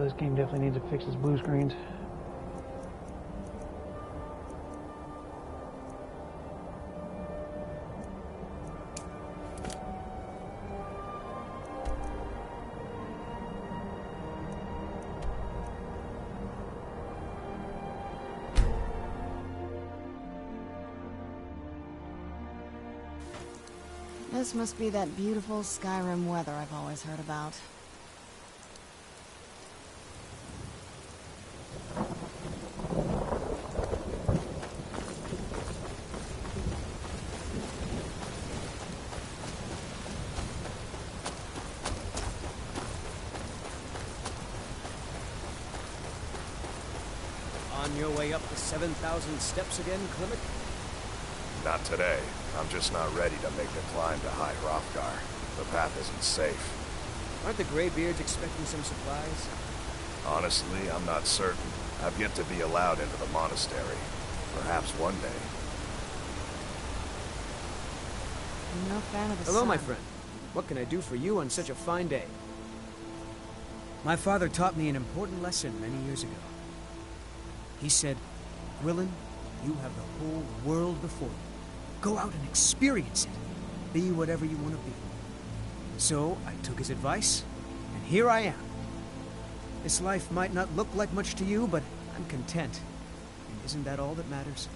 this game definitely needs to fix its blue screens. This must be that beautiful Skyrim weather I've always heard about. On your way up the 7,000 steps again, Clement? Not today. I'm just not ready to make the climb to High Hrothgar. The path isn't safe. Aren't the Greybeards expecting some supplies? Honestly, I'm not certain. I've yet to be allowed into the monastery. Perhaps one day. I'm no fan of the Hello, sun. my friend. What can I do for you on such a fine day? My father taught me an important lesson many years ago. He said, Gwilyn, you have the whole world before you. Go out and experience it. Be whatever you want to be. So I took his advice, and here I am. This life might not look like much to you, but I'm content. And isn't that all that matters?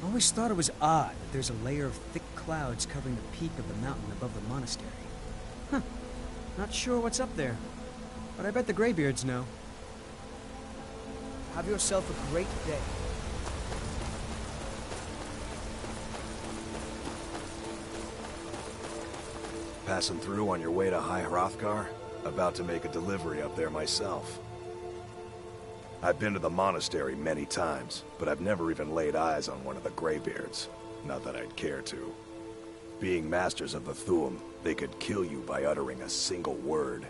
I always thought it was odd that there's a layer of thick clouds covering the peak of the mountain above the monastery. Huh. Not sure what's up there, but I bet the Greybeards know. Have yourself a great day. Passing through on your way to High Hrothgar? About to make a delivery up there myself. I've been to the monastery many times, but I've never even laid eyes on one of the Greybeards. Not that I'd care to. Being masters of the Thu'um, they could kill you by uttering a single word.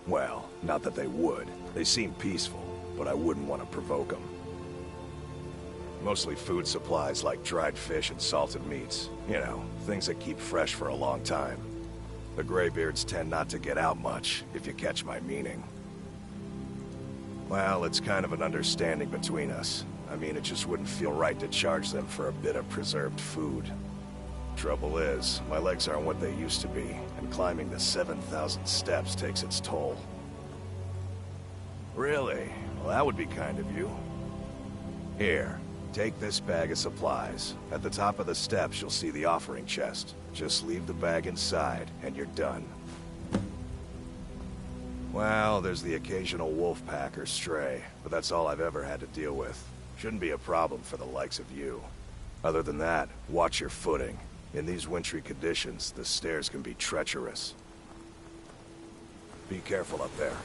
Well, not that they would. They seem peaceful, but I wouldn't want to provoke them. Mostly food supplies like dried fish and salted meats. You know, things that keep fresh for a long time. The Greybeards tend not to get out much, if you catch my meaning. Well, it's kind of an understanding between us. I mean, it just wouldn't feel right to charge them for a bit of preserved food. Trouble is, my legs aren't what they used to be, and climbing the 7,000 steps takes its toll. Really? Well, that would be kind of you. Here, take this bag of supplies. At the top of the steps, you'll see the offering chest. Just leave the bag inside, and you're done. Well, there's the occasional wolf pack or stray, but that's all I've ever had to deal with. Shouldn't be a problem for the likes of you. Other than that, watch your footing. In these wintry conditions, the stairs can be treacherous. Be careful up there.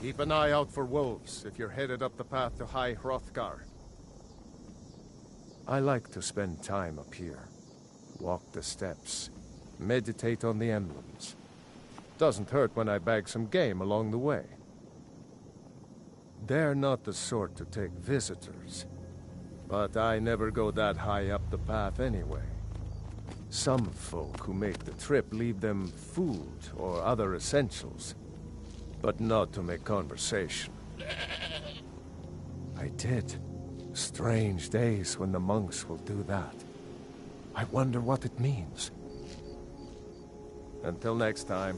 Keep an eye out for wolves if you're headed up the path to High Hrothgar. I like to spend time up here. Walk the steps. Meditate on the emblems. Doesn't hurt when I bag some game along the way. They're not the sort to take visitors. But I never go that high up the path anyway. Some folk who make the trip leave them food or other essentials, but not to make conversation. I did. Strange days when the monks will do that. I wonder what it means. Until next time.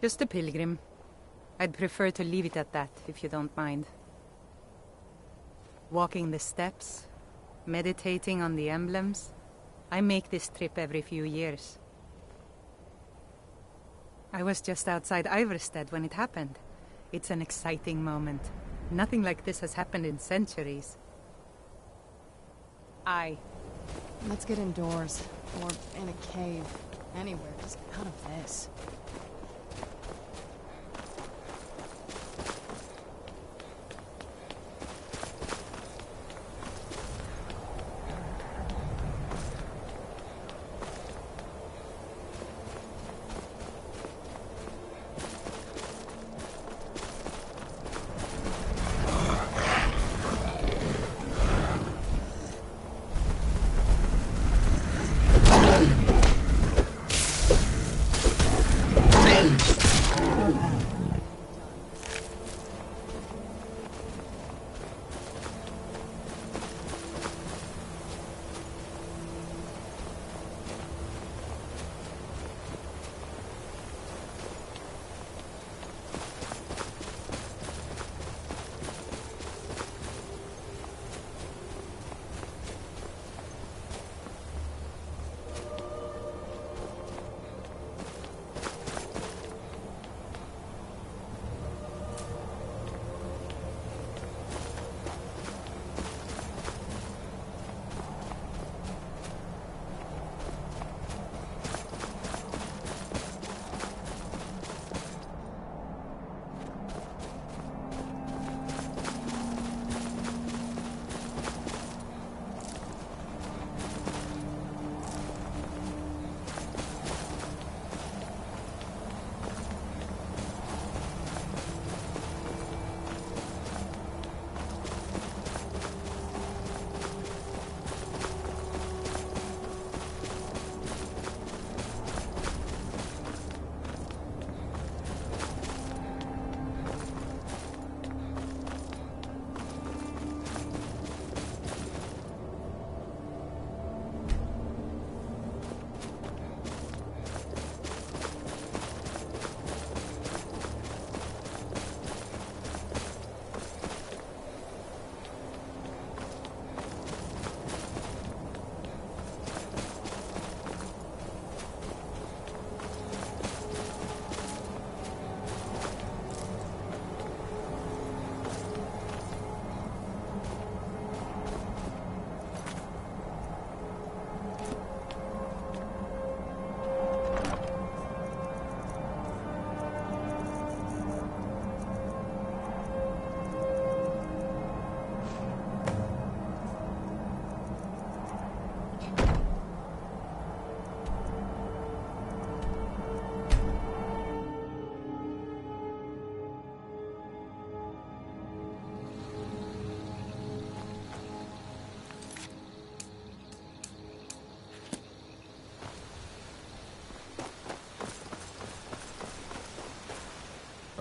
Just a pilgrim. I'd prefer to leave it at that, if you don't mind. Walking the steps, meditating on the emblems. I make this trip every few years. I was just outside Iverstead when it happened. It's an exciting moment. Nothing like this has happened in centuries. Let's get indoors. Or in a cave. Anywhere, just out of this.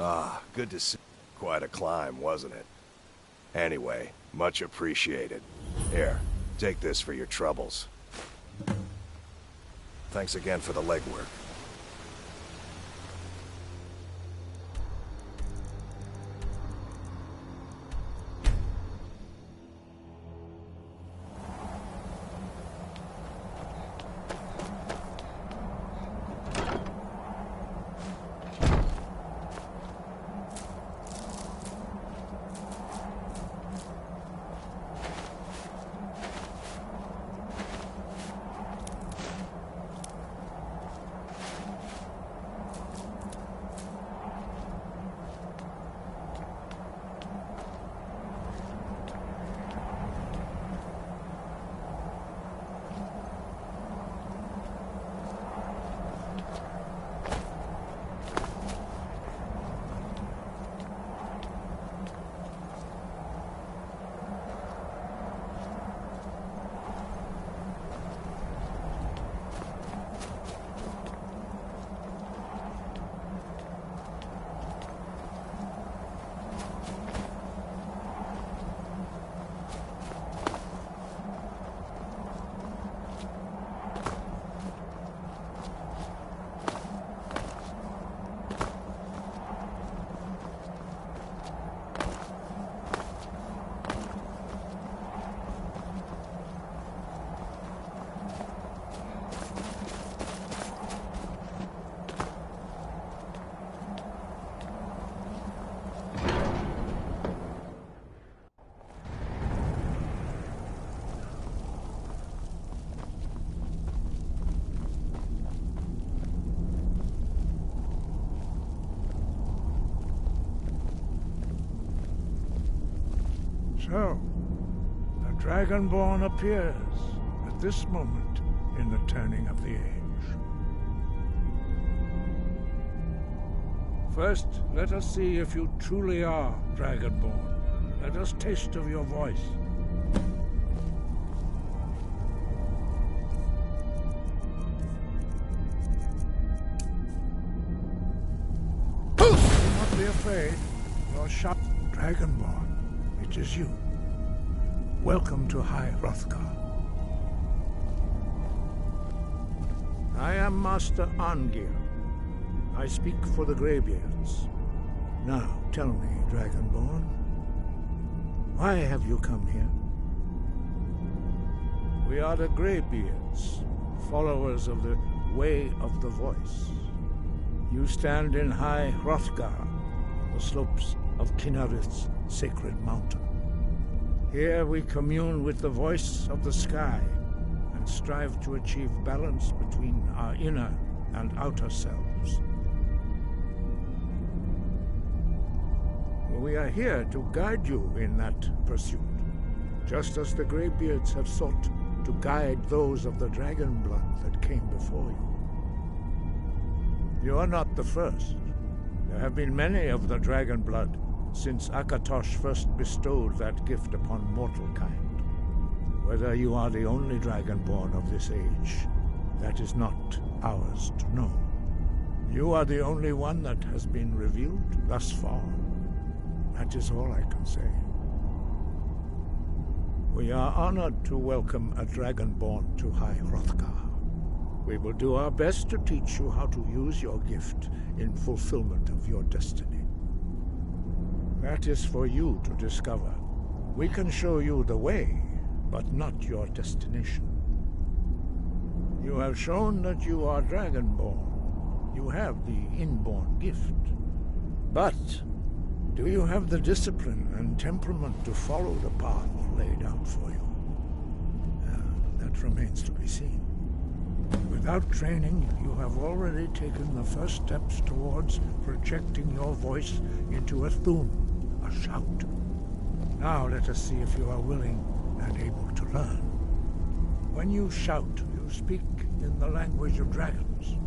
Ah, good to see. Quite a climb, wasn't it? Anyway, much appreciated. Here, take this for your troubles. Thanks again for the legwork. So, the Dragonborn appears at this moment in the turning of the age. First, let us see if you truly are Dragonborn. Let us taste of your voice. Do not be afraid. Your shot, Dragonborn. It is you. Welcome to High Hrothgar. I am Master Arngir. I speak for the Greybeards. Now, tell me, Dragonborn, why have you come here? We are the Greybeards, followers of the Way of the Voice. You stand in High Hrothgar, the slopes of Kinarith's sacred mountain. Here we commune with the voice of the sky and strive to achieve balance between our inner and outer selves. We are here to guide you in that pursuit, just as the Greybeards have sought to guide those of the dragon blood that came before you. You are not the first. There have been many of the dragon blood since Akatosh first bestowed that gift upon mortal kind. Whether you are the only Dragonborn of this age, that is not ours to know. You are the only one that has been revealed thus far. That is all I can say. We are honored to welcome a Dragonborn to High Hrothgar. We will do our best to teach you how to use your gift in fulfillment of your destiny. That is for you to discover. We can show you the way, but not your destination. You have shown that you are Dragonborn. You have the inborn gift. But do you have the discipline and temperament to follow the path laid out for you? That remains to be seen. Without training, you have already taken the first steps towards projecting your voice into a thum, a shout. Now let us see if you are willing and able to learn. When you shout, you speak in the language of dragons.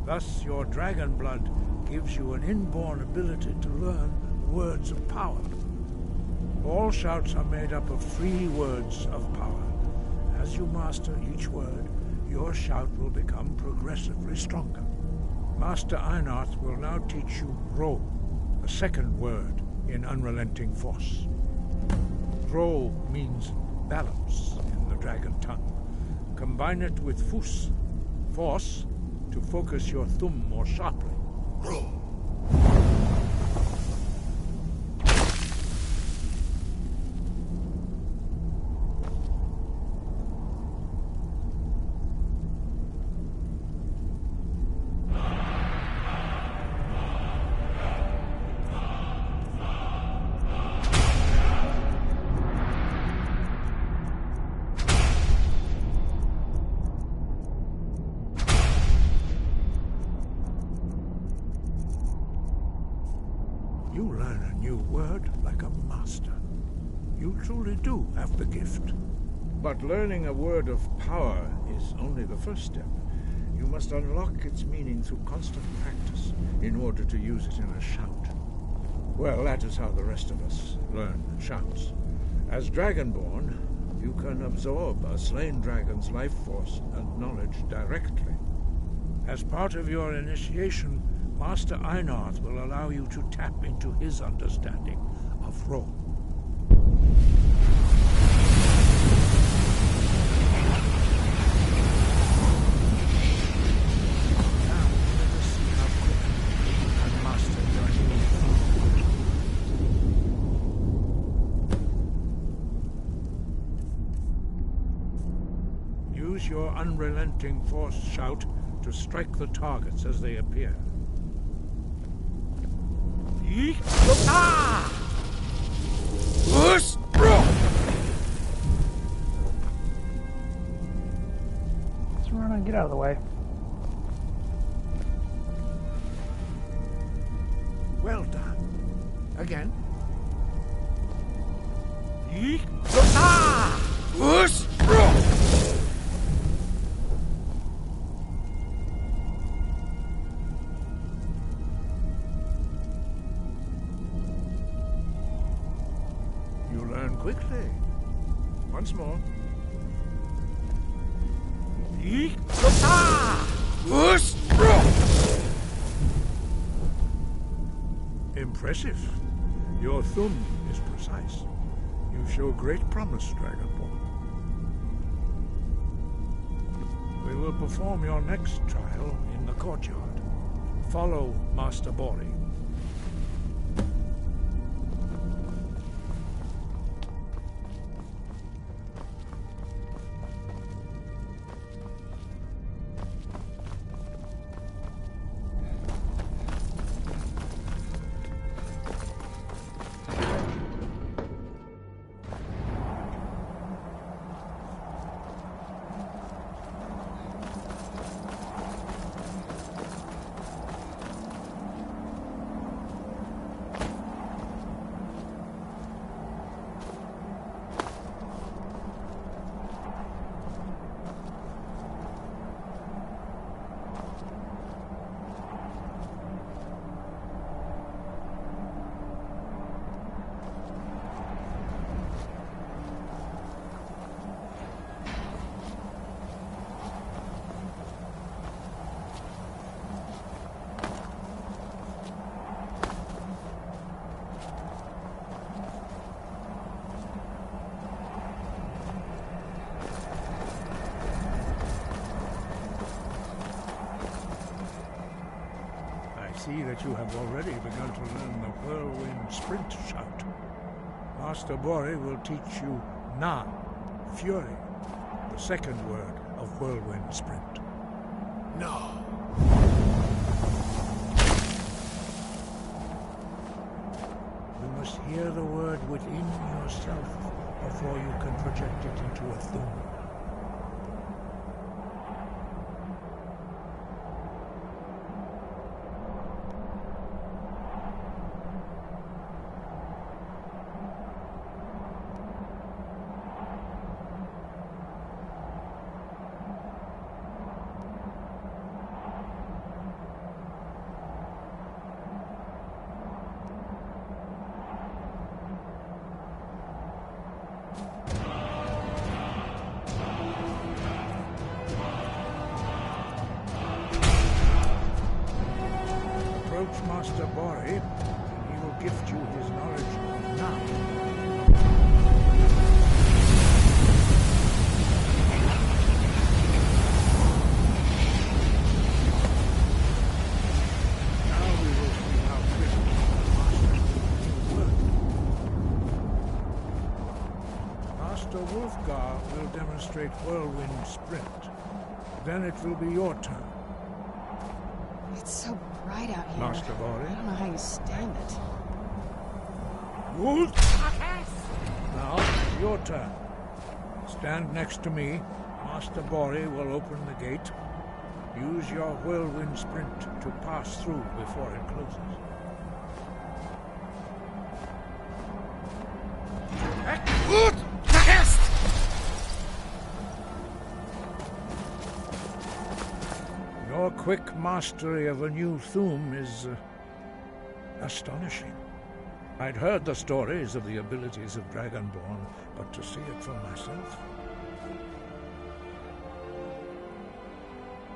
Thus, your dragon blood gives you an inborn ability to learn words of power. All shouts are made up of 3 words of power. As you master each word, your shout will become progressively stronger. Master Einarth will now teach you Ro, the second word in Unrelenting Force. Ro means balance in the dragon tongue. Combine it with Fus, force, to focus your thumb more sharply. Ro. You learn a new word like a master. You truly do have the gift. But learning a word of power is only the first step. You must unlock its meaning through constant practice in order to use it in a shout. Well, that is how the rest of us learn shouts. As Dragonborn, you can absorb a slain dragon's life force and knowledge directly. As part of your initiation, Master Einarth will allow you to tap into his understanding of Ro. Now, let us see how quickly you can master your new. Use your Unrelenting Force shout to strike the targets as they appear. Let's run and get out of the way. Well done. Again. You learn quickly. Once more. Impressive. Your thumb is precise. You show great promise, Dragonborn. We will perform your next trial in the courtyard. Follow Master Bori. I see that you have already begun to learn the Whirlwind Sprint shout. Master Bori will teach you Na, Fury, the second word of Whirlwind Sprint. No. You must hear the word within yourself before you can project it into a thumb. Master Bori, and he gift you his knowledge now. Now we will see how quickly Master Wolfgar will demonstrate Whirlwind Sprint. Then it will be your turn. It's so bright out here. Master I Bori. don't know how you stand it. Wolf! Now, it's your turn. Stand next to me. Master Bori will open the gate. Use your Whirlwind Sprint to pass through before it closes. Your quick mastery of a new Thum is astonishing. I'd heard the stories of the abilities of Dragonborn, but to see it for myself...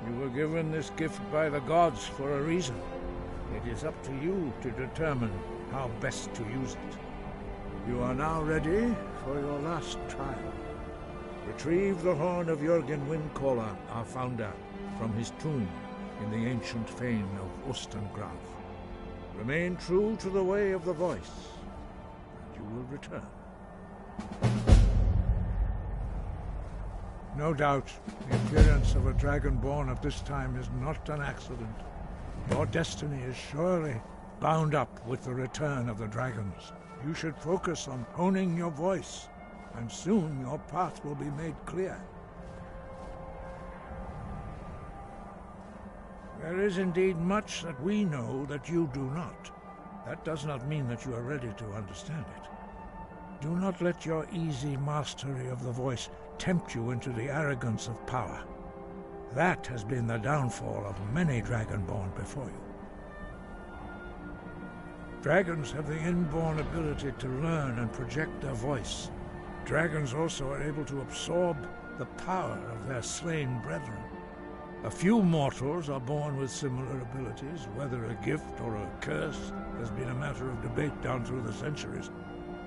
You were given this gift by the gods for a reason. It is up to you to determine how best to use it. You are now ready for your last trial. Retrieve the horn of Jürgen Windcaller, our founder, from his tomb in the ancient fane of Ostengraf. Remain true to the way of the voice, and you will return. No doubt, the appearance of a Dragonborn at this time is not an accident. Your destiny is surely bound up with the return of the dragons. You should focus on honing your voice, and soon your path will be made clear. There is indeed much that we know that you do not. That does not mean that you are ready to understand it. Do not let your easy mastery of the voice tempt you into the arrogance of power. That has been the downfall of many Dragonborn before you. Dragons have the inborn ability to learn and project their voice. Dragons also are able to absorb the power of their slain brethren. A few mortals are born with similar abilities. Whether a gift or a curse has been a matter of debate down through the centuries.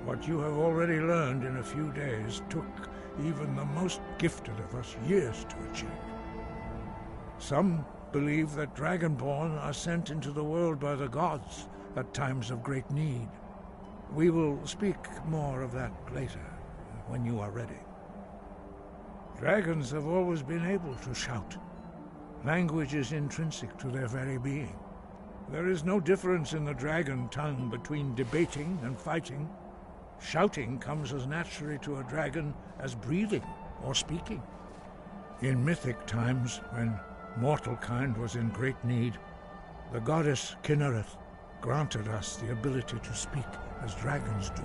What you have already learned in a few days took even the most gifted of us years to achieve. Some believe that Dragonborn are sent into the world by the gods at times of great need. We will speak more of that later, when you are ready. Dragons have always been able to shout. Language is intrinsic to their very being. There is no difference in the dragon tongue between debating and fighting. Shouting comes as naturally to a dragon as breathing or speaking. In mythic times, when mortal kind was in great need, the goddess Kinnereth granted us the ability to speak as dragons do.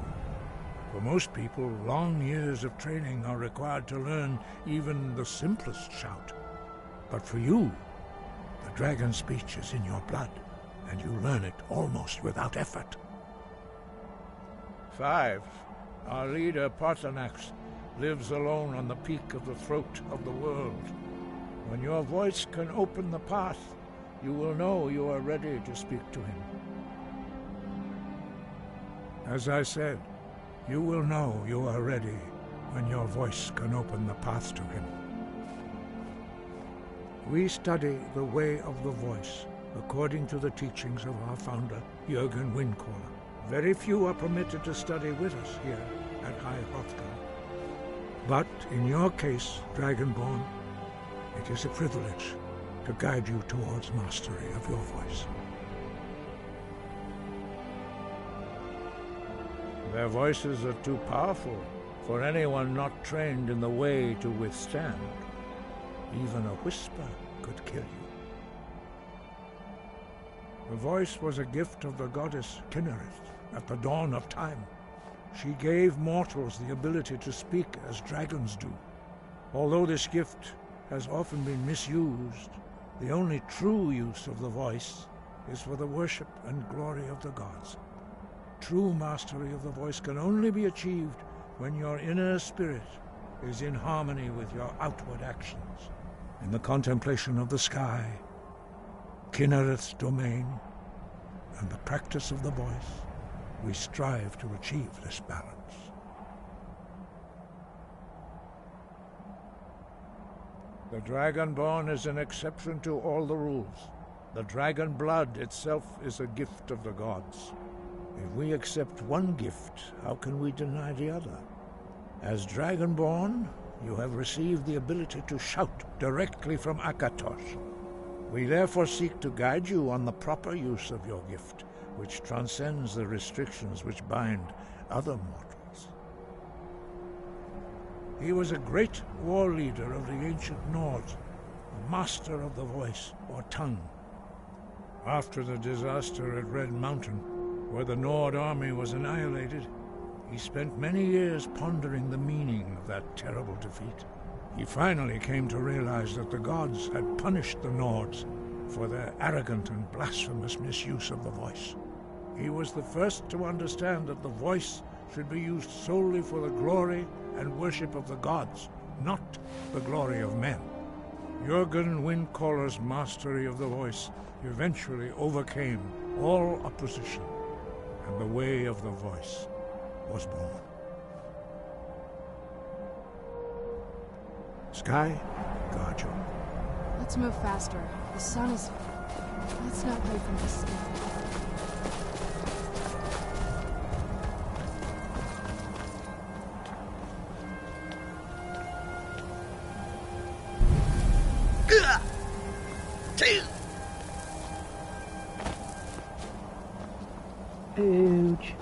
For most people, long years of training are required to learn even the simplest shout. But for you, the dragon speech is in your blood, and you learn it almost without effort. 5. Our leader, Parthenax, lives alone on the peak of the throat of the world. When your voice can open the path, you will know you are ready to speak to him. As I said, you will know you are ready when your voice can open the path to him. We study the way of the voice according to the teachings of our founder, Jürgen Windcaller. Very few are permitted to study with us here at High Hrothgar. But in your case, Dragonborn, it is a privilege to guide you towards mastery of your voice. Their voices are too powerful for anyone not trained in the way to withstand. Even a whisper could kill you. The voice was a gift of the goddess Kinnereth at the dawn of time. She gave mortals the ability to speak as dragons do. Although this gift has often been misused, the only true use of the voice is for the worship and glory of the gods. True mastery of the voice can only be achieved when your inner spirit is in harmony with your outward actions. In the contemplation of the sky, Kinnereth's domain, and the practice of the voice, We strive to achieve this balance. The Dragonborn is an exception to all the rules. The dragon blood itself is a gift of the gods. If we accept one gift, how can we deny the other? As Dragonborn, you have received the ability to shout directly from Akatosh. We therefore seek to guide you on the proper use of your gift, which transcends the restrictions which bind other mortals. He was a great war leader of the ancient Nords, a master of the voice, or tongue. After the disaster at Red Mountain, where the Nord army was annihilated, he spent many years pondering the meaning of that terrible defeat. He finally came to realize that the gods had punished the Nords for their arrogant and blasphemous misuse of the voice. He was the first to understand that the voice should be used solely for the glory and worship of the gods, not the glory of men. Jürgen Windcaller's mastery of the voice eventually overcame all opposition, and the way of the voice was born. Sky, guard you. Let's move faster. The sun is... Let's not wait for this. Ouch.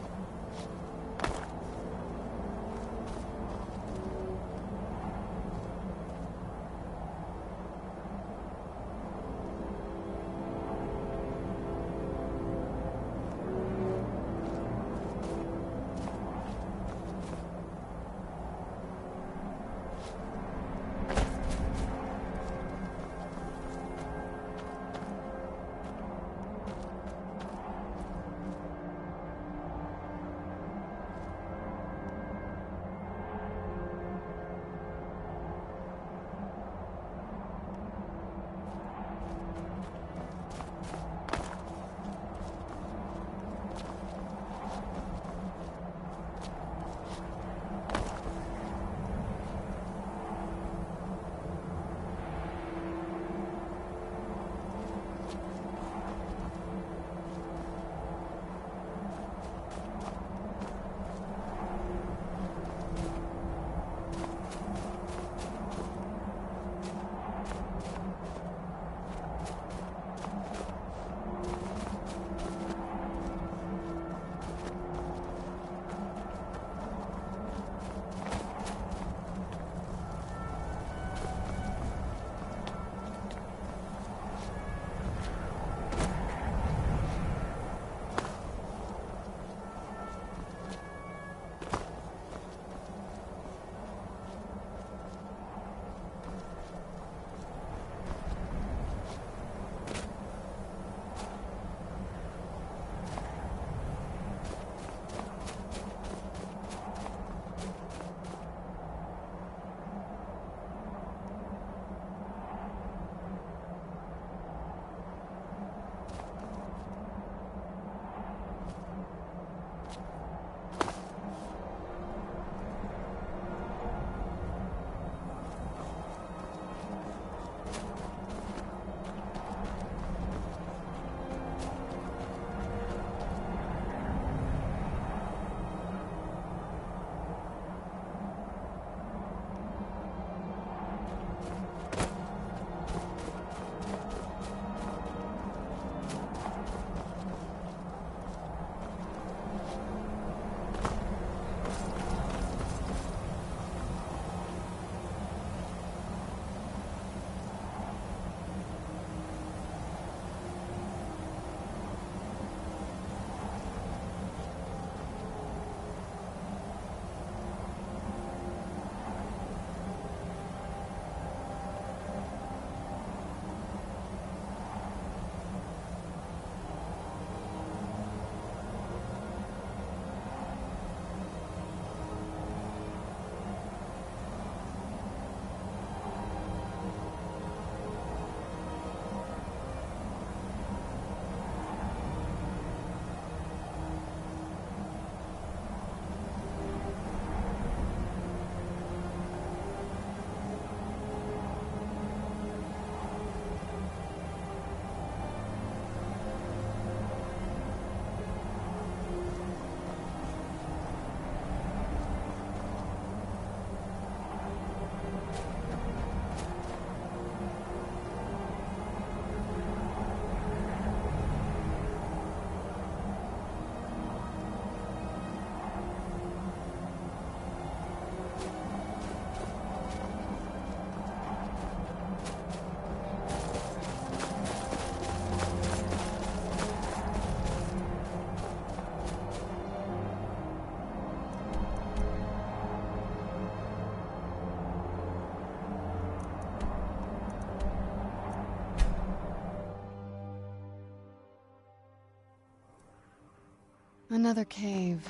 Another cave.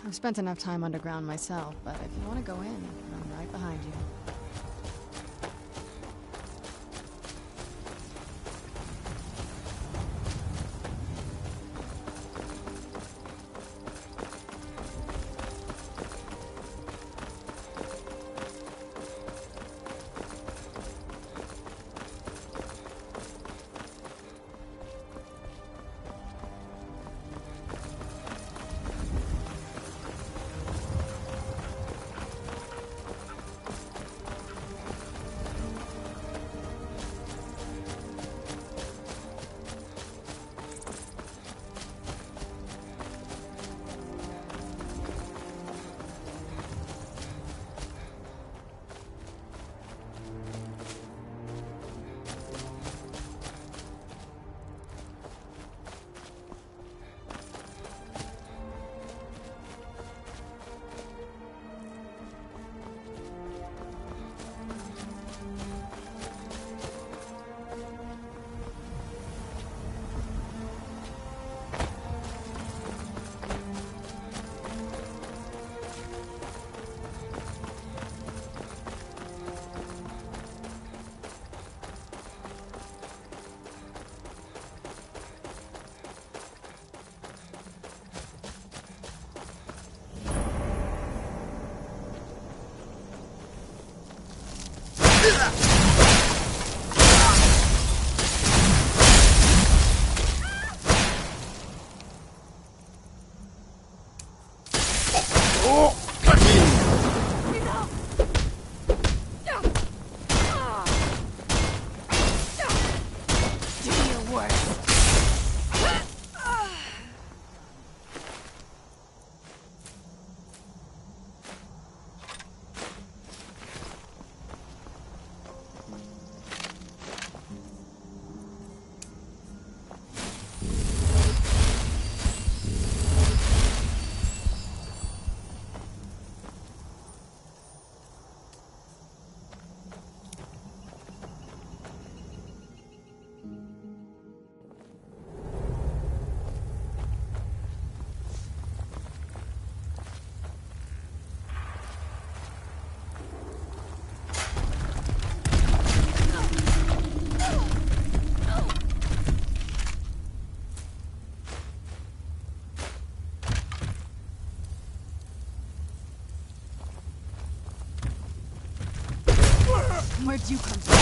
I've spent enough time underground myself, but if you want to go in, I'm right behind you. Where'd you come from?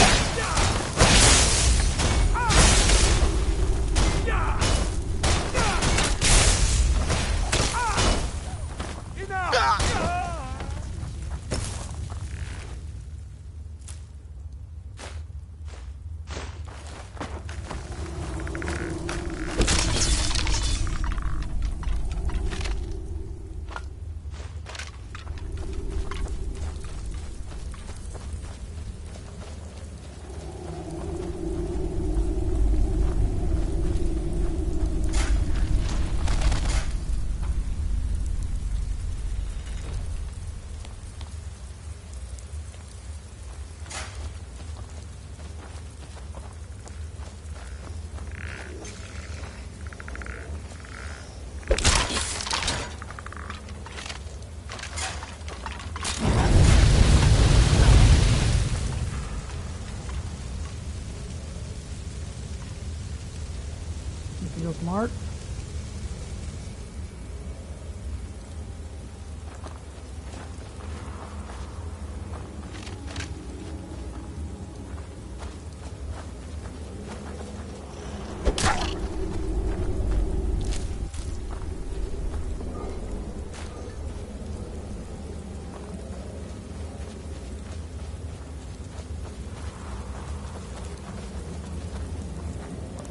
You feel smart?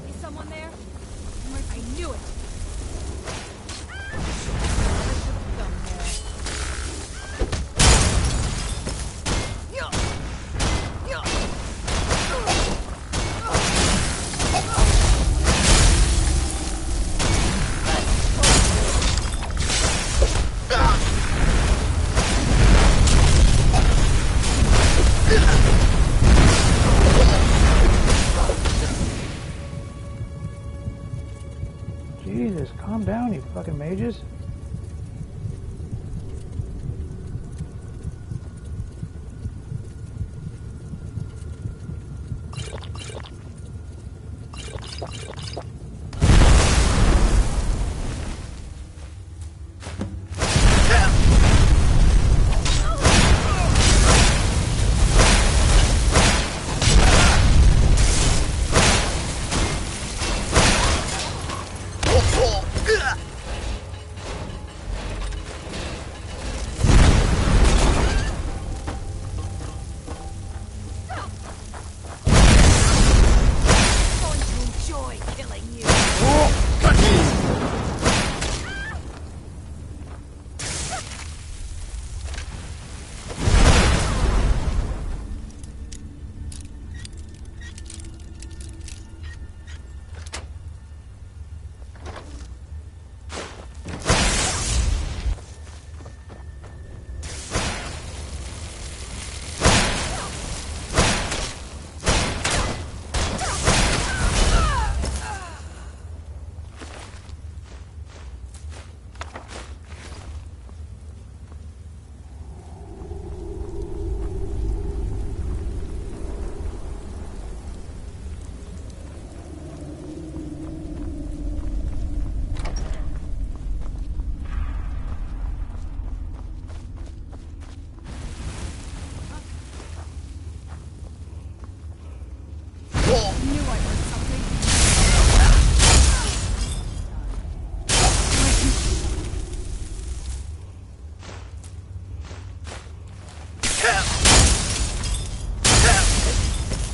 Is someone there? I knew it! Jesus, calm down, you fucking mages.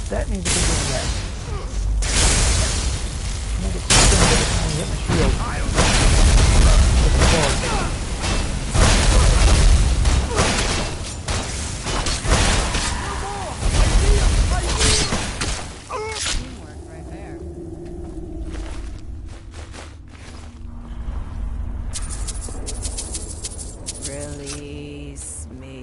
That needs to be doing that. I need to keep doing it every time I hit my shield. Looking forward to it. Teamwork right there. Release me.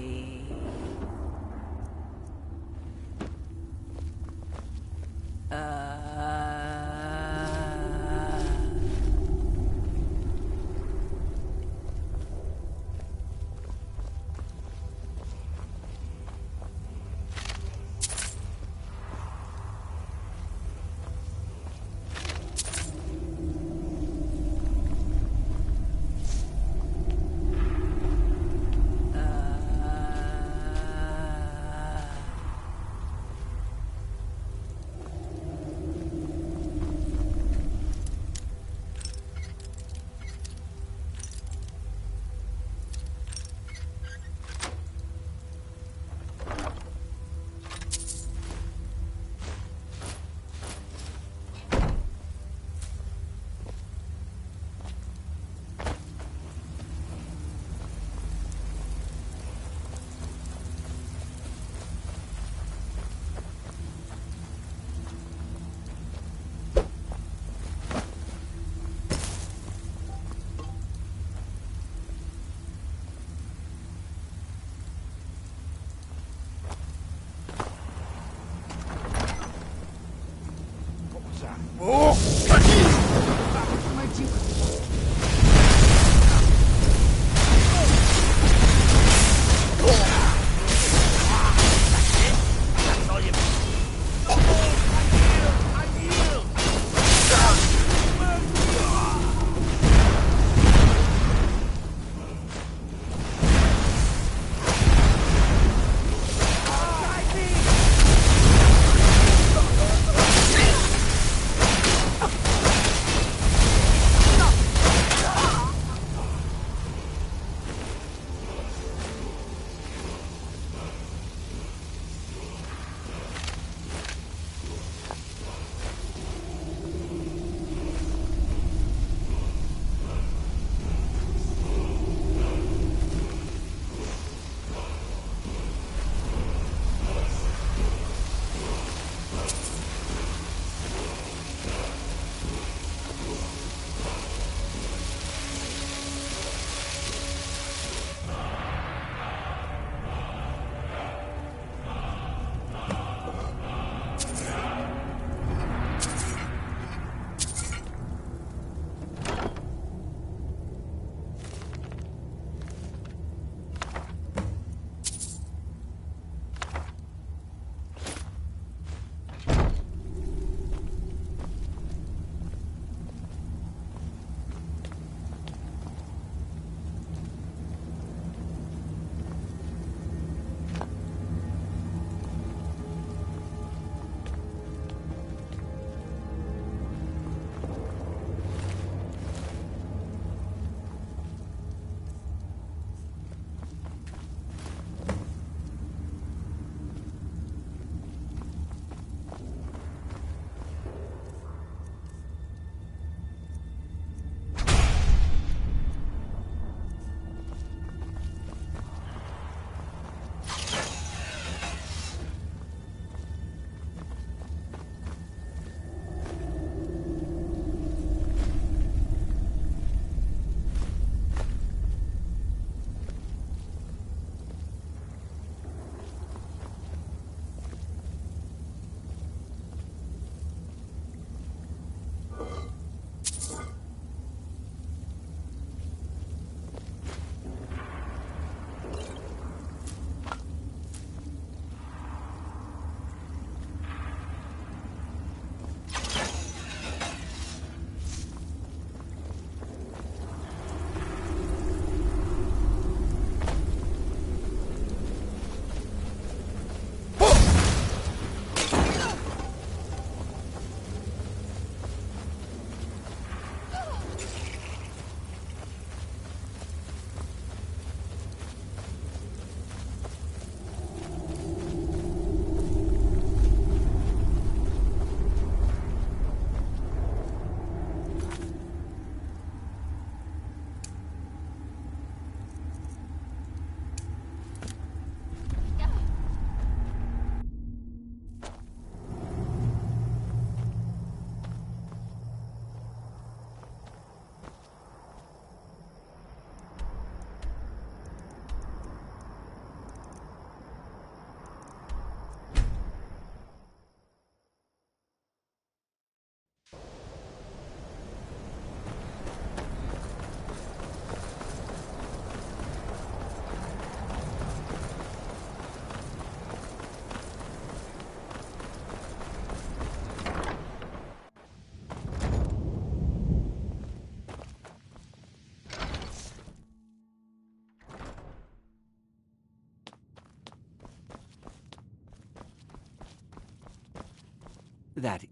That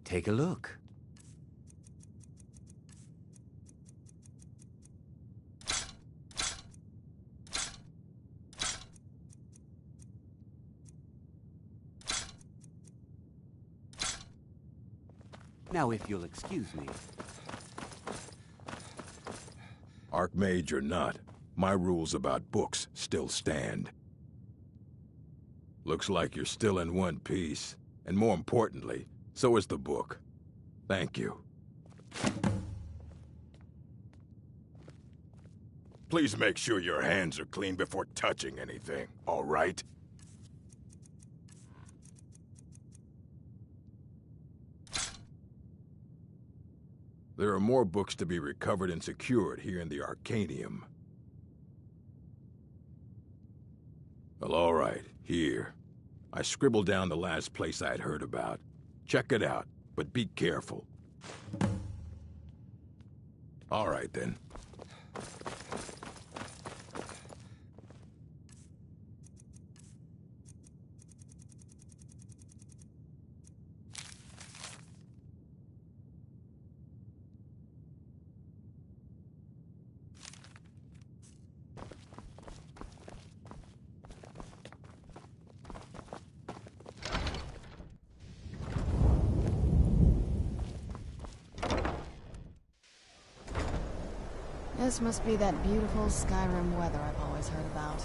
Take a look. Now, if you'll excuse me. Archmage or not, my rules about books still stand. Looks like you're still in one piece. And more importantly, so is the book. Thank you. Please make sure your hands are clean before touching anything, all right? There are more books to be recovered and secured here in the Arcanium. Well, all right, here. I scribbled down the last place I'd heard about. Check it out, but be careful. All right, then. This must be that beautiful Skyrim weather I've always heard about.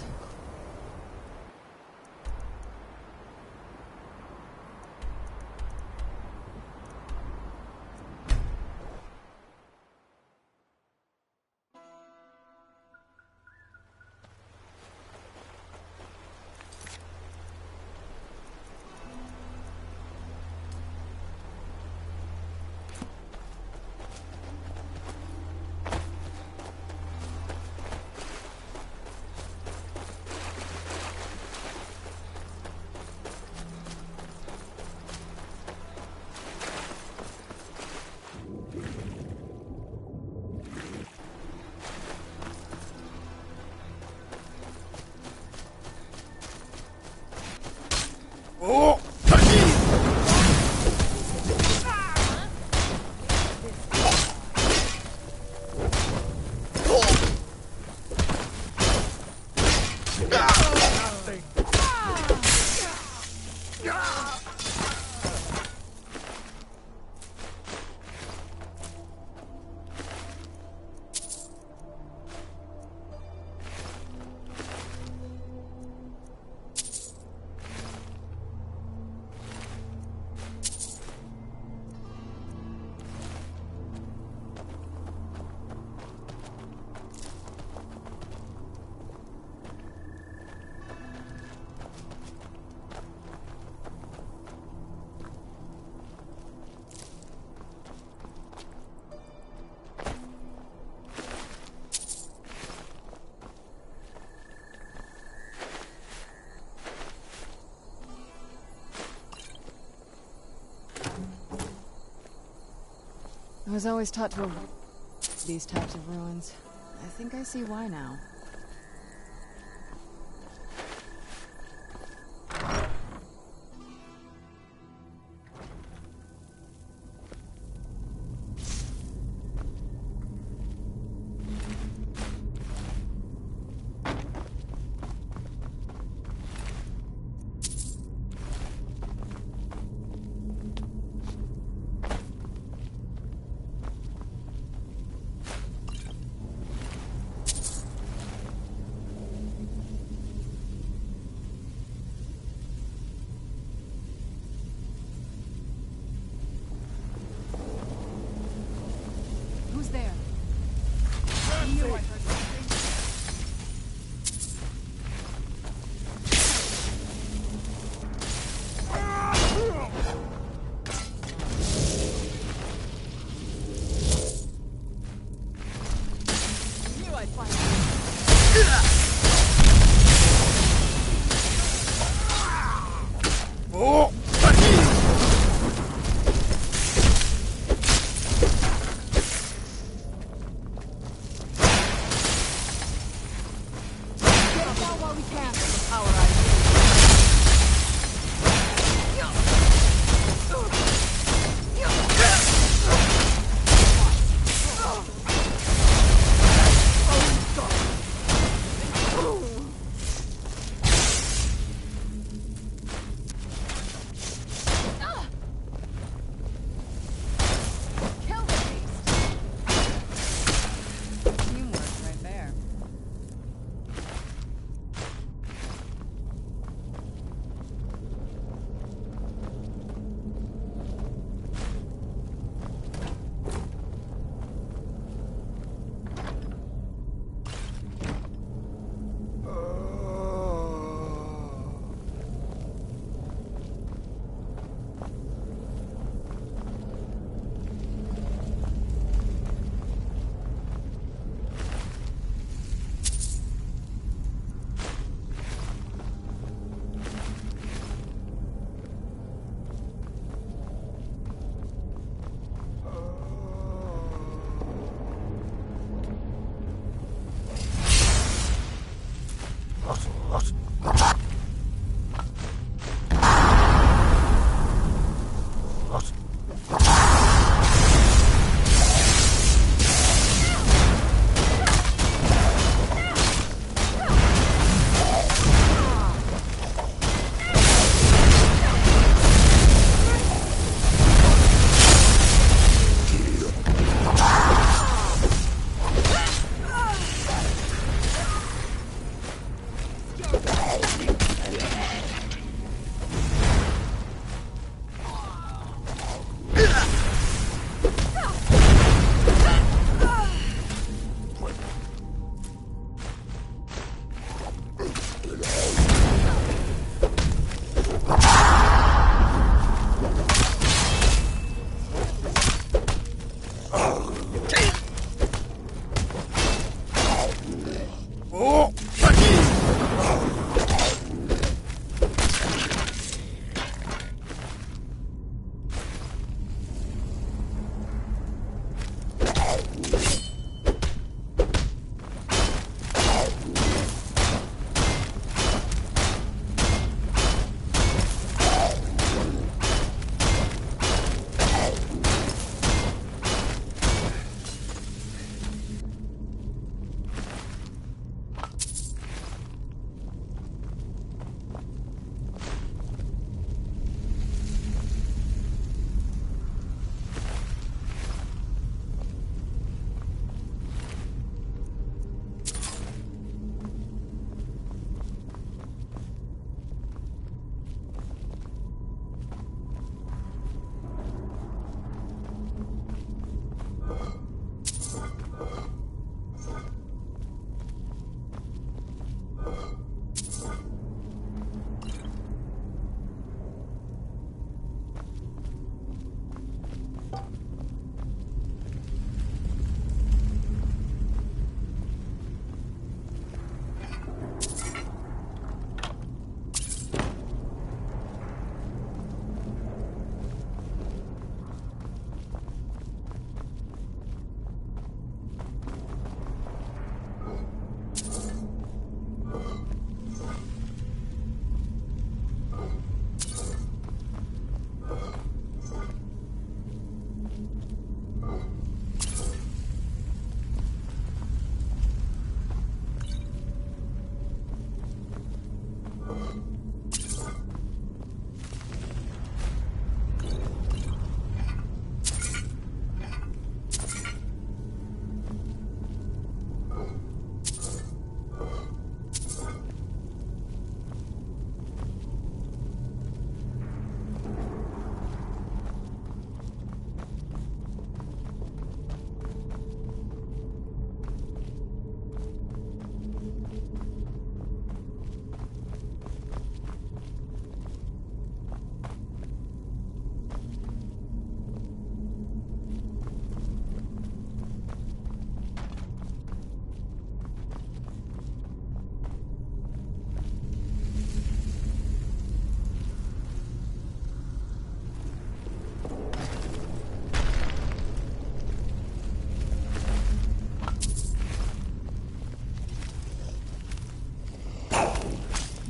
Oh! I was always taught to avoid these types of ruins. I think I see why now. Who's there? I knew I heard something. I knew I'd find you. Oh! Power I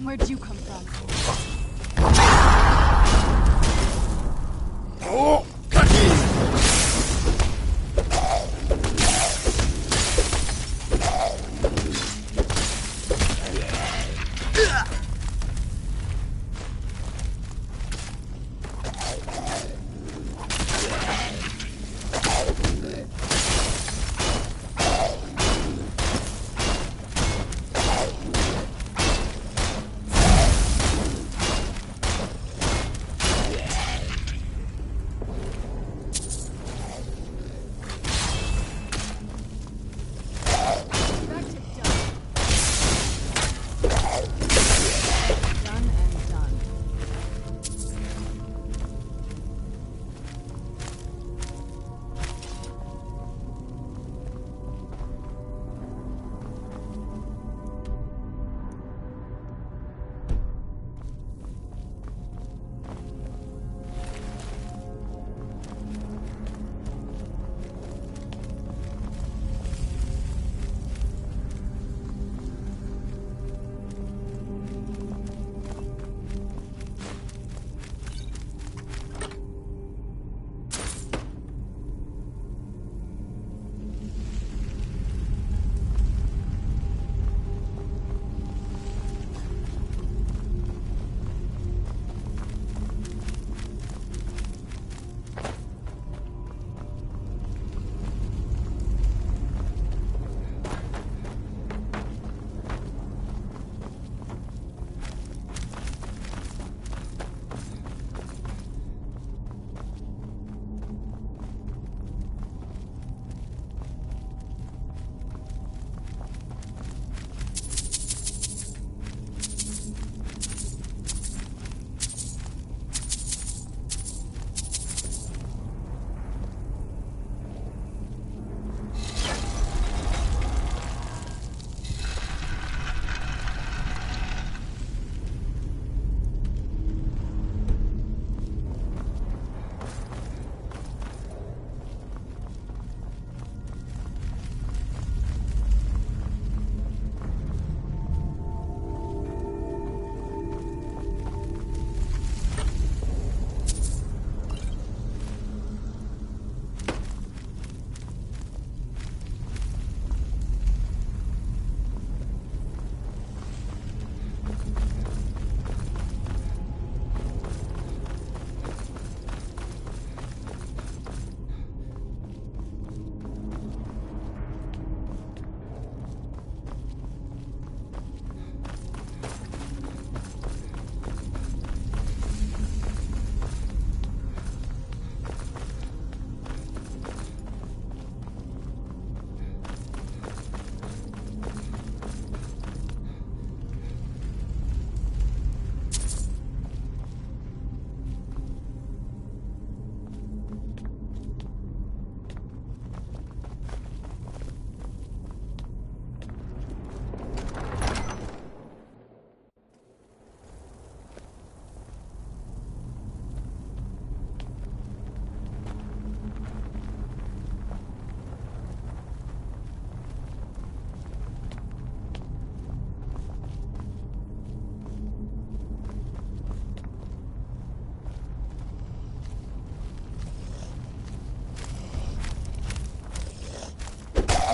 Where'd you come from?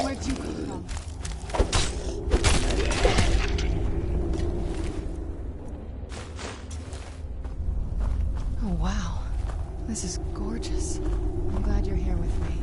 Where'd you come from? Oh, wow. This is gorgeous. I'm glad you're here with me.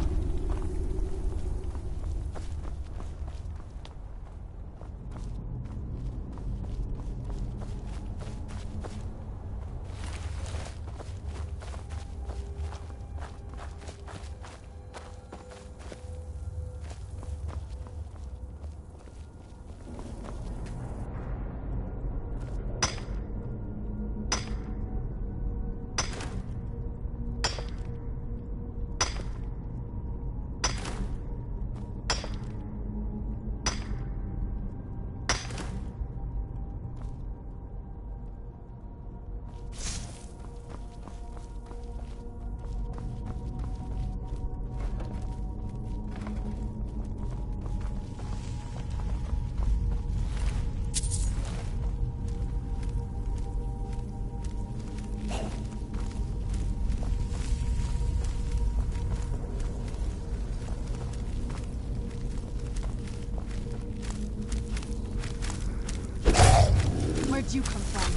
Where'd you come from?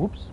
Whoops.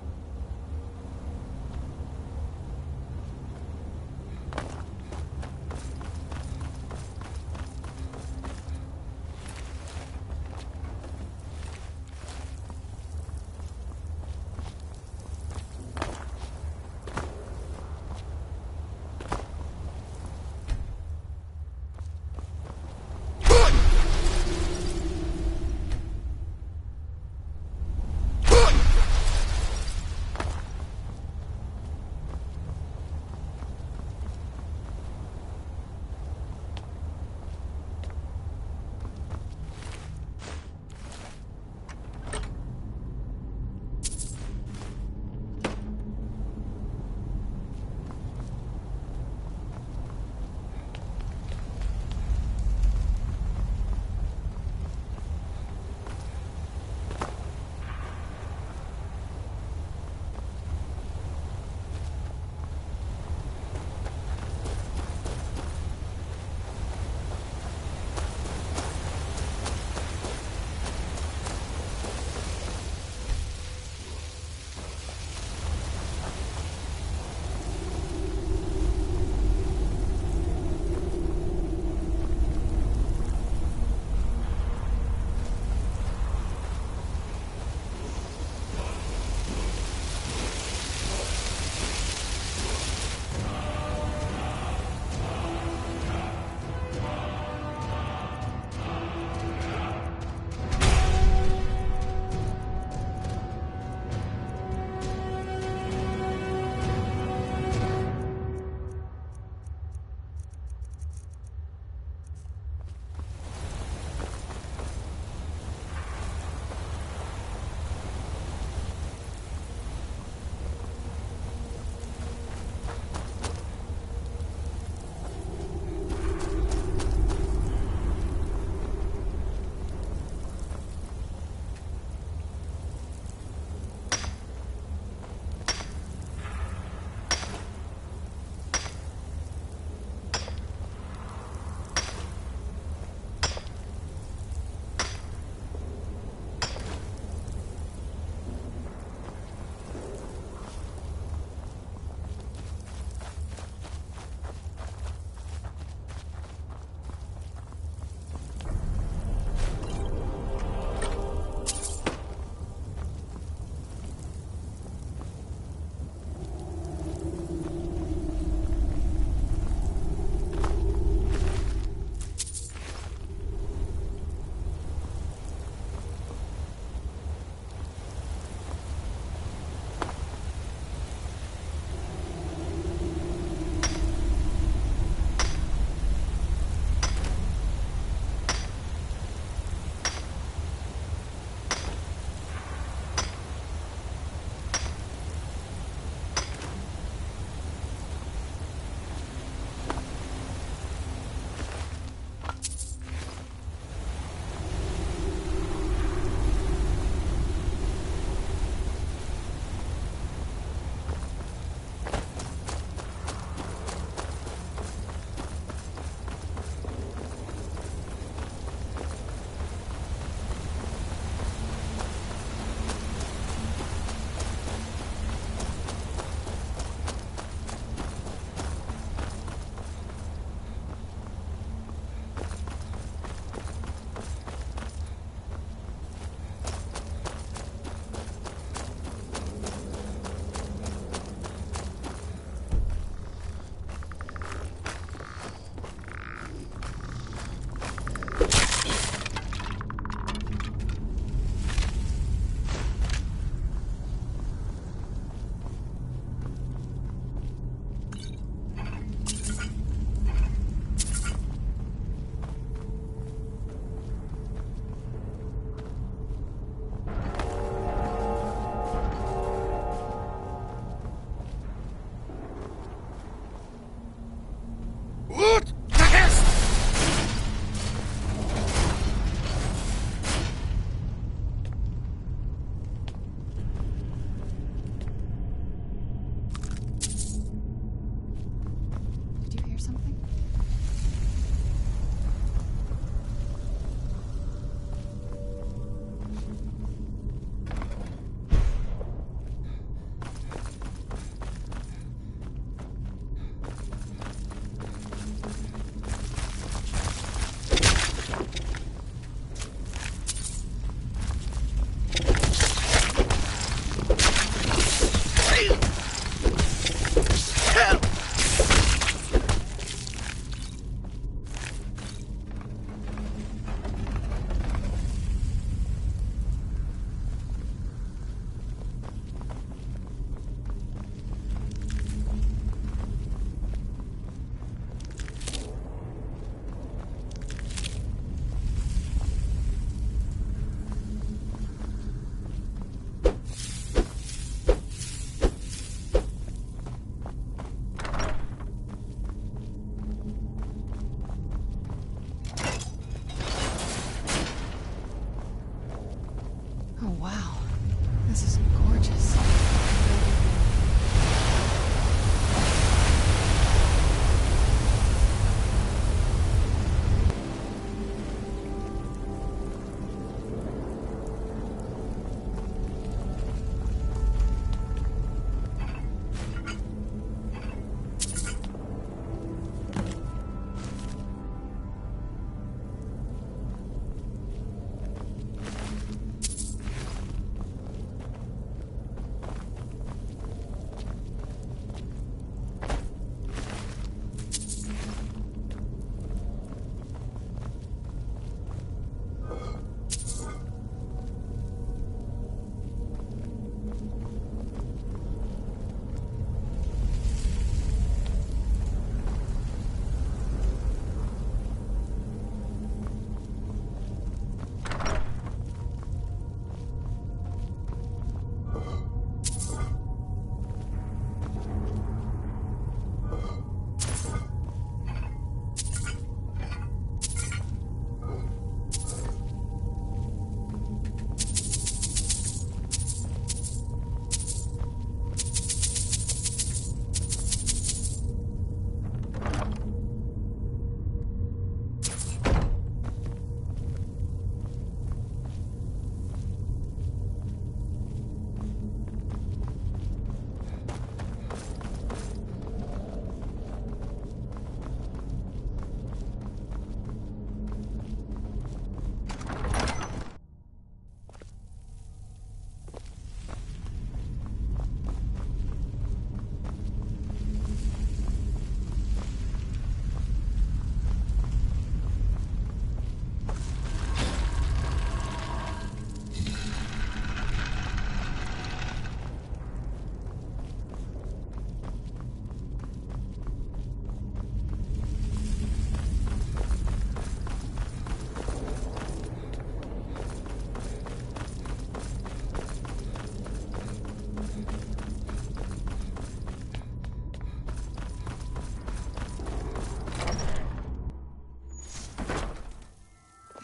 This is gorgeous.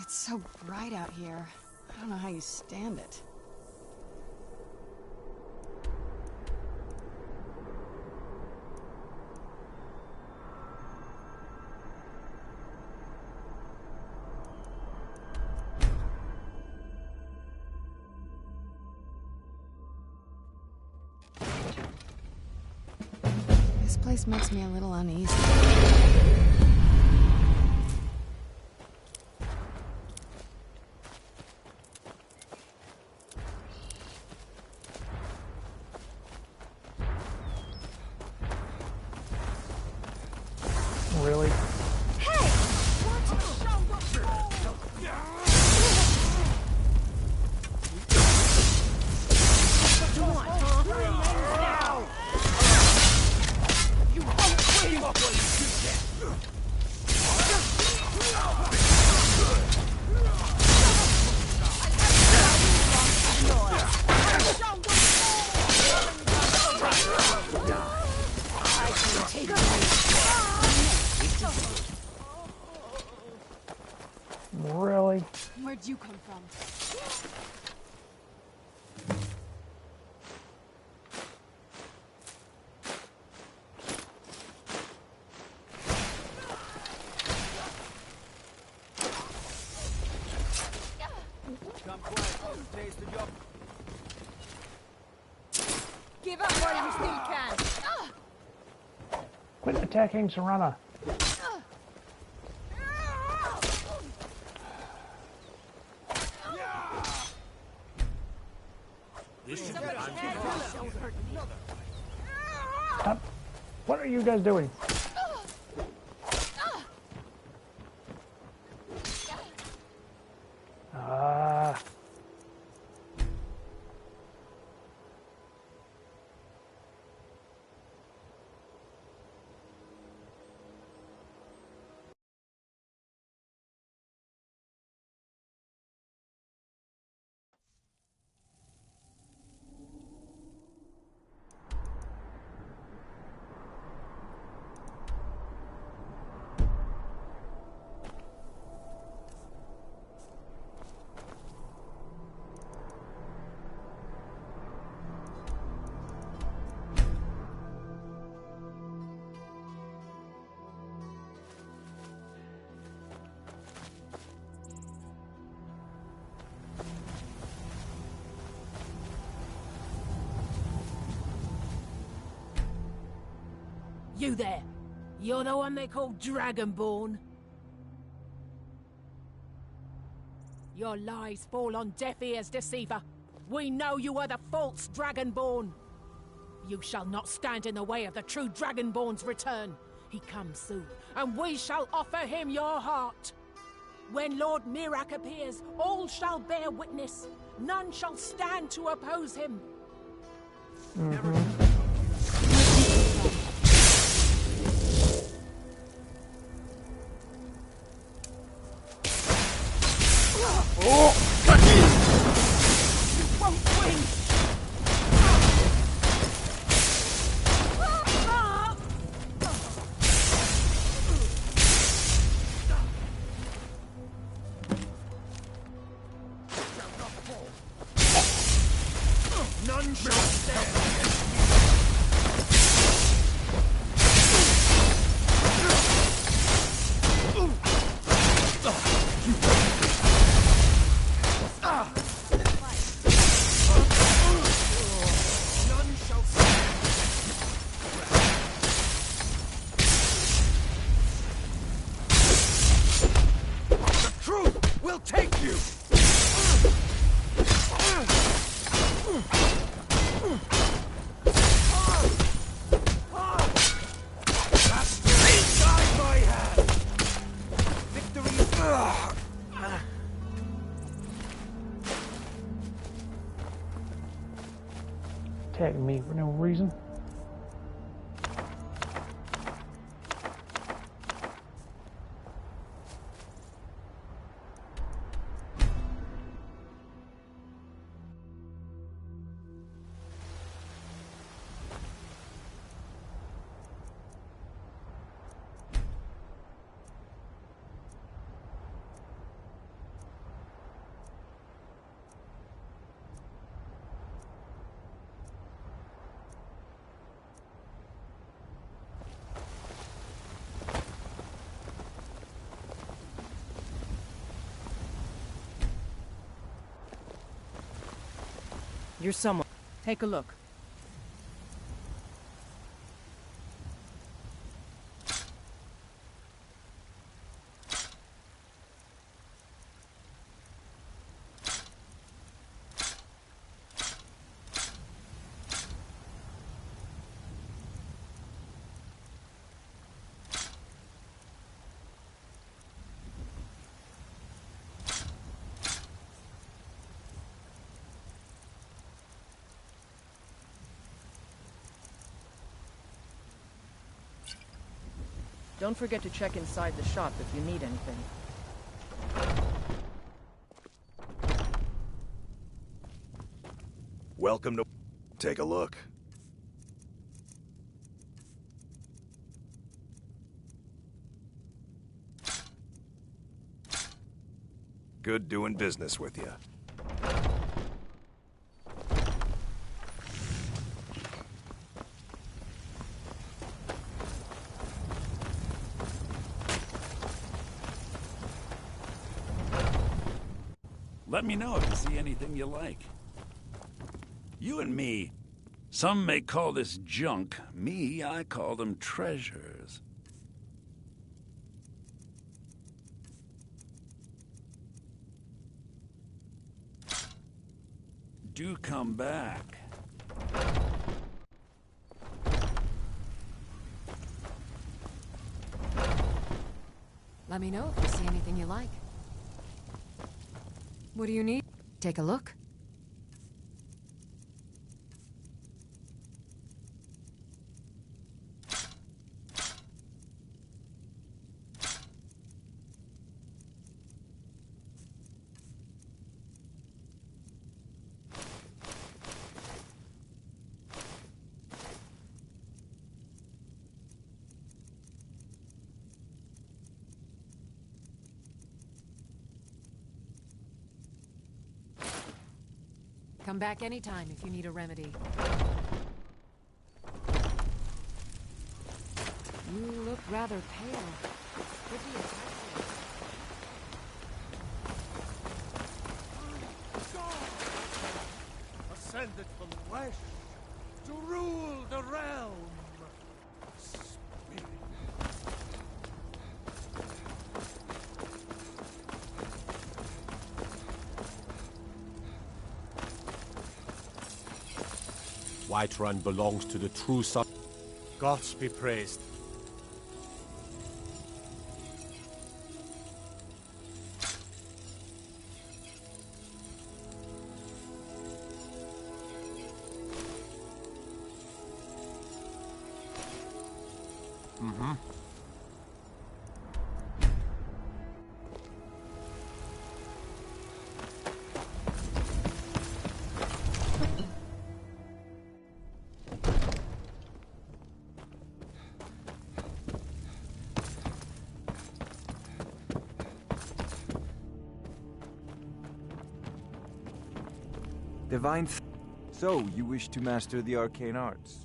It's so bright out here. I don't know how you stand it. This place makes me a little uneasy. Really? Really? Where'd you come from? Give up while you still can. Quit attacking Serana. Stop. What are you guys doing? You there! You're the one they call Dragonborn? Your lies fall on deaf ears, deceiver. We know you are the false Dragonborn. You shall not stand in the way of the true Dragonborn's return. He comes soon, and we shall offer him your heart. When Lord Mirak appears, all shall bear witness. None shall stand to oppose him. You won't win! None shall stand. We'll take you! Inside my hand! Victory! Attacking me for no reason. You're someone. Take a look. Don't forget to check inside the shop if you need anything. Welcome to... Take a look. Good doing business with you. Let me know if you see anything you like. You and me, some may call this junk. Me, I call them treasures. Do come back. Let me know if you see anything you like. What do you need? Take a look. Come back anytime if you need a remedy. You look rather pale. Could be a typhoid. Ascended from the west to rule the realm. Whiterun belongs to the true son. Gods be praised. Mm-hmm. Divine. So, you wish to master the arcane arts?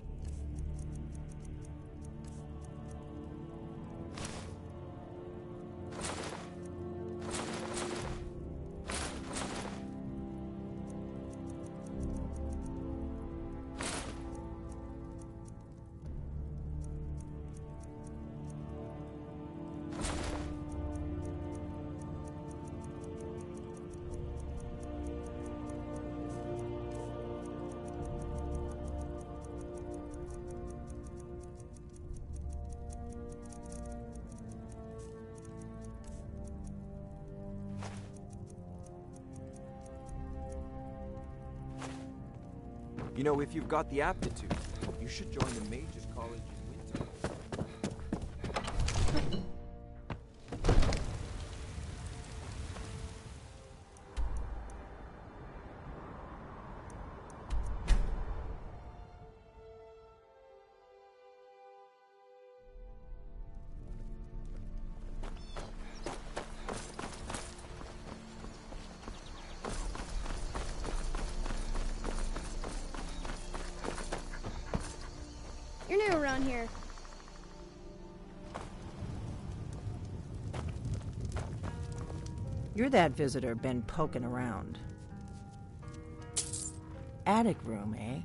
You know, if you've got the aptitude, you should join the Mages College in winter. You're new around here. You're that visitor been poking around. Attic room, eh?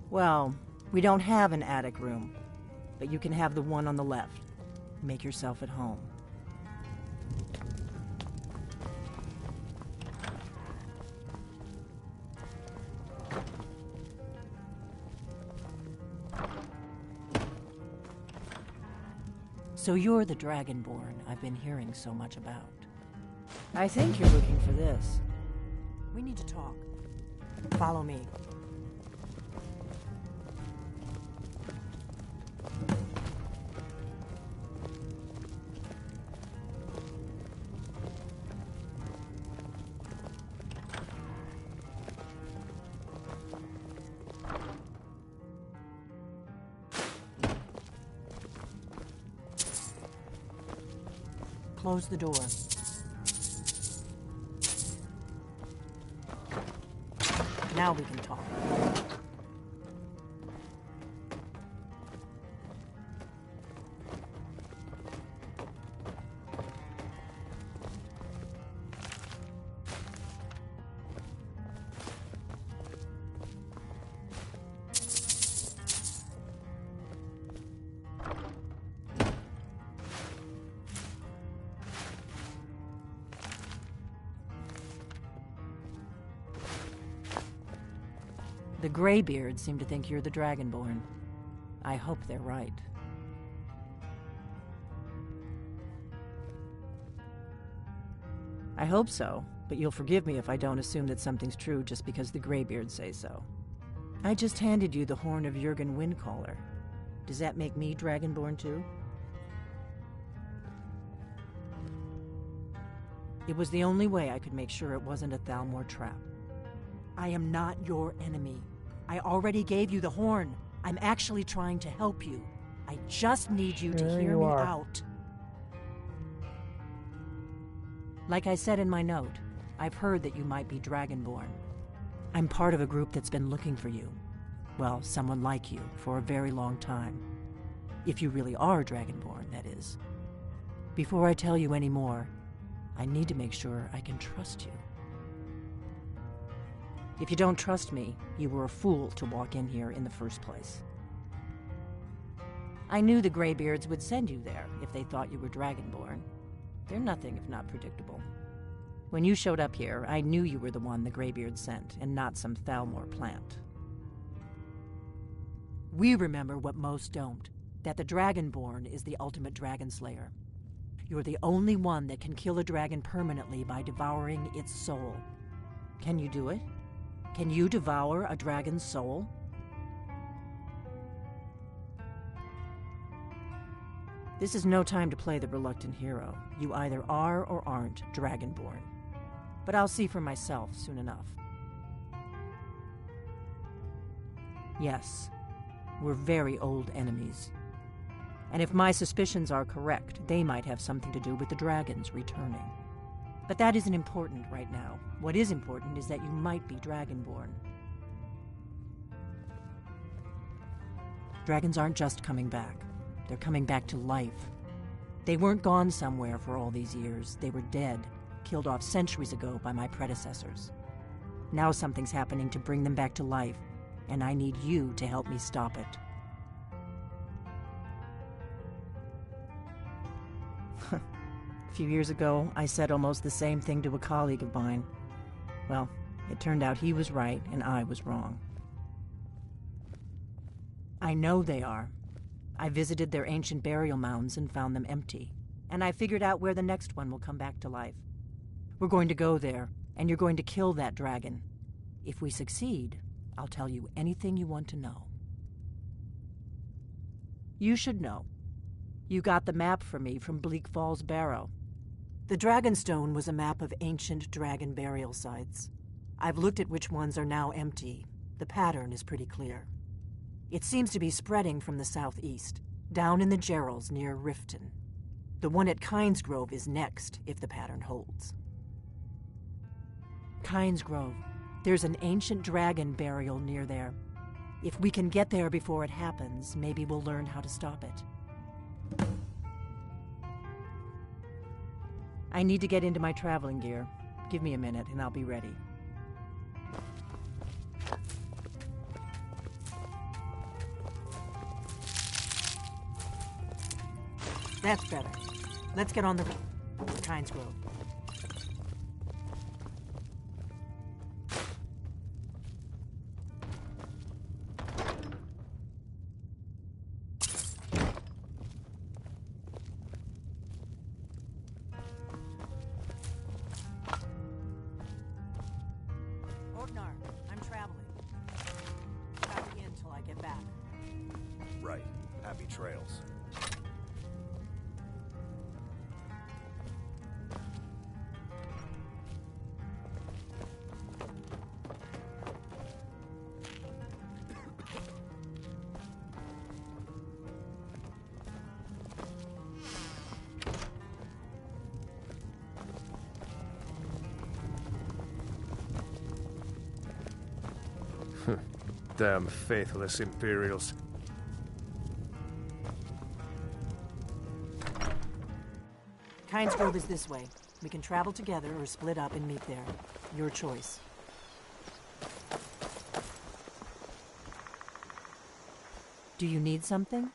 Well, we don't have an attic room, but you can have the one on the left. Make yourself at home. So you're the Dragonborn I've been hearing so much about. I think you're looking for this. We need to talk. Follow me. Close the door. Now we can talk. The Greybeards seem to think you're the Dragonborn. I hope they're right. I hope so, but you'll forgive me if I don't assume that something's true just because the Greybeards say so. I just handed you the horn of Jurgen Windcaller. Does that make me Dragonborn too? It was the only way I could make sure it wasn't a Thalmor trap. I am not your enemy. I already gave you the horn. I'm actually trying to help you. I just need you to hear me out. Like I said in my note, I've heard that you might be Dragonborn. I'm part of a group that's been looking for you. Well, someone like you, for a very long time. If you really are Dragonborn, that is. Before I tell you any more, I need to make sure I can trust you. If you don't trust me, you were a fool to walk in here in the first place. I knew the Greybeards would send you there if they thought you were Dragonborn. They're nothing if not predictable. When you showed up here, I knew you were the one the Greybeards sent, and not some Thalmor plant. We remember what most don't, that the Dragonborn is the ultimate dragon slayer. You're the only one that can kill a dragon permanently by devouring its soul. Can you do it? Can you devour a dragon's soul? This is no time to play the reluctant hero. You either are or aren't Dragonborn. But I'll see for myself soon enough. Yes, we're very old enemies. And if my suspicions are correct, they might have something to do with the dragons returning. But that isn't important right now. What is important is that you might be Dragonborn. Dragons aren't just coming back. They're coming back to life. They weren't gone somewhere for all these years. They were dead, killed off centuries ago by my predecessors. Now something's happening to bring them back to life, and I need you to help me stop it. A few years ago, I said almost the same thing to a colleague of mine. Well, it turned out he was right and I was wrong. I know they are. I visited their ancient burial mounds and found them empty. And I figured out where the next one will come back to life. We're going to go there, and you're going to kill that dragon. If we succeed, I'll tell you anything you want to know. You should know. You got the map for me from Bleak Falls Barrow. The Dragonstone was a map of ancient dragon burial sites. I've looked at which ones are now empty. The pattern is pretty clear. It seems to be spreading from the southeast, down in the Gerals near Riften. The one at Kynesgrove is next, if the pattern holds. Kynesgrove. There's an ancient dragon burial near there. If we can get there before it happens, maybe we'll learn how to stop it. I need to get into my traveling gear. Give me a minute and I'll be ready. That's better. Let's get on the Kynesgrove. I'm traveling. Copy in till I get back. Right. Happy trails. Damn faithless Imperials. Kynesgrove is this way. We can travel together or split up and meet there. Your choice. Do you need something?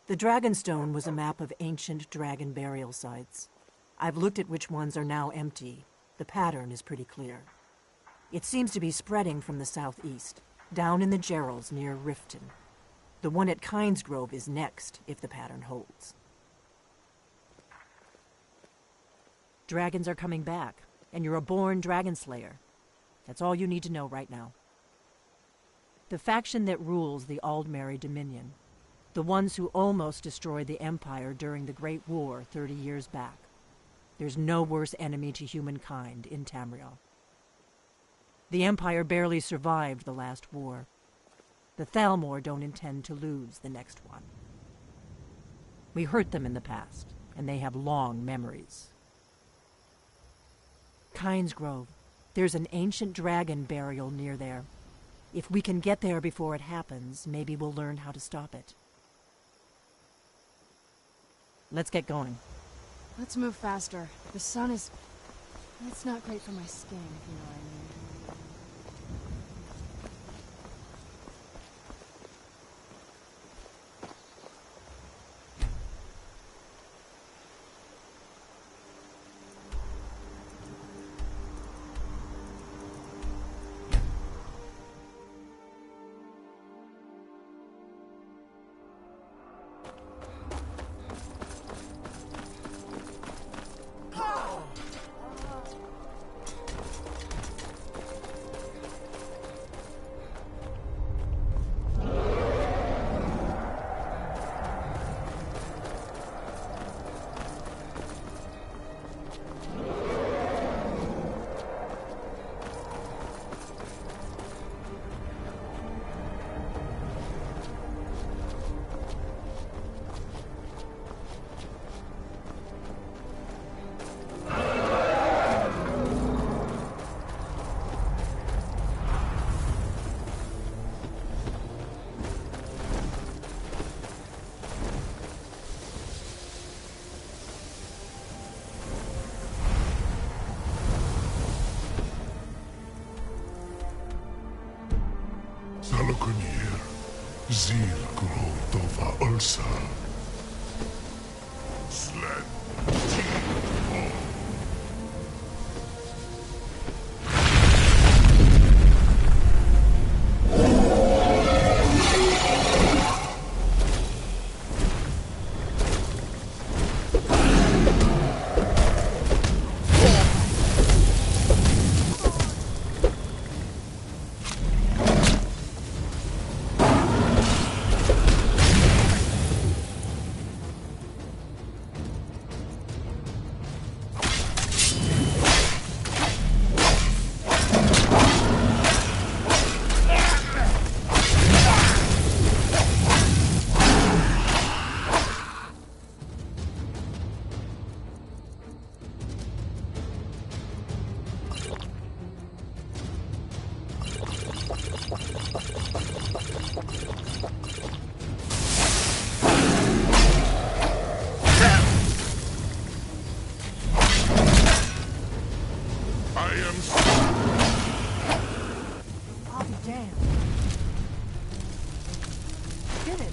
The Dragonstone was a map of ancient dragon burial sites. I've looked at which ones are now empty. The pattern is pretty clear. It seems to be spreading from the southeast, down in the Gerals near Riften. The one at Kynesgrove is next, if the pattern holds. Dragons are coming back, and you're a born dragon slayer. That's all you need to know right now. The faction that rules the Aldmeri Dominion, the ones who almost destroyed the Empire during the Great War 30 years back. There's no worse enemy to humankind in Tamriel. The Empire barely survived the last war. The Thalmor don't intend to lose the next one. We hurt them in the past, and they have long memories. Kynesgrove. There's an ancient dragon burial near there. If we can get there before it happens, maybe we'll learn how to stop it. Let's get going. Let's move faster. The sun is... It's not great for my skin, if you know what I mean. Kunir, Zil Grotova Ursa. Sled Team. I'll be damned. Did it.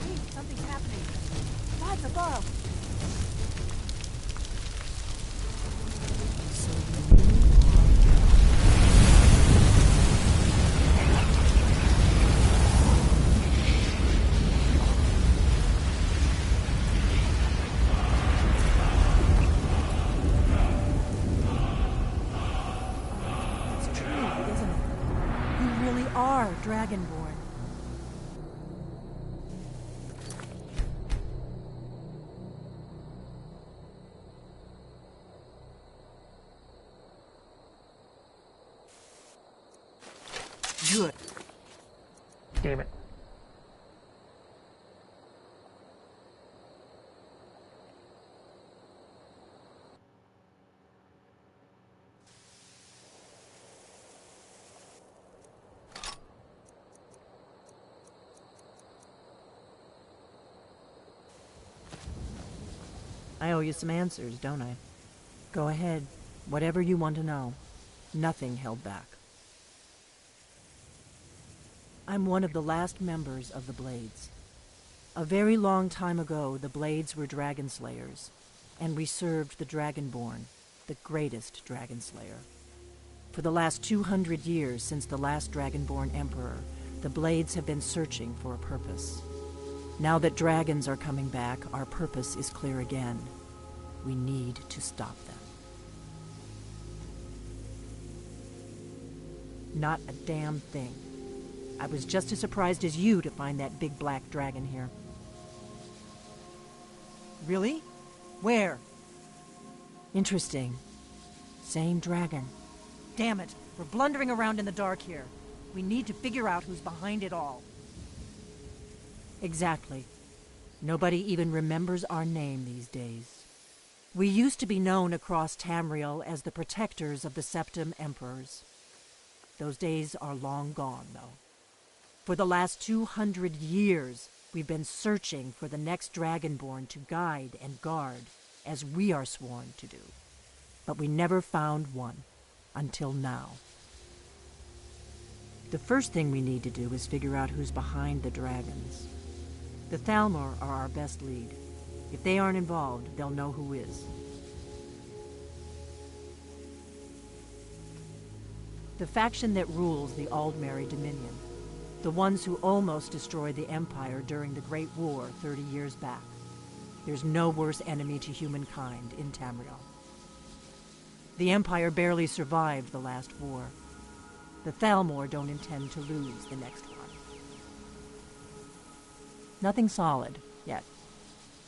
Hey, something's happening. Lights above. Dragonborn. Good. Damn it. I owe you some answers, don't I? Go ahead. Whatever you want to know. Nothing held back. I'm one of the last members of the Blades. A very long time ago, the Blades were dragon slayers, and we served the Dragonborn, the greatest dragon slayer. For the last 200 years since the last Dragonborn Emperor, the Blades have been searching for a purpose. Now that dragons are coming back, our purpose is clear again. We need to stop them. Not a damn thing. I was just as surprised as you to find that big black dragon here. Really? Where? Interesting. Same dragon. Damn it, we're blundering around in the dark here. We need to figure out who's behind it all. Exactly. Nobody even remembers our name these days. We used to be known across Tamriel as the protectors of the Septim Emperors. Those days are long gone, though. For the last 200 years, we've been searching for the next Dragonborn to guide and guard, as we are sworn to do. But we never found one, until now. The first thing we need to do is figure out who's behind the dragons. The Thalmor are our best lead. If they aren't involved, they'll know who is. The faction that rules the Aldmeri Dominion. The ones who almost destroyed the Empire during the Great War 30 years back. There's no worse enemy to humankind in Tamriel. The Empire barely survived the last war. The Thalmor don't intend to lose the next one. Nothing solid, yet.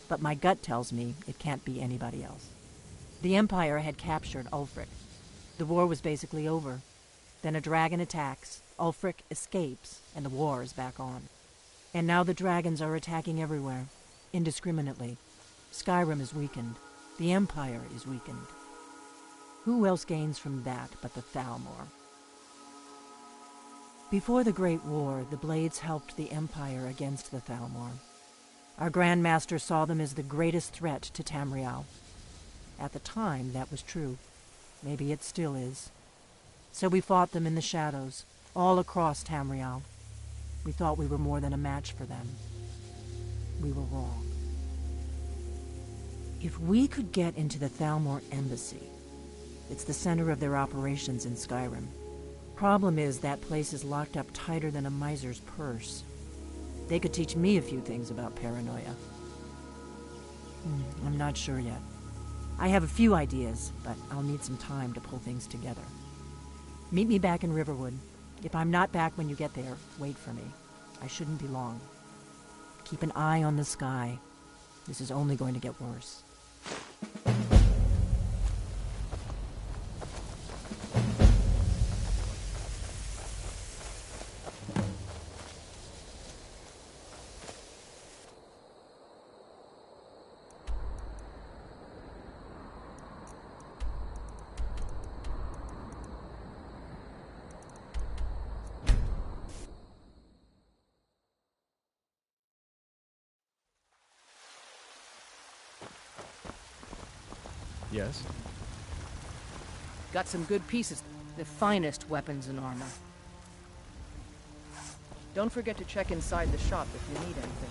But my gut tells me it can't be anybody else. The Empire had captured Ulfric. The war was basically over. Then a dragon attacks, Ulfric escapes, and the war is back on. And now the dragons are attacking everywhere, indiscriminately. Skyrim is weakened. The Empire is weakened. Who else gains from that but the Thalmor? Before the Great War, the Blades helped the Empire against the Thalmor. Our Grand Master saw them as the greatest threat to Tamriel. At the time, that was true. Maybe it still is. So we fought them in the shadows, all across Tamriel. We thought we were more than a match for them. We were wrong. If we could get into the Thalmor embassy, it's the center of their operations in Skyrim. Problem is, that place is locked up tighter than a miser's purse. They could teach me a few things about paranoia. I'm not sure yet. I have a few ideas, but I'll need some time to pull things together. Meet me back in Riverwood. If I'm not back when you get there, wait for me. I shouldn't be long. Keep an eye on the sky. This is only going to get worse. Yes? Got some good pieces. The finest weapons and armor. Don't forget to check inside the shop if you need anything.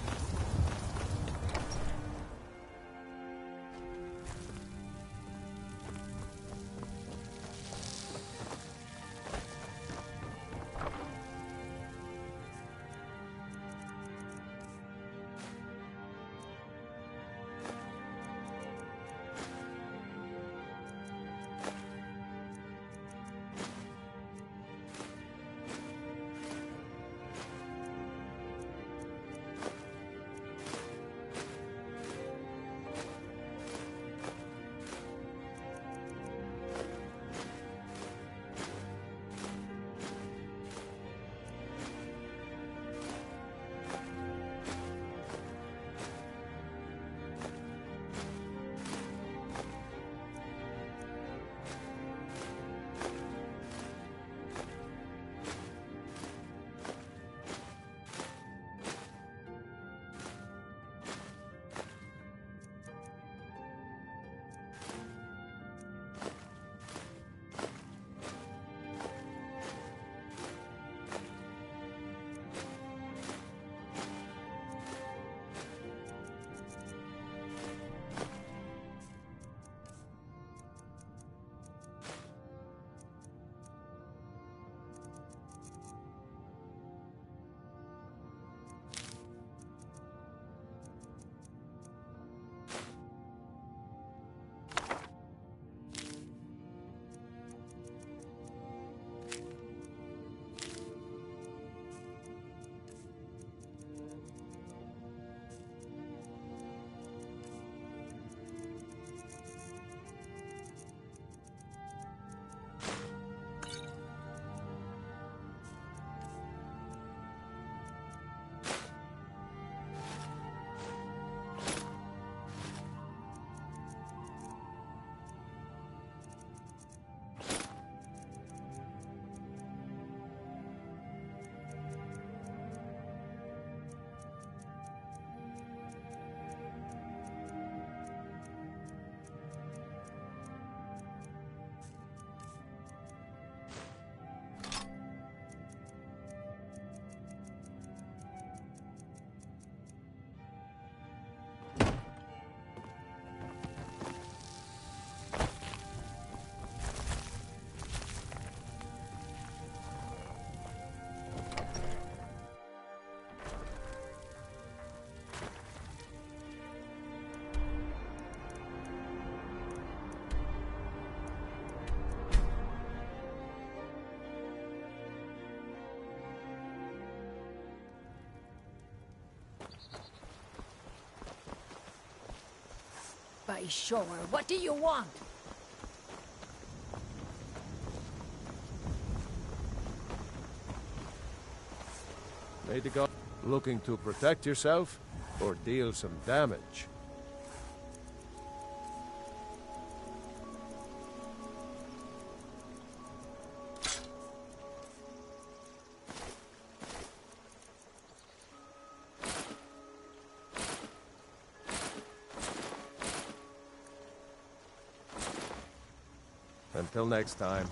By sure, what do you want? May the god looking to protect yourself or deal some damage? Until next time.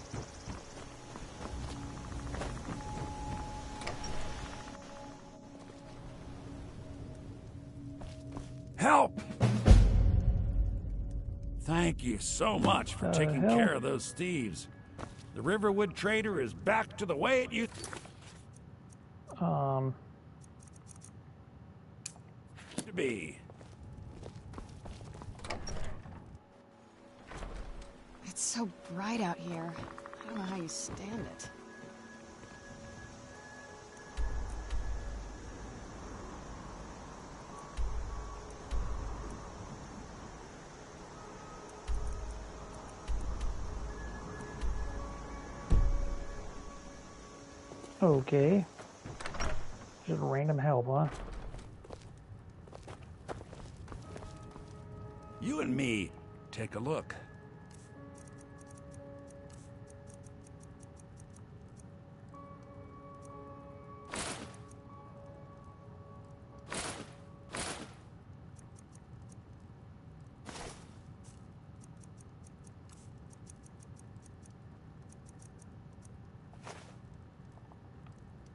Thank you so much for taking care of those thieves. The Riverwood Trader is back to the way it used to be. It's so bright out here. I don't know how you stand it. Okay. Just random help, huh? You and me, take a look.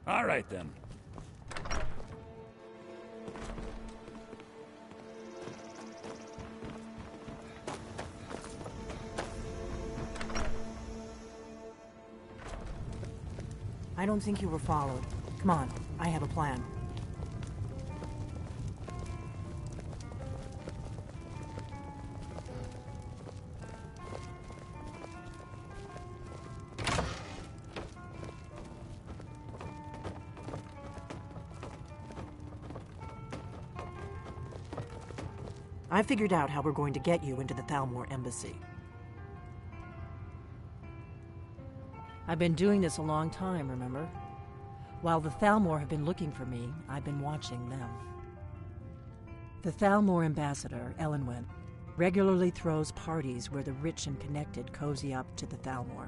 All right, then. I don't think you were followed. Come on, I have a plan. I figured out how we're going to get you into the Thalmor Embassy. I've been doing this a long time, remember? While the Thalmor have been looking for me, I've been watching them. The Thalmor ambassador, Elenwen, regularly throws parties where the rich and connected cozy up to the Thalmor.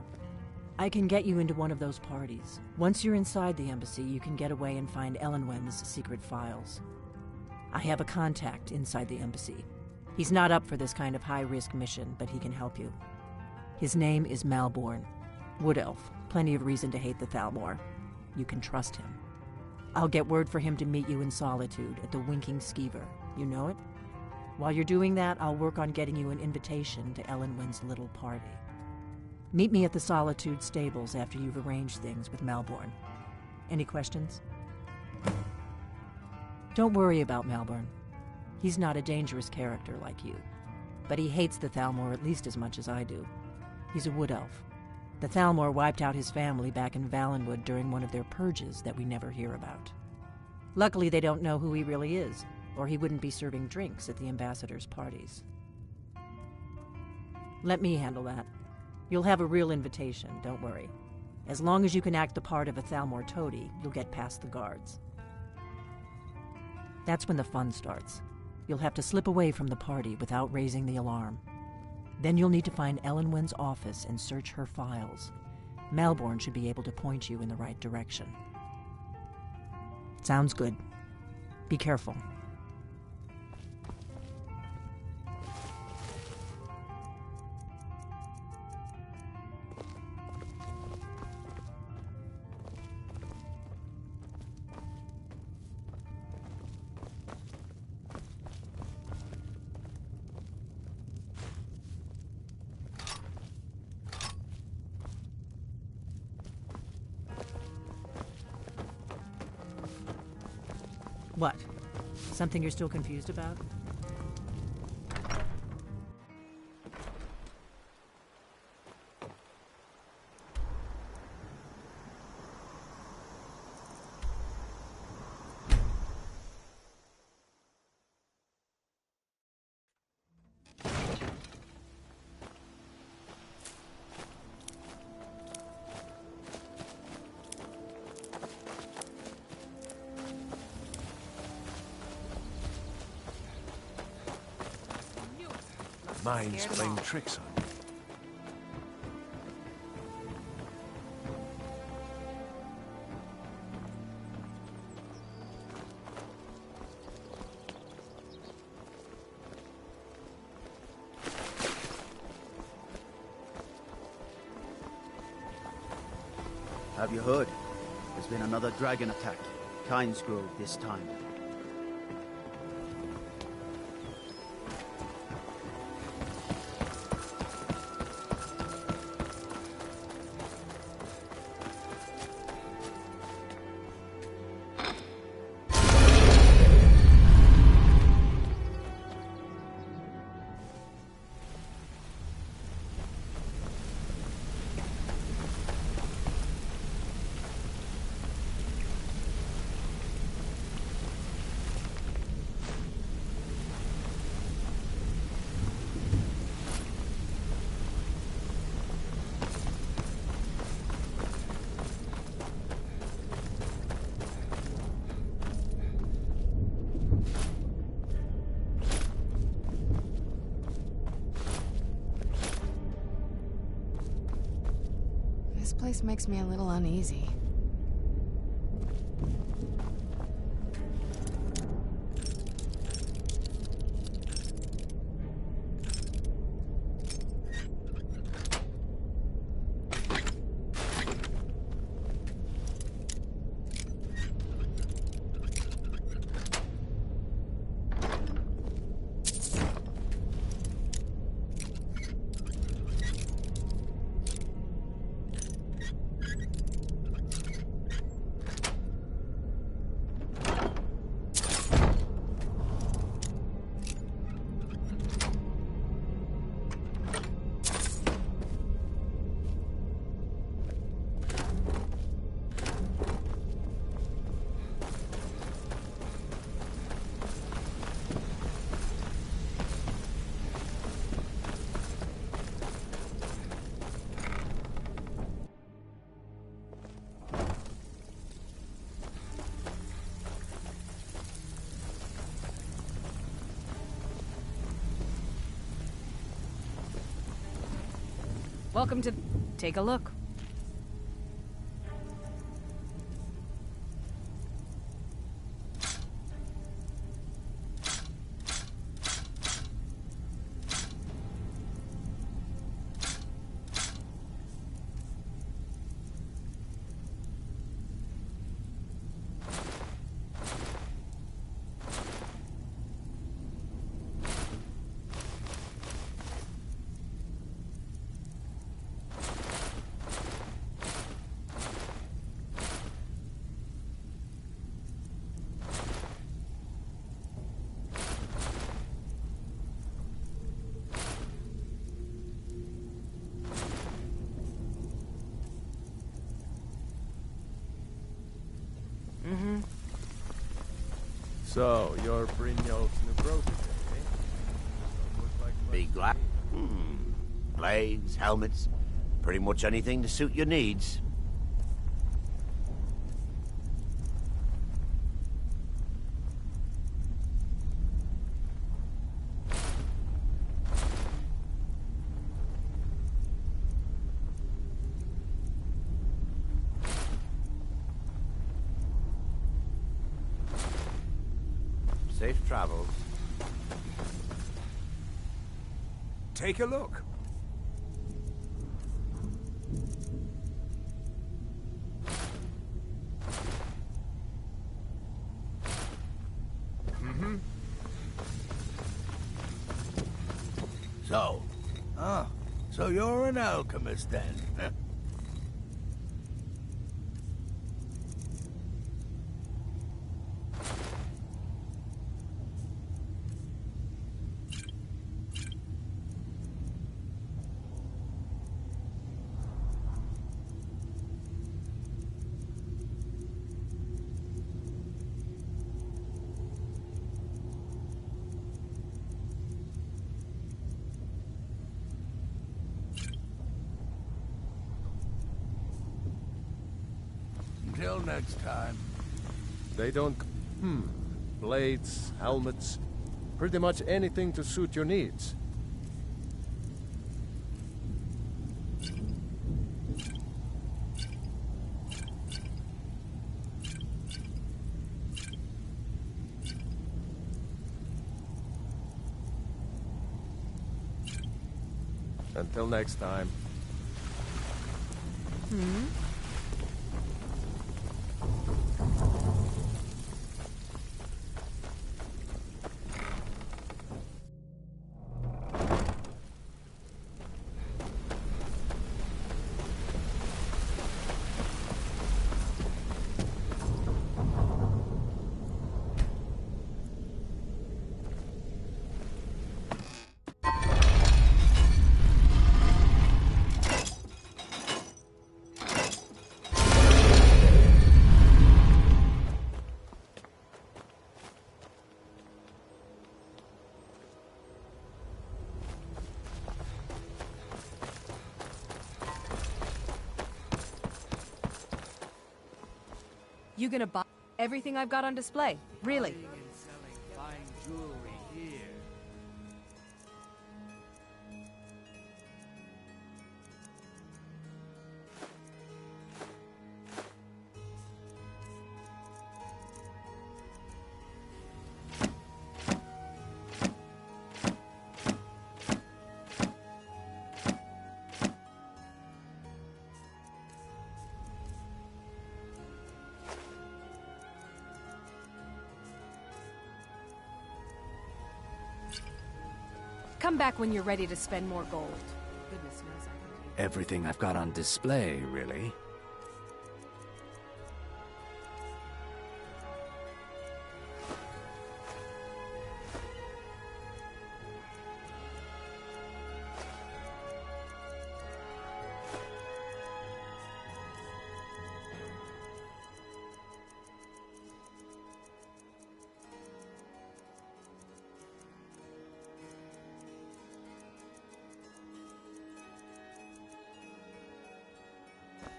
I can get you into one of those parties. Once you're inside the embassy, you can get away and find Elenwen's secret files. I have a contact inside the embassy. He's not up for this kind of high-risk mission, but he can help you. His name is Malborn. Wood Elf. Plenty of reason to hate the Thalmor. You can trust him. I'll get word for him to meet you in Solitude at the Winking Skeever. You know it? While you're doing that, I'll work on getting you an invitation to Elenwen's little party. Meet me at the Solitude stables after you've arranged things with Malborn. Any questions? Don't worry about Malborn. He's not a dangerous character like you, but he hates the Thalmor at least as much as I do. He's a wood elf. The Thalmor wiped out his family back in Valenwood during one of their purges that we never hear about. Luckily, they don't know who he really is, or he wouldn't be serving drinks at the ambassador's parties. Let me handle that. You'll have a real invitation, don't worry. As long as you can act the part of a Thalmor toady, you'll get past the guards. That's when the fun starts. You'll have to slip away from the party without raising the alarm. Then you'll need to find Elenwen's office and search her files. Malborn should be able to point you in the right direction. Sounds good. Be careful. What? Something you're still confused about? Mind's playing tricks on you. Have you heard? There's been another dragon attack. Kyne's Grove this time. This place makes me a little uneasy. Welcome to... Take a look. Mm-hmm. So, you're Brynjolf's new protege, eh? Big glass. Blades, helmets, pretty much anything to suit your needs. Safe travels. Take a look. Mm-hmm. So you're an alchemist then? Until next time. They don't... Blades, helmets, pretty much anything to suit your needs. Until next time. You gonna buy everything I've got on display? Really? Fine jewelry here. Come back when you're ready to spend more gold. Goodness knows I can. Everything I've got on display, really.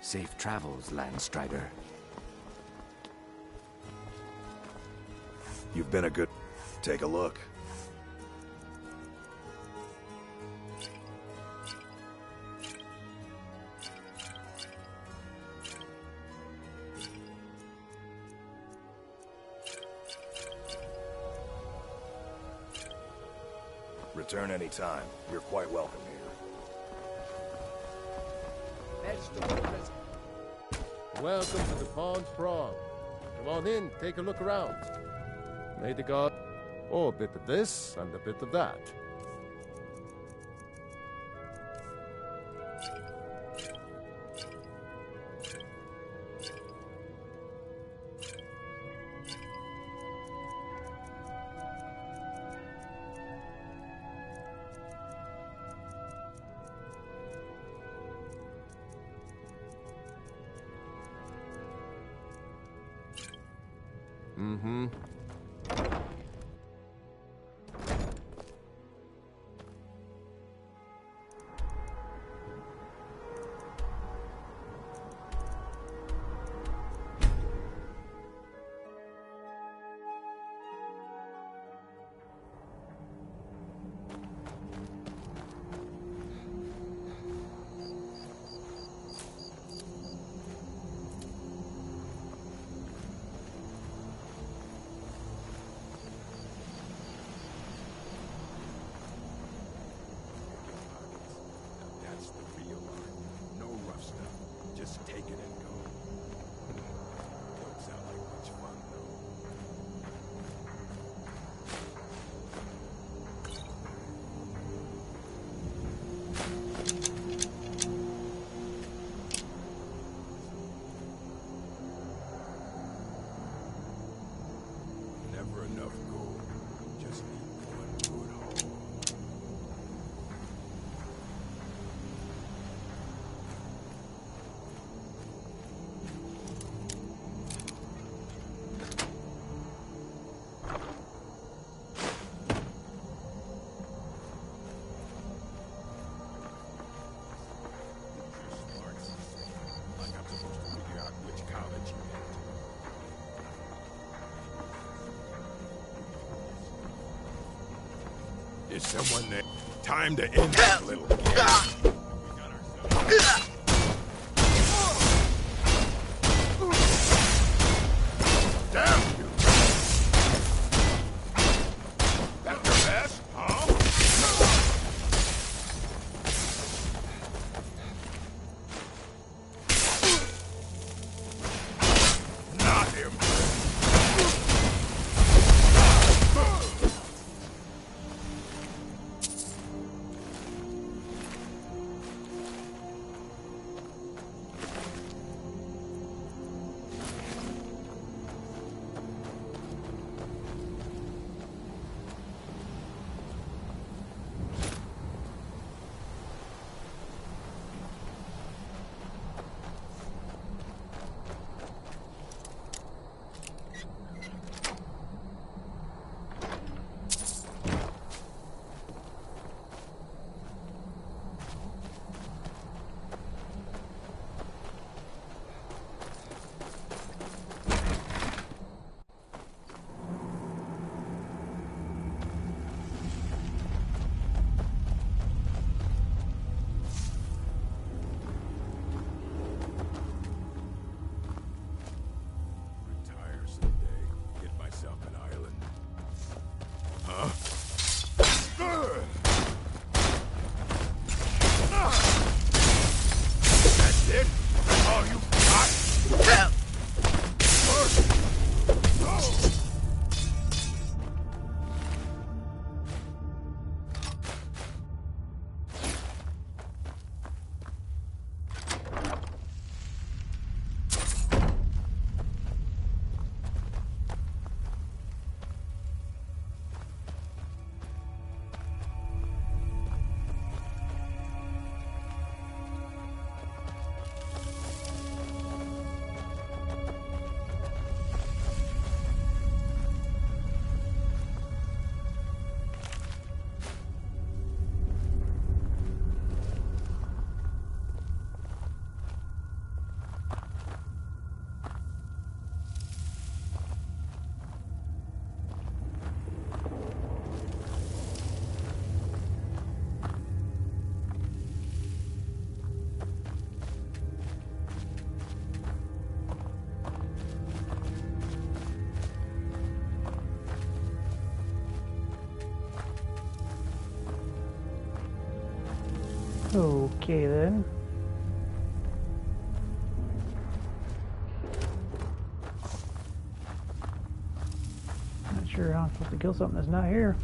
Safe travels, Landstrider. You've been a good... Take a look. Return anytime. You're quite welcome here. Welcome to the Pond's Prawn. Come on in, take a look around. May the god... Oh, a bit of this and a bit of that. Mm-hmm. Just take it and go. Don't sound like much fun, though. Never enough gold. Just need one good haul. Is someone there? Time to end this little game. Damn you! That's your best, huh? Not him. Okay then. Not sure how I'm supposed to kill something that's not here.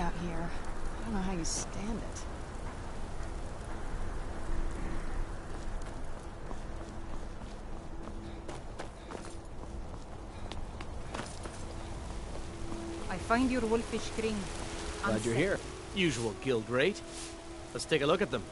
out here. I don't know how you stand it. I find your wolfish ring. Glad you're here. Usual guild rate. Let's take a look at them.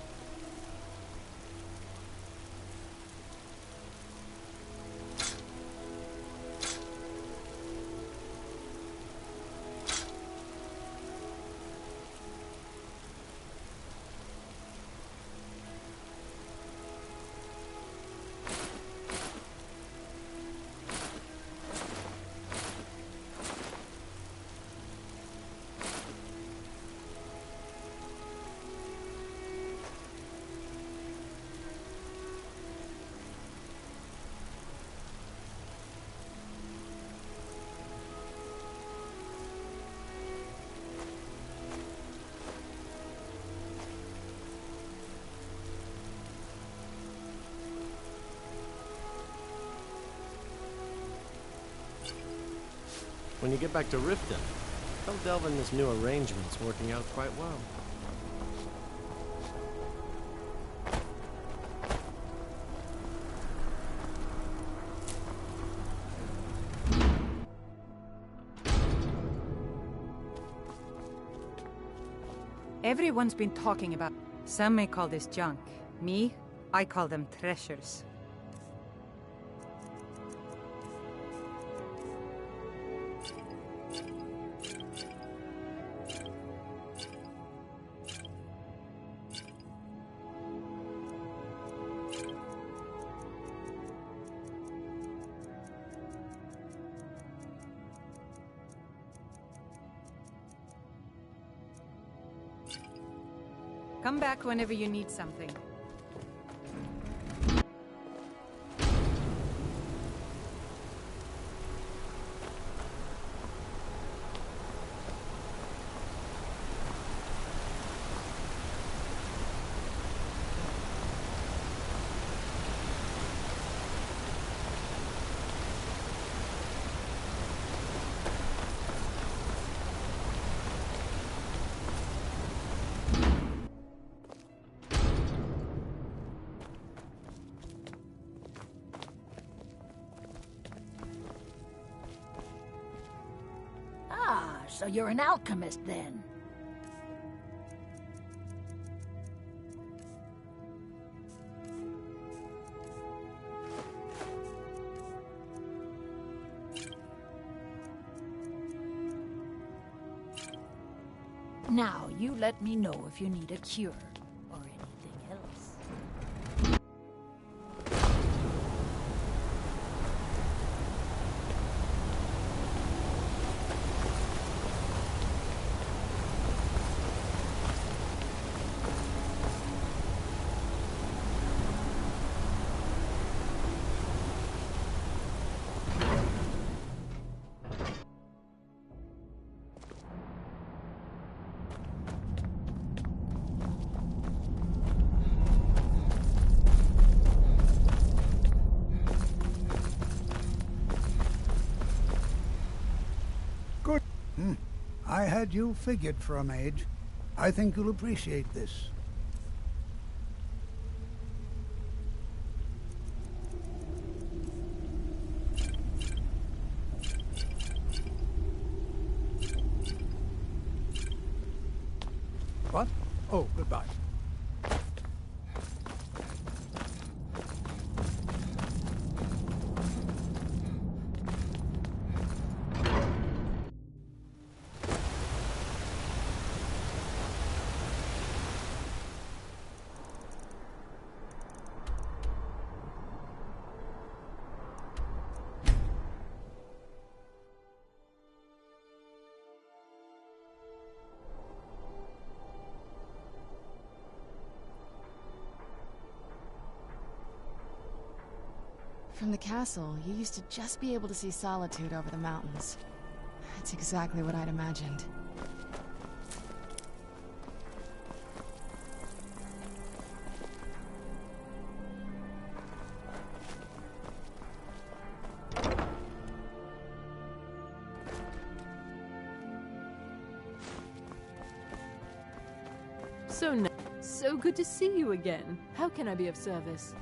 When you get back to Riften, tell Delvin this new arrangement's working out quite well. Everyone's been talking about... Some may call this junk. Me, I call them treasures. Come back whenever you need something. So you're an alchemist, then? Now, you let me know if you need a cure, or anything else. I had you figured for a mage. I think you'll appreciate this. What? Oh, goodbye. From the castle, you used to just be able to see Solitude over the mountains. It's exactly what I'd imagined. So good to see you again. How can I be of service?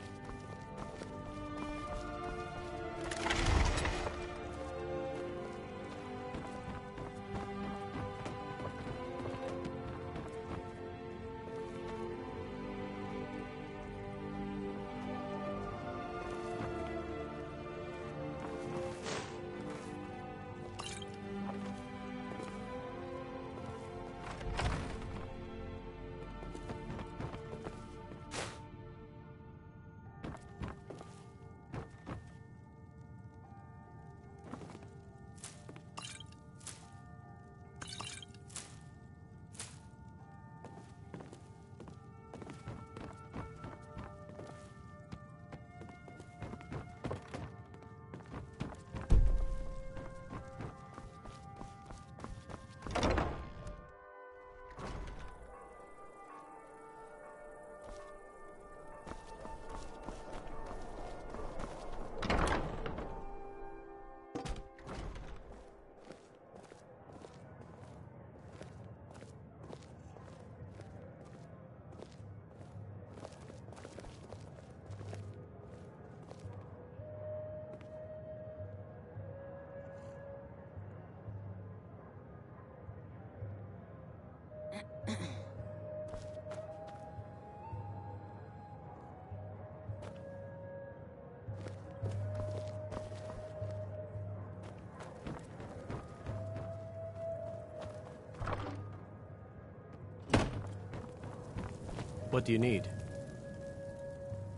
What do you need?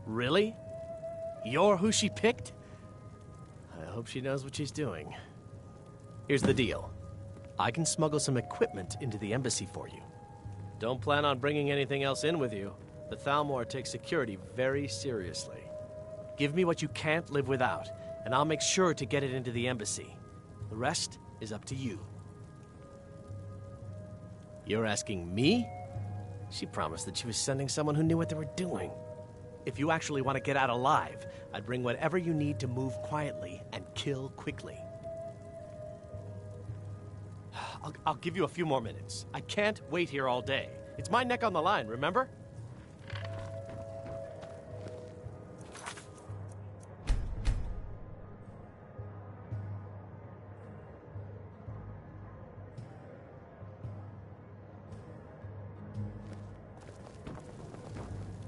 Really? You're who she picked? I hope she knows what she's doing. Here's the deal. I can smuggle some equipment into the embassy for you. Don't plan on bringing anything else in with you. The Thalmor takes security very seriously. Give me what you can't live without, and I'll make sure to get it into the embassy. The rest is up to you. You're asking me? She promised that she was sending someone who knew what they were doing. If you actually want to get out alive, I'd bring whatever you need to move quietly and kill quickly. I'll give you a few more minutes. I can't wait here all day. It's my neck on the line, remember?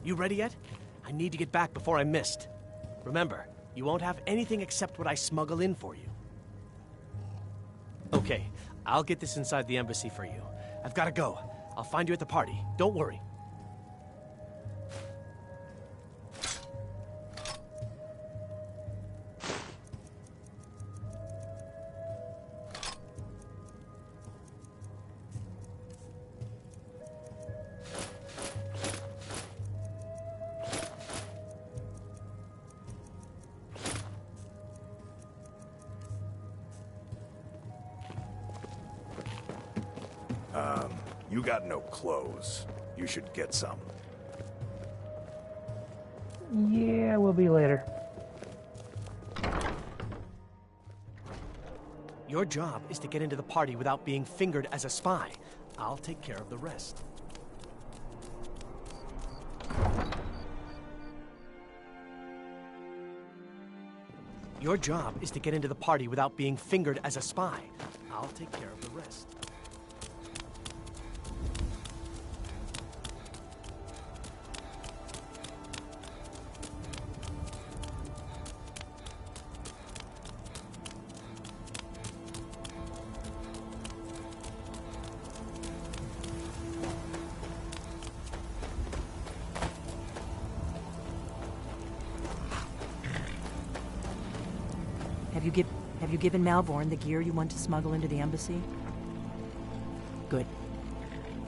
You ready yet? I need to get back before I'm missed. Remember, you won't have anything except what I smuggle in for you. Okay, I'll get this inside the embassy for you. I've got to go. I'll find you at the party. Don't worry. You got no clothes. You should get some. Yeah, we'll be later. Your job is to get into the party without being fingered as a spy. I'll take care of the rest. Your job is to get into the party without being fingered as a spy. I'll take care of the rest. Have you given Malborn the gear you want to smuggle into the embassy? Good.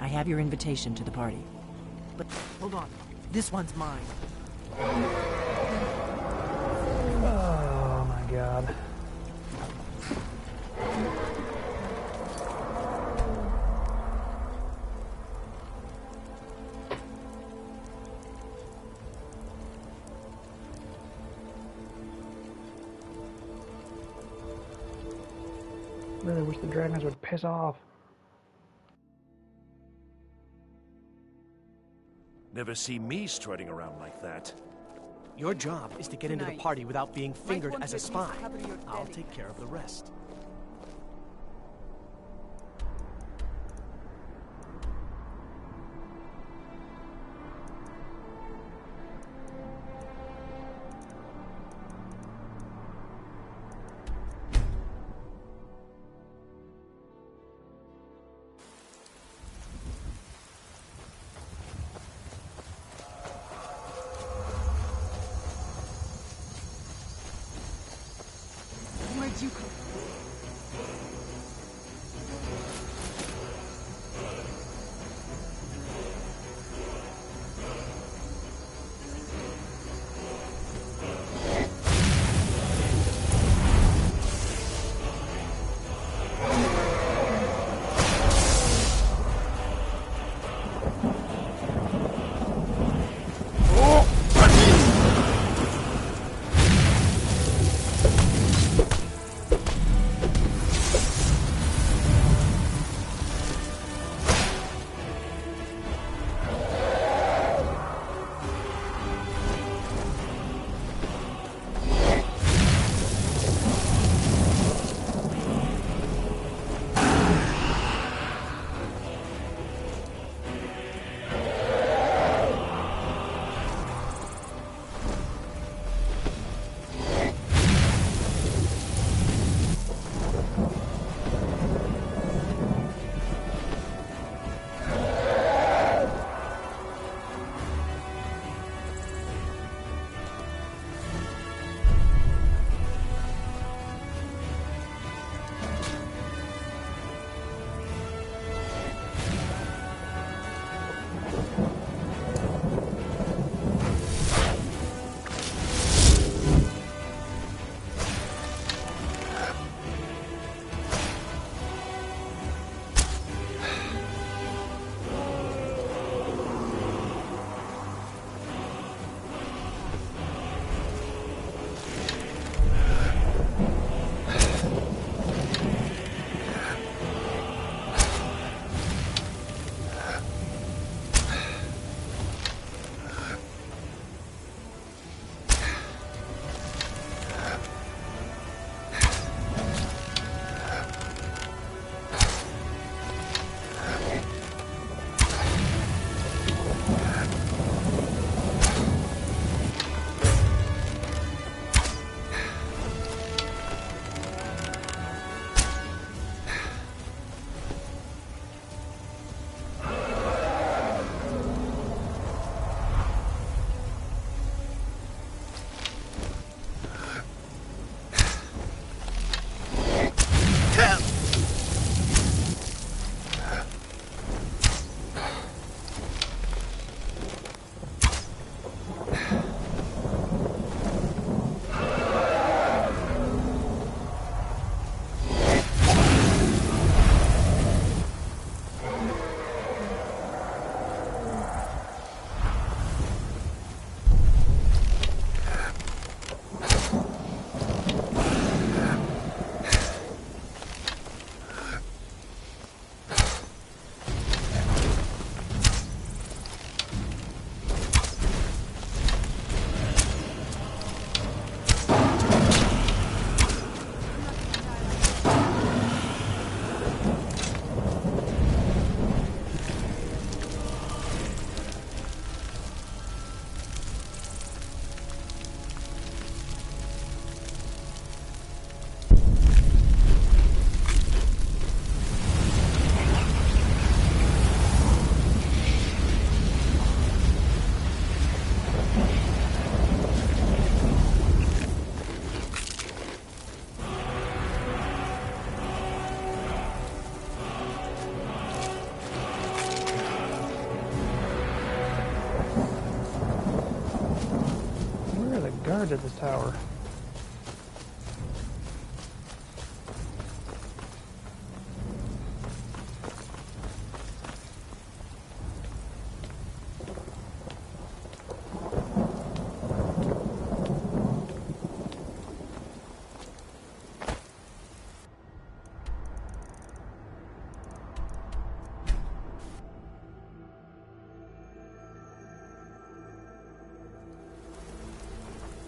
I have your invitation to the party. But hold on. This one's mine. Oh my god. Really wish the dragons would piss off. Never see me strutting around like that. Your job is to get into the Tonight. party without being fingered want as to a at least spy. cover your I'll belly. take care of the rest. Where'd you come guards at this tower.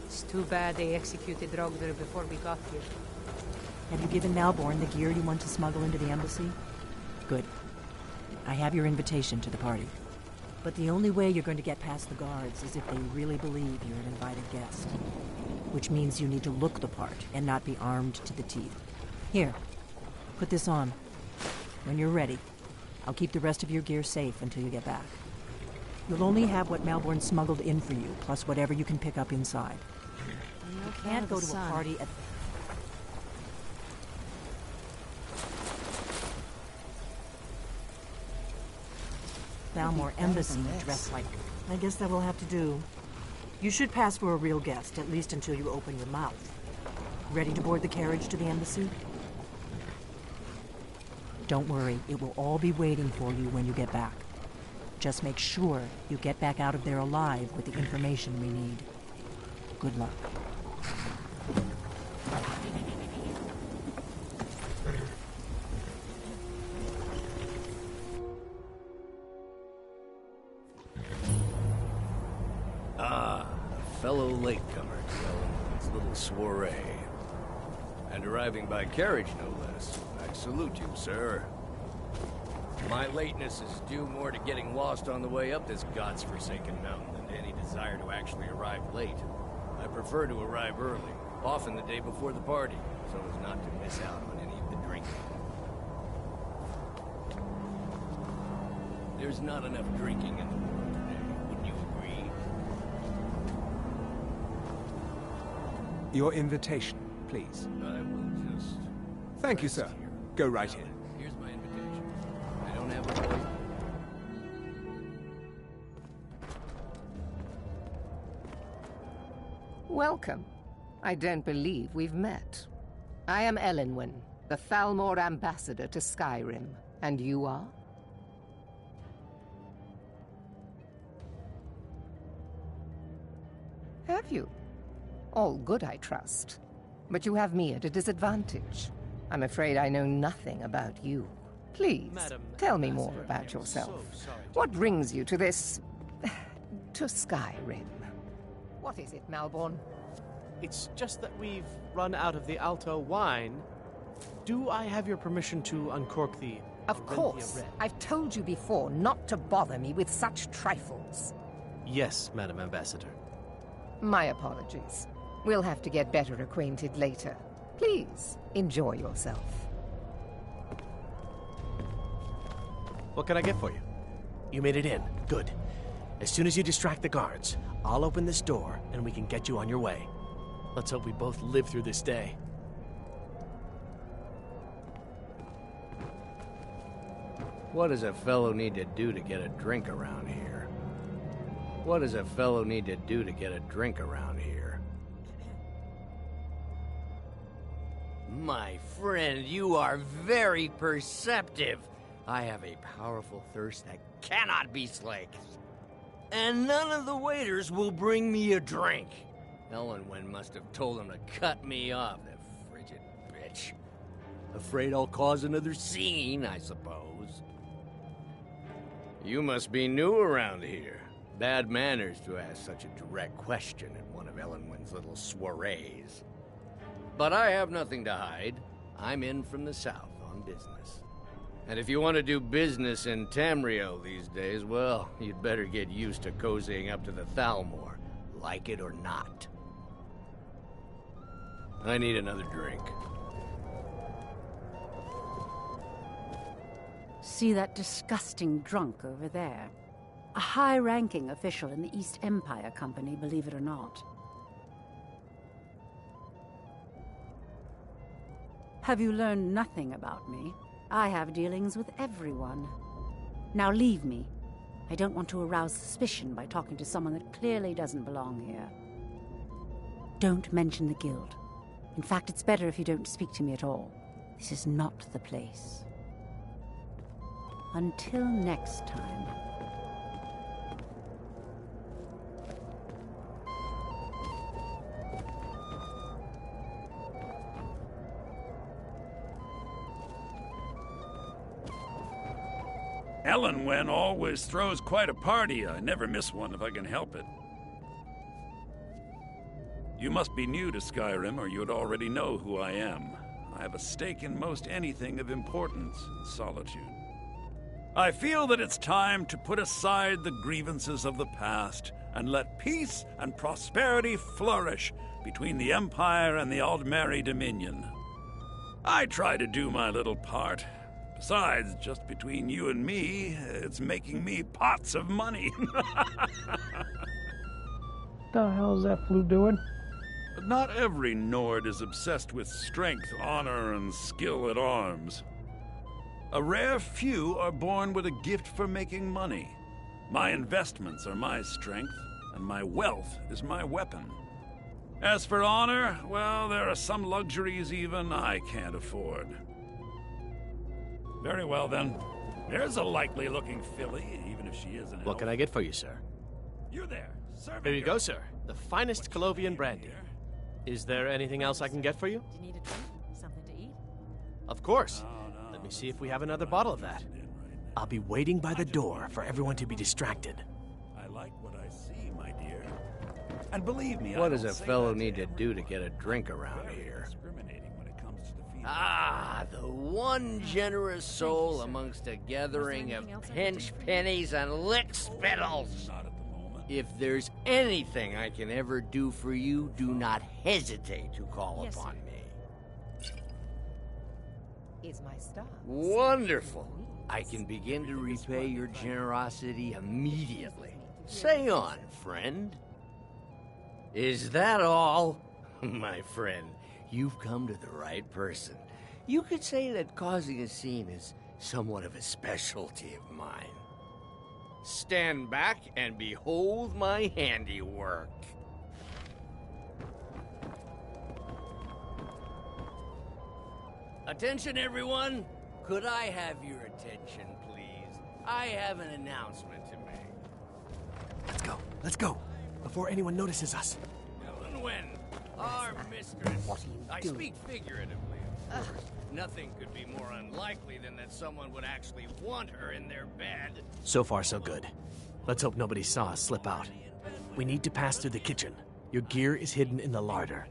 It's too bad they executed Rogder before we got here. Have you given Malborn the gear you want to smuggle into the embassy? Good. I have your invitation to the party. But the only way you're going to get past the guards is if they really believe you're an invited guest. Which means you need to look the part and not be armed to the teeth. Here, put this on. When you're ready, I'll keep the rest of your gear safe until you get back. You'll only have what Malborn smuggled in for you, plus whatever you can pick up inside. You can't go to a party at... Thalmor Embassy dressed like... I guess that will have to do. You should pass for a real guest, at least until you open your mouth. Ready to board the carriage to the embassy? Don't worry, it will all be waiting for you when you get back. Just make sure you get back out of there alive with the information we need. Good luck. Fellow latecomer to Ellen's little soiree. And arriving by carriage, no less. I salute you, sir. My lateness is due more to getting lost on the way up this god's-forsaken mountain than to any desire to actually arrive late. I prefer to arrive early, often the day before the party, so as not to miss out on any of the drinking. There's not enough drinking in the world today, wouldn't you agree? Your invitation, please. I will just... Thank you, sir. Go right in. Here's my invitation. I don't have a voice. Welcome. I don't believe we've met. I am Elenwen, the Thalmor ambassador to Skyrim. And you are? Have you? All good, I trust. But you have me at a disadvantage. I'm afraid I know nothing about you. Please, tell me more about yourself. What brings you to this... to Skyrim? What is it, Malborn? It's just that we've run out of the Alto wine. Do I have your permission to uncork the... Of course. I've told you before not to bother me with such trifles. Yes, Madam Ambassador. My apologies. We'll have to get better acquainted later. Please, enjoy yourself. What can I get for you? You made it in. Good. As soon as you distract the guards, I'll open this door and we can get you on your way. Let's hope we both live through this day. What does a fellow need to do to get a drink around here? What does a fellow need to do to get a drink around here? My friend, you are very perceptive. I have a powerful thirst that cannot be slaked. And none of the waiters will bring me a drink. Elenwen must have told them to cut me off, that frigid bitch. Afraid I'll cause another scene, I suppose. You must be new around here. Bad manners to ask such a direct question at one of Elenwen's little soirees. But I have nothing to hide. I'm in from the south on business. And if you want to do business in Tamriel these days, well, you'd better get used to cozying up to the Thalmor, like it or not. I need another drink. See that disgusting drunk over there? A high-ranking official in the East Empire Company, believe it or not. Have you learned nothing about me? I have dealings with everyone. Now leave me. I don't want to arouse suspicion by talking to someone that clearly doesn't belong here. Don't mention the guild. In fact, it's better if you don't speak to me at all. This is not the place. Until next time. Elenwen always throws quite a party. I never miss one if I can help it. You must be new to Skyrim, or you'd already know who I am. I have a stake in most anything of importance in Solitude. I feel that it's time to put aside the grievances of the past and let peace and prosperity flourish between the Empire and the Aldmeri Dominion. I try to do my little part. Besides, just between you and me, it's making me pots of money. The hell is that flute doing? But not every Nord is obsessed with strength, honor, and skill at arms. A rare few are born with a gift for making money. My investments are my strength, and my wealth is my weapon. As for honor, well, there are some luxuries even I can't afford. Very well, then. There's a likely-looking filly, even if she isn't. What can I get for you, sir? You there, serving. Here you go, sir. The finest Colovian brandy. Is there anything else I can get for you? Do you need a drink? Something to eat? Of course. Let me see if we have another bottle of that. I'll be waiting by the door for everyone to be distracted. I like what I see, my dear. And believe me, what does a fellow need to do to get a drink around here? Ah, the one generous soul amongst a gathering of pinch pennies and lick spittles. If there's anything I can ever do for you, do not hesitate to call upon me. Is my star. Wonderful. I can begin to repay your generosity immediately. Say on, friend. Is that all? My friend, you've come to the right person. You could say that causing a scene is somewhat of a specialty of mine. Stand back and behold my handiwork. Attention, everyone. Could I have your attention, please? I have an announcement to make. Let's go, before anyone notices us. When our mistress... I speak figuratively, of course. Nothing could be more unlikely than that someone would actually want her in their bed. So far, so good. Let's hope nobody saw us slip out. We need to pass through the kitchen. Your gear is hidden in the larder.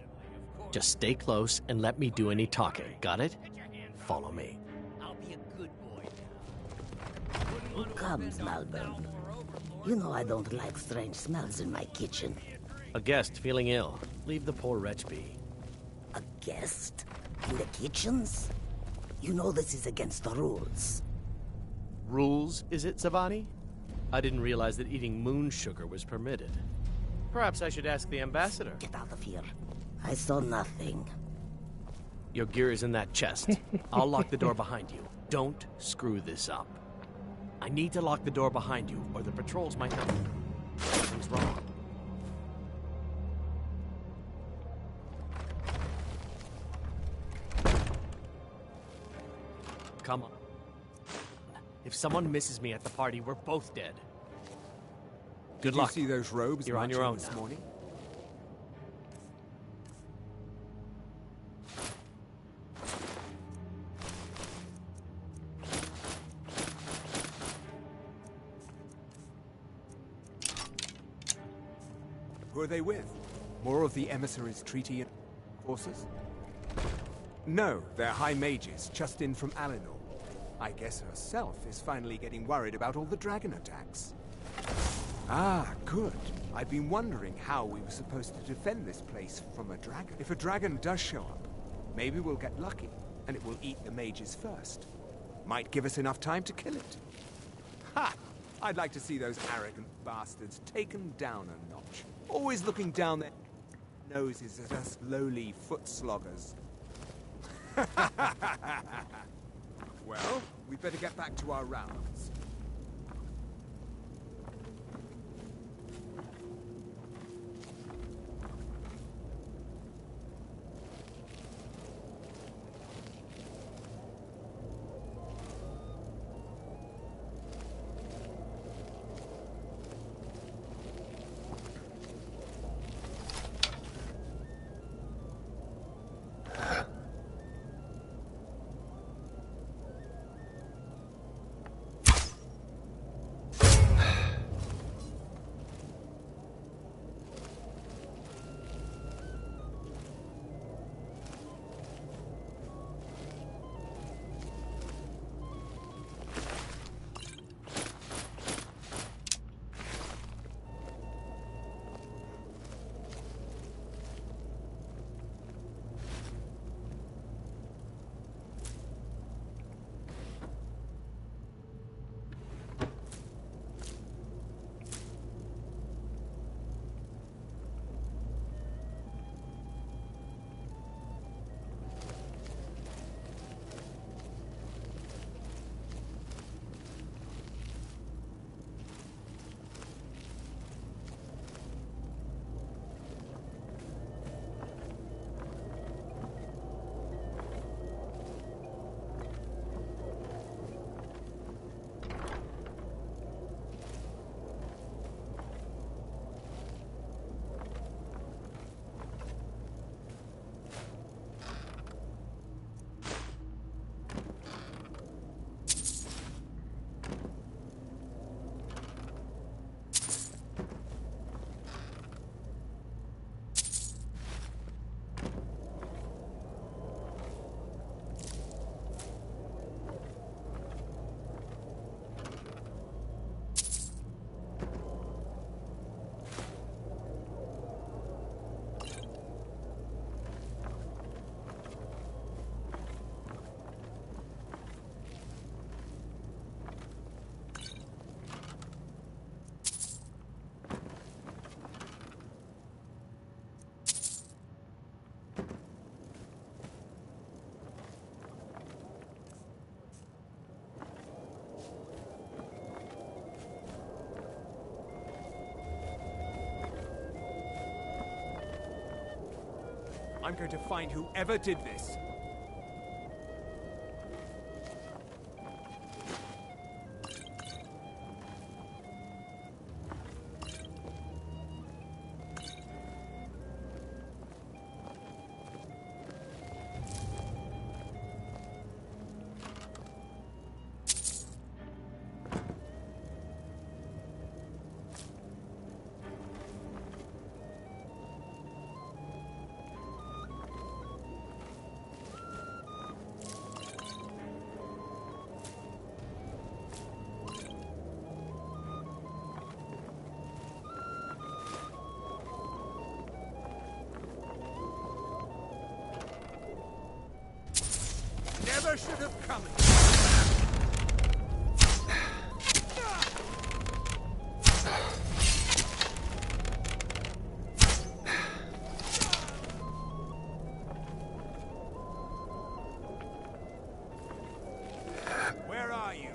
Just stay close and let me do any talking. Got it? Follow me. I'll be a good boy. Who comes, Malvern? You know I don't like strange smells in my kitchen. A guest feeling ill. Leave the poor wretch be. A guest? In the kitchens? You know this is against the rules. Rules, is it, Zavani? I didn't realize that eating moon sugar was permitted. Perhaps I should ask the ambassador. Get out of here. I saw nothing. Your gear is in that chest. I'll lock the door behind you. Don't screw this up. I need to lock the door behind you, or the patrols might not. Something's wrong. Come on. If someone misses me at the party, we're both dead. Good luck. Did you see those robes? You're on your own this now. morning? Who are they with? More of the emissaries' treaty forces? No, they're high mages, just in from Alinor. I guess herself is finally getting worried about all the dragon attacks. Ah, good. I've been wondering how we were supposed to defend this place from a dragon. If a dragon does show up, maybe we'll get lucky, and it will eat the mages first. Might give us enough time to kill it. Ha! I'd like to see those arrogant bastards taken down a notch. Always looking down their noses at us lowly foot sloggers. Well, we'd better get back to our rounds. I'm going to find whoever did this. Never should have come. Where are you?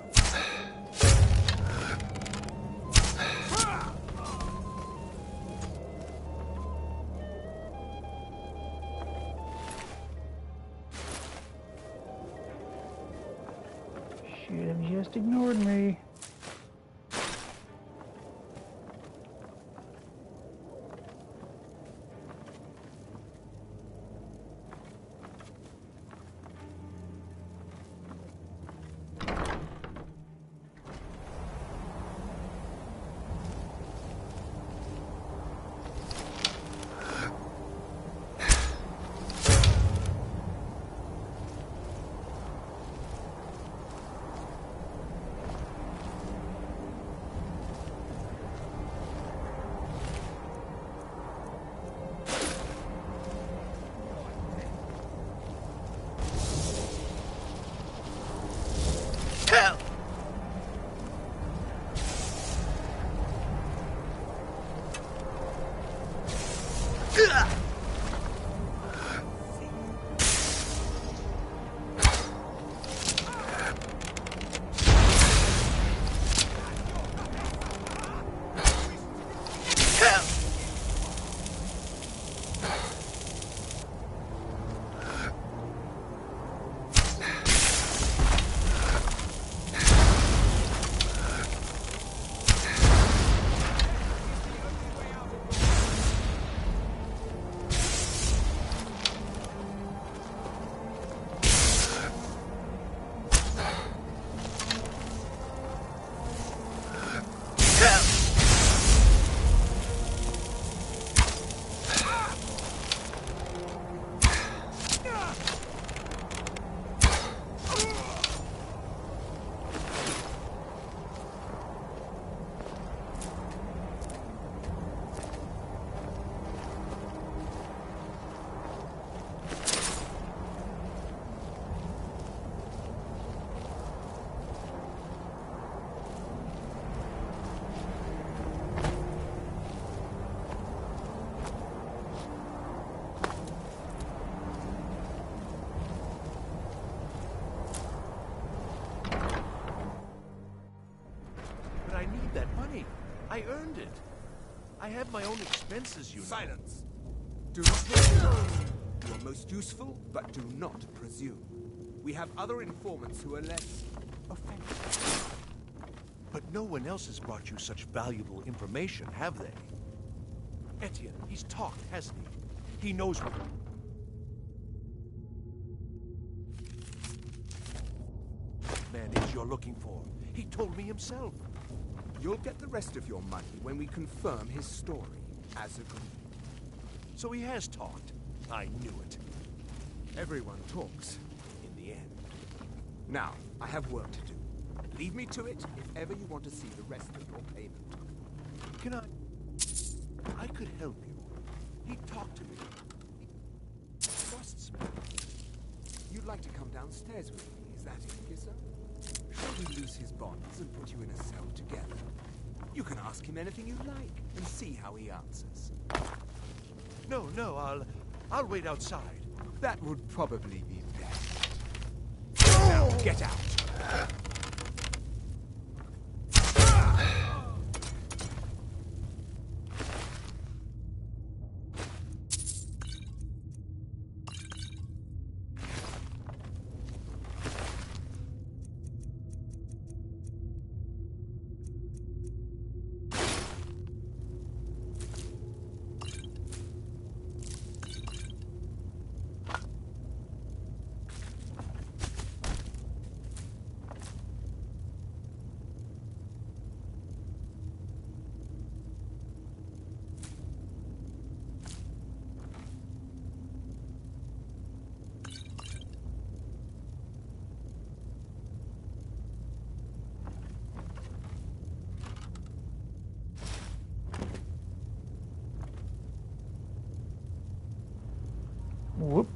Should have just ignored me. I need that money. I earned it. I have my own expenses, you know. Silence. Do not presume. You are most useful, but do not presume. We have other informants who are less offensive. But no one else has brought you such valuable information, have they? Etienne, he's talked, hasn't he? He knows what... man is you're looking for. He told me himself. You'll get the rest of your money when we confirm his story, as agreed. So he has talked. I knew it. Everyone talks, in the end. Now, I have work to do. Leave me to it if ever you want to see the rest of your payment. Can I could help you. He talked to me. He trusts me. You'd like to come downstairs with me, is that it, Kisser? Shall we loose his bonds and put you in a cell together? You can ask him anything you like and see how he answers. No, I'll wait outside. That would probably be best. Now, get out! Whoop.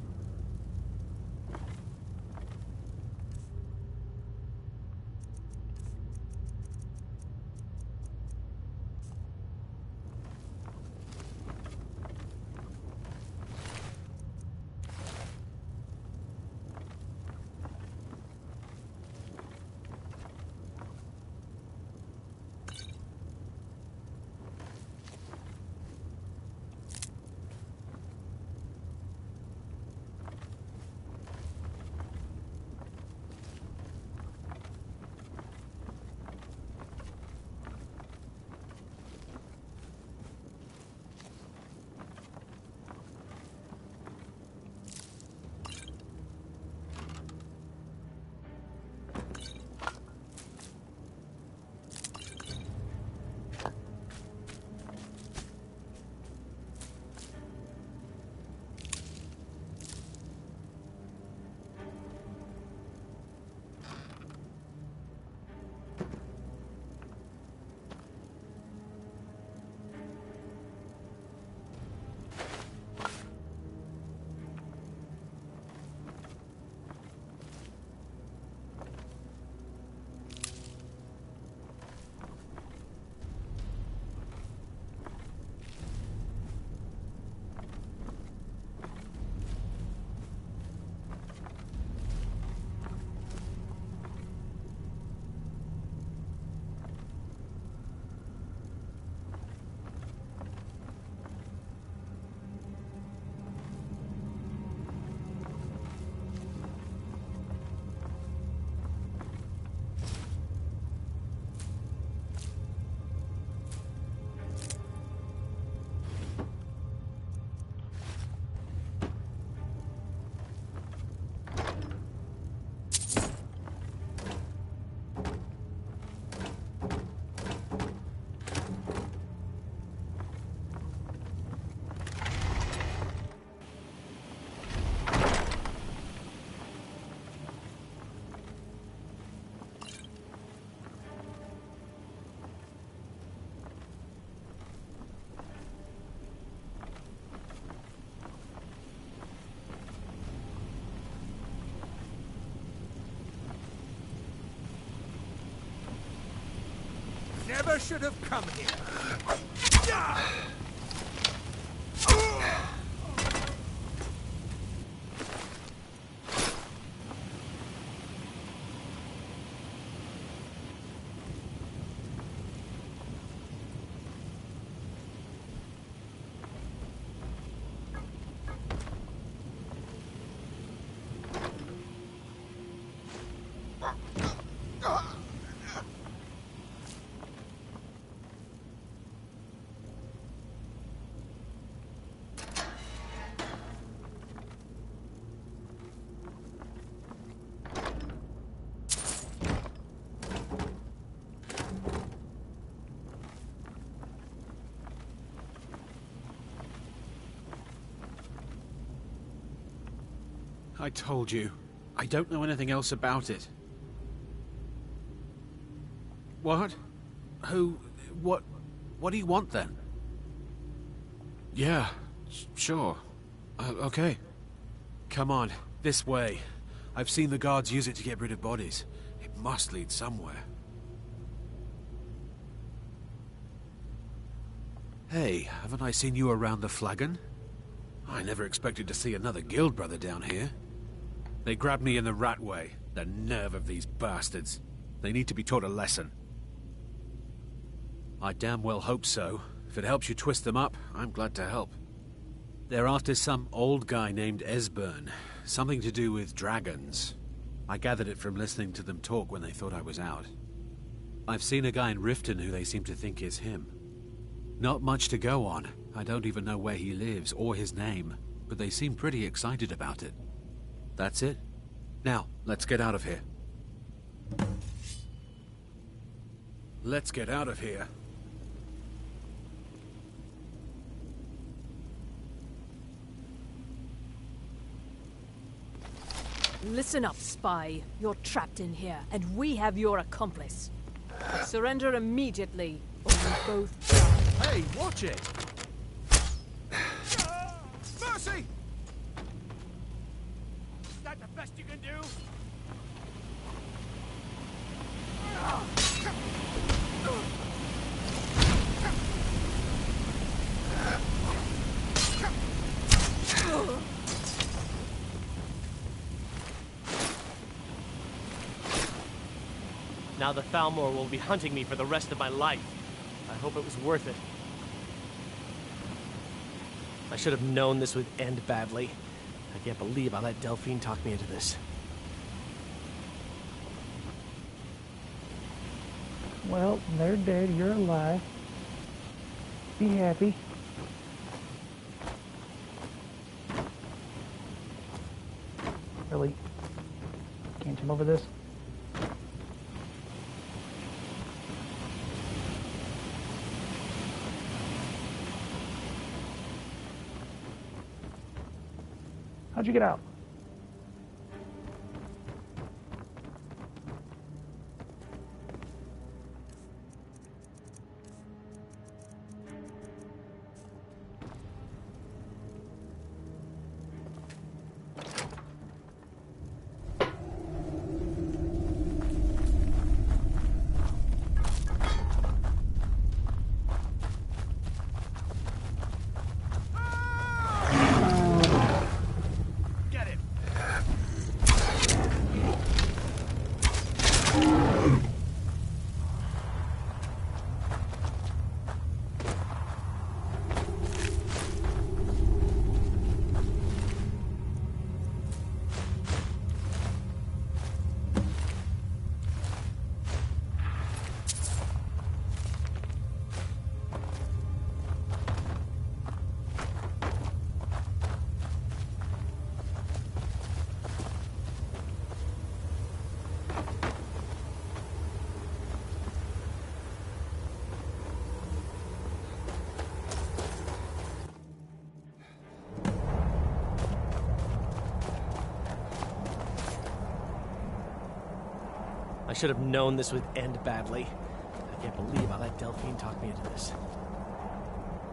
Never should have come here. I told you. I don't know anything else about it. What? Who? What do you want then? Yeah, sure. Okay. Come on, this way. I've seen the guards use it to get rid of bodies. It must lead somewhere. Hey, haven't I seen you around the flagon? I never expected to see another guild brother down here. They grabbed me in the rat way. The nerve of these bastards. They need to be taught a lesson. I damn well hope so. If it helps you twist them up, I'm glad to help. They're after some old guy named Esbern. Something to do with dragons. I gathered it from listening to them talk when they thought I was out. I've seen a guy in Riften who they seem to think is him. Not much to go on. I don't even know where he lives or his name, but they seem pretty excited about it. That's it. Now, let's get out of here. Let's get out of here. Listen up, spy. You're trapped in here, and we have your accomplice. Surrender immediately, or you both die. Hey, watch it! Mercy! best you can do? Now the Thalmor will be hunting me for the rest of my life. I hope it was worth it. I should have known this would end badly. I can't believe I let Delphine talk me into this. Well, they're dead. You're alive. Be happy. Really? Can't jump over this? How'd you get out? I should have known this would end badly. I can't believe I let Delphine talk me into this.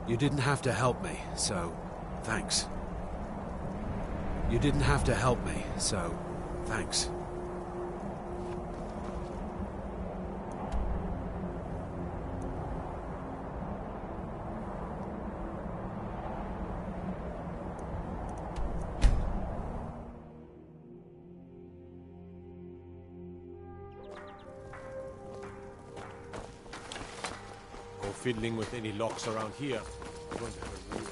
You didn't have to help me, so thanks. You didn't have to help me, so thanks. Fiddling with any locks around here. I won't have a real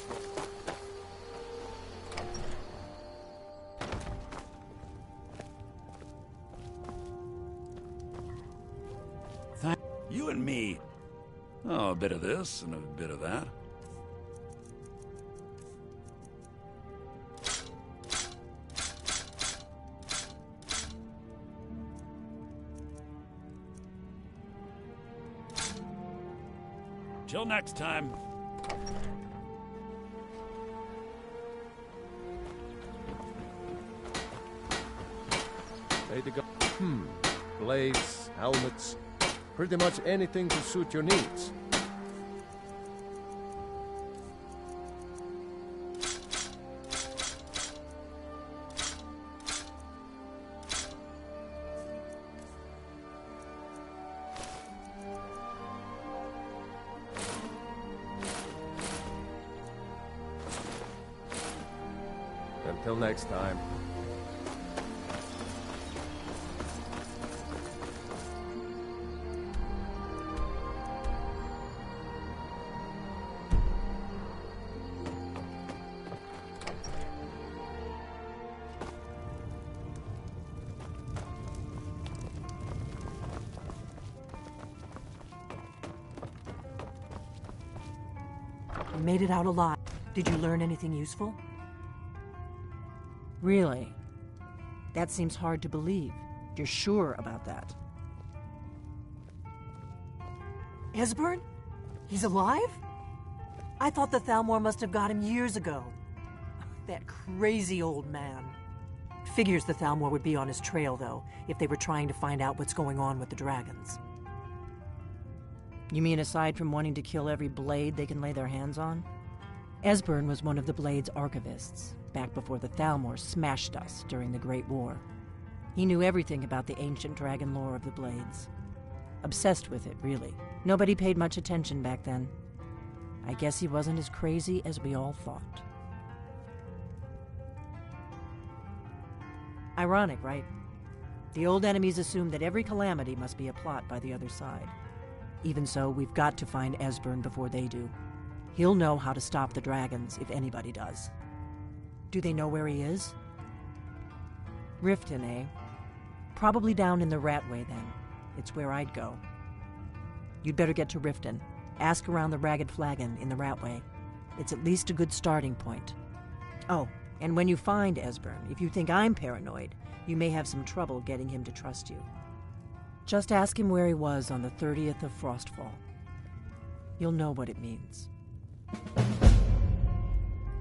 problem. You and me. Oh, a bit of this and a bit of that. Till next time. Ready to go? Blades, helmets, pretty much anything to suit your needs. Until next time. You made it out alive. Did you learn anything useful? Really? That seems hard to believe. You're sure about that? Esbern? He's alive? I thought the Thalmor must have got him years ago. That crazy old man. Figures the Thalmor would be on his trail, though, if they were trying to find out what's going on with the dragons. You mean aside from wanting to kill every blade they can lay their hands on? Esbern was one of the Blade's archivists. back before the Thalmor smashed us during the Great War. He knew everything about the ancient dragon lore of the Blades. Obsessed with it, really. Nobody paid much attention back then. I guess he wasn't as crazy as we all thought. Ironic, right? The old enemies assumed that every calamity must be a plot by the other side. Even so, we've got to find Esbern before they do. He'll know how to stop the dragons, if anybody does. Do they know where he is? Riften, eh? Probably down in the Ratway, then. It's where I'd go. You'd better get to Riften. Ask around the Ragged Flagon in the Ratway. It's at least a good starting point. Oh, and when you find Esbern, if you think I'm paranoid, you may have some trouble getting him to trust you. Just ask him where he was on the 30th of Frostfall. You'll know what it means.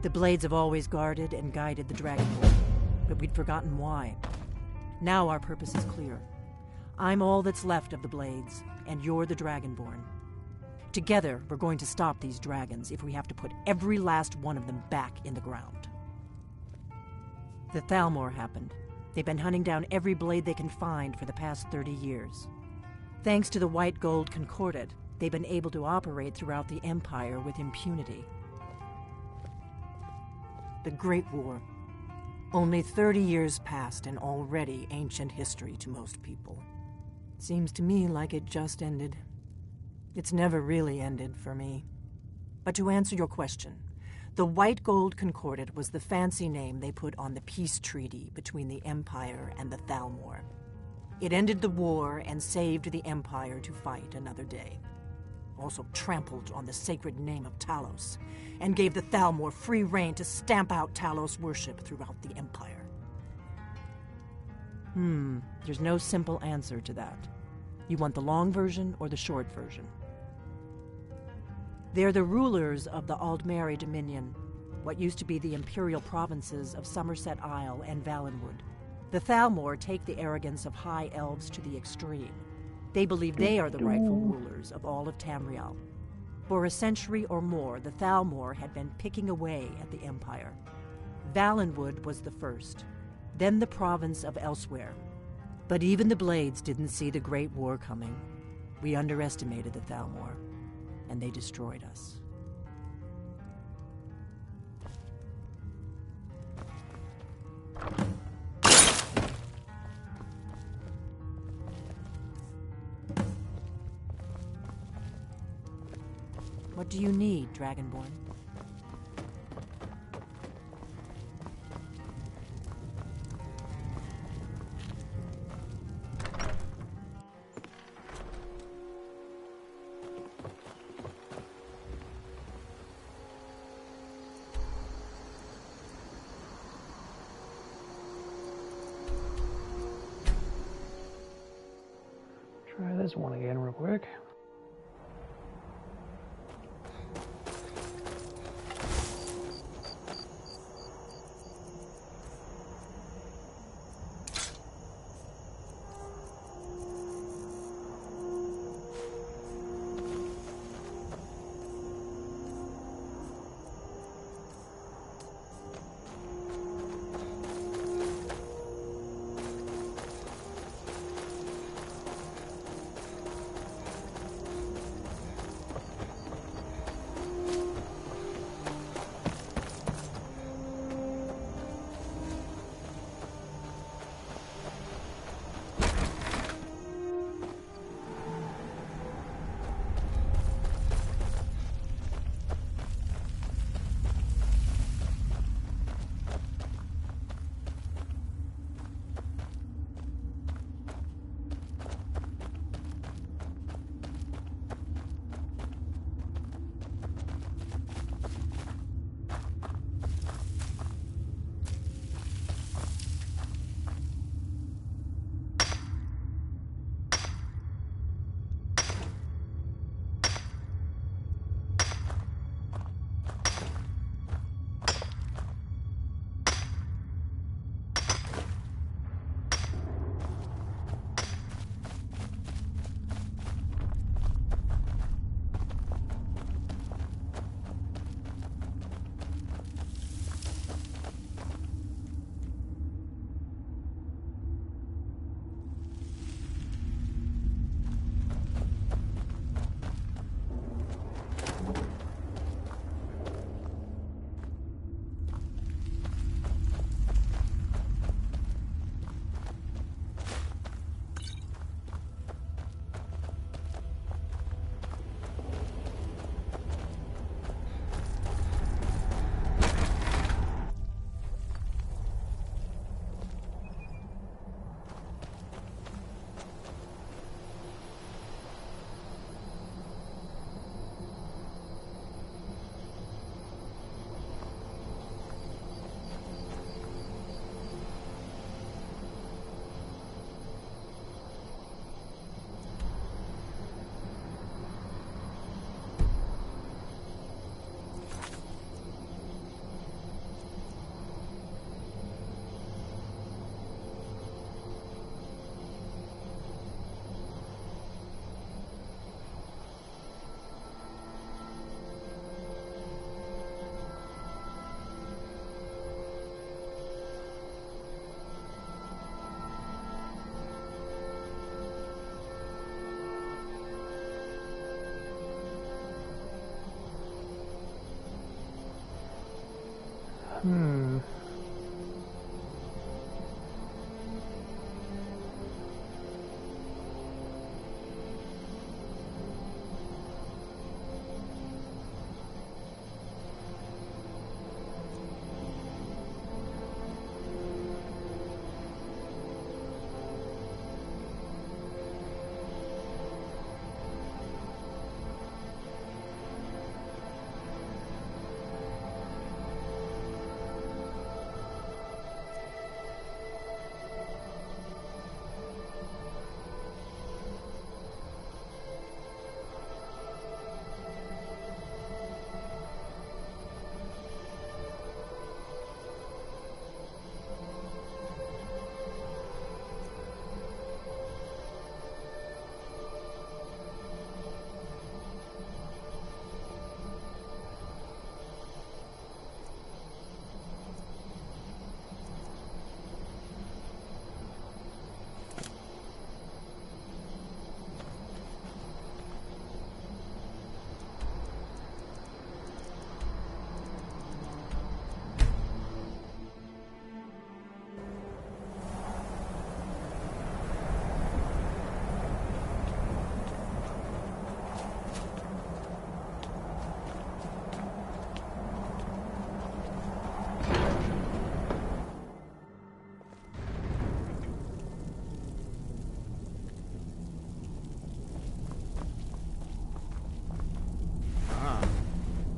The Blades have always guarded and guided the Dragonborn, but we'd forgotten why. Now our purpose is clear. I'm all that's left of the Blades, and you're the Dragonborn. Together, we're going to stop these dragons if we have to put every last one of them back in the ground. The Thalmor happened. They've been hunting down every blade they can find for the past 30 years. Thanks to the White Gold Concordat, they've been able to operate throughout the Empire with impunity. The Great War. Only 30 years passed and already ancient history to most people. Seems to me like it just ended. It's never really ended for me. But to answer your question, the White Gold Concordat was the fancy name they put on the peace treaty between the Empire and the Thalmor. It ended the war and saved the Empire to fight another day. Also trampled on the sacred name of Talos, and gave the Thalmor free rein to stamp out Talos worship throughout the Empire. There's no simple answer to that. You want the long version or the short version? They're the rulers of the Aldmeri Dominion, what used to be the imperial provinces of Somerset Isle and Valenwood. The Thalmor take the arrogance of high elves to the extreme. They believe they are the rightful rulers of all of Tamriel. For a century or more, the Thalmor had been picking away at the Empire. Valenwood was the first, then the province of Elsewhere. But even the Blades didn't see the Great War coming. We underestimated the Thalmor, and they destroyed us. What do you need, Dragonborn? Try this one again real quick.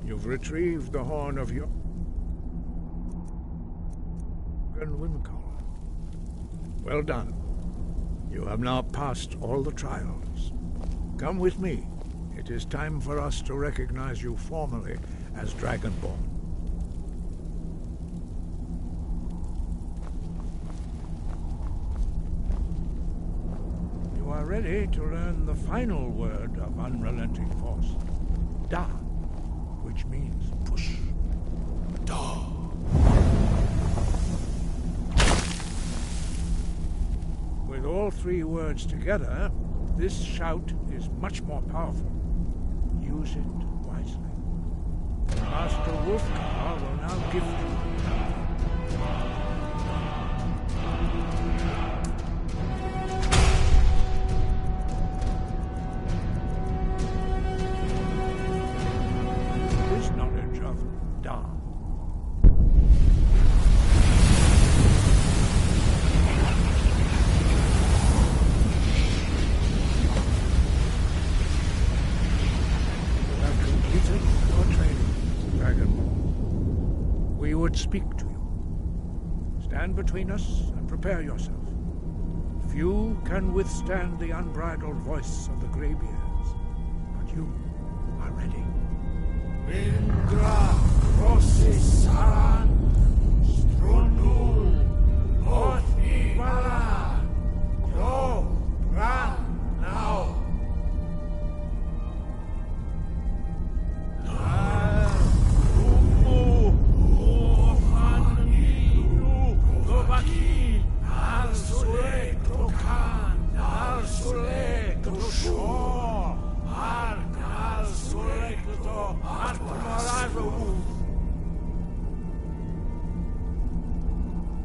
You've retrieved the horn of your Windcaller. Well done. You have now passed all the trials. Come with me. It is time for us to recognize you formally as Dragonborn. You are ready to learn the final word of unrelenting force. Da, which means push. Da. With all three words together, this shout is much more powerful. Use it wisely. Master Wolfgar will now gift you. His knowledge of Da. We would speak to you. Stand between us and prepare yourself. Few can withstand the unbridled voice of the Greybeards, but you are ready. Indra, Rossis, Saran, Strundul, Othi, Vala, Yo, Ran, now.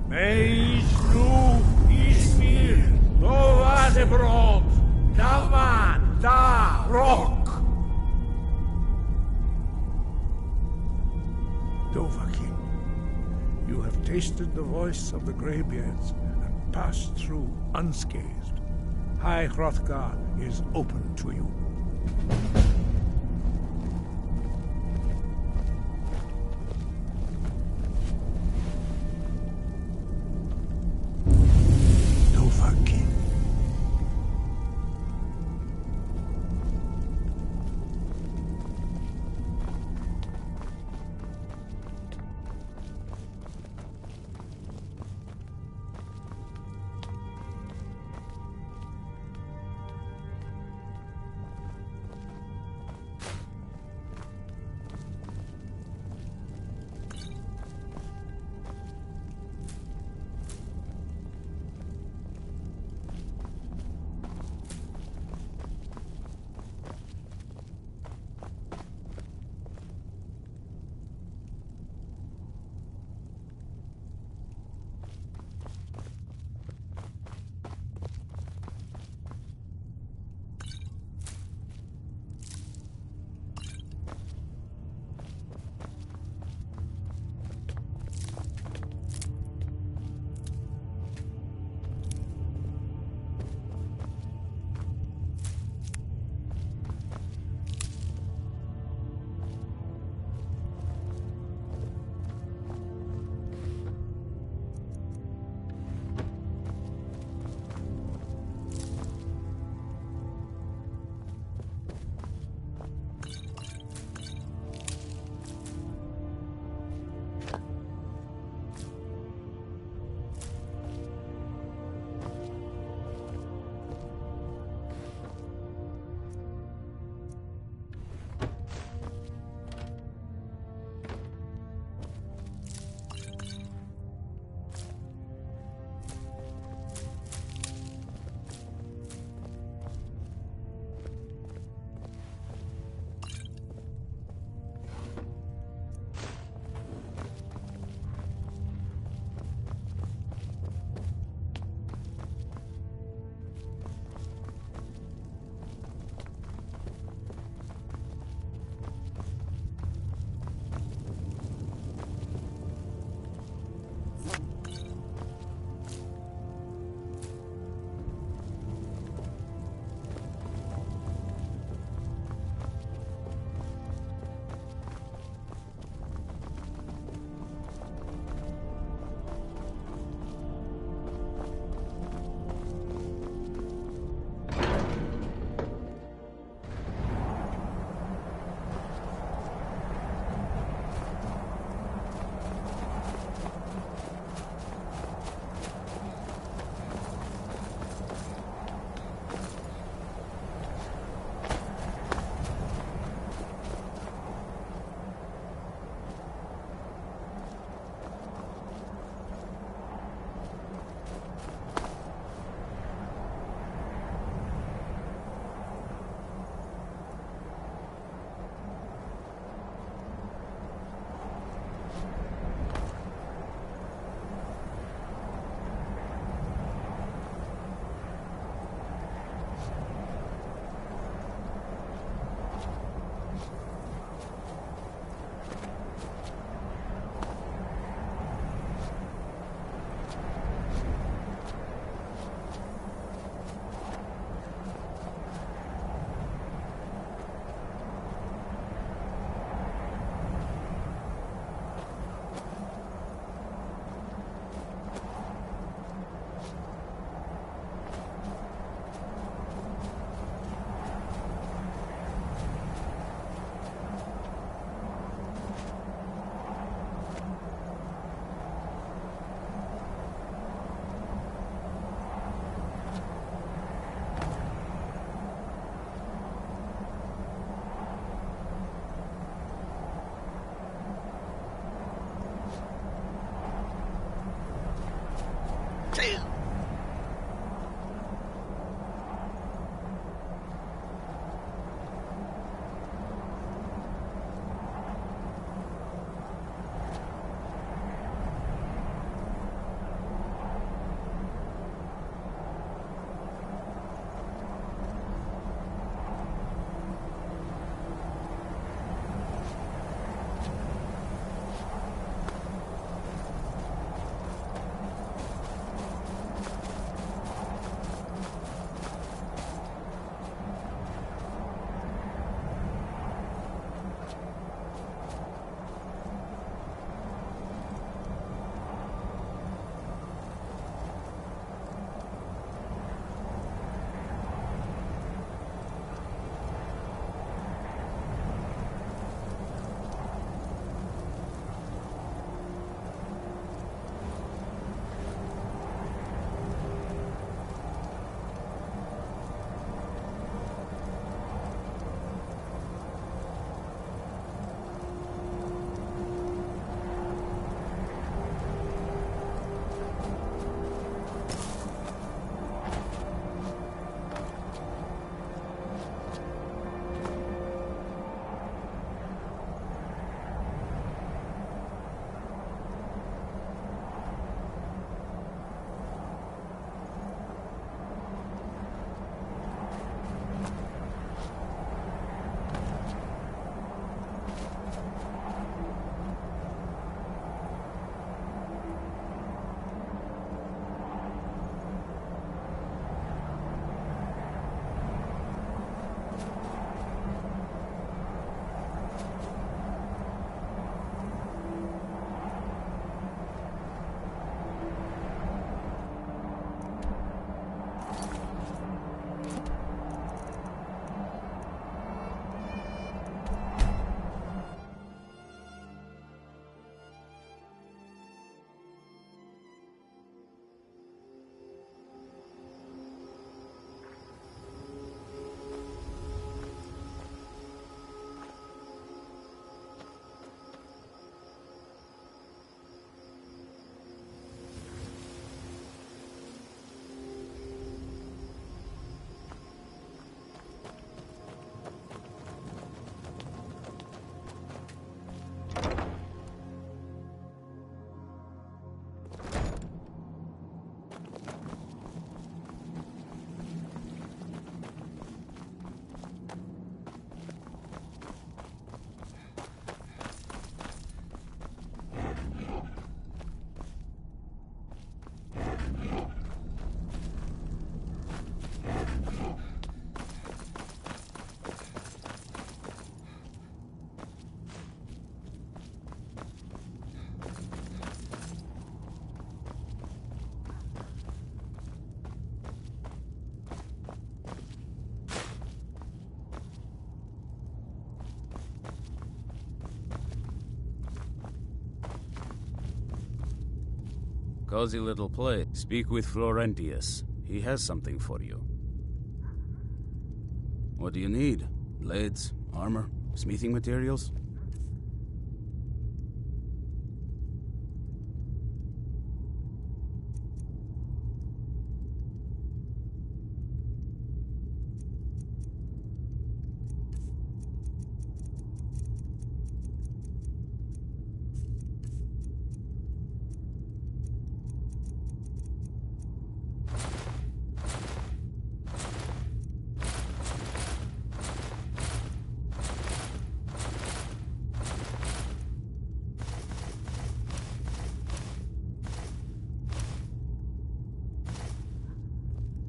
Meisnu Ismir Dovadebrod Davan Da Rock Dovahkiin, you have tasted the voice of the Greybeards and passed through unscathed. High Hrothgar is open to you. Cozy little place. Speak with Florentius. He has something for you. What do you need? Blades? Armor? Smithing materials?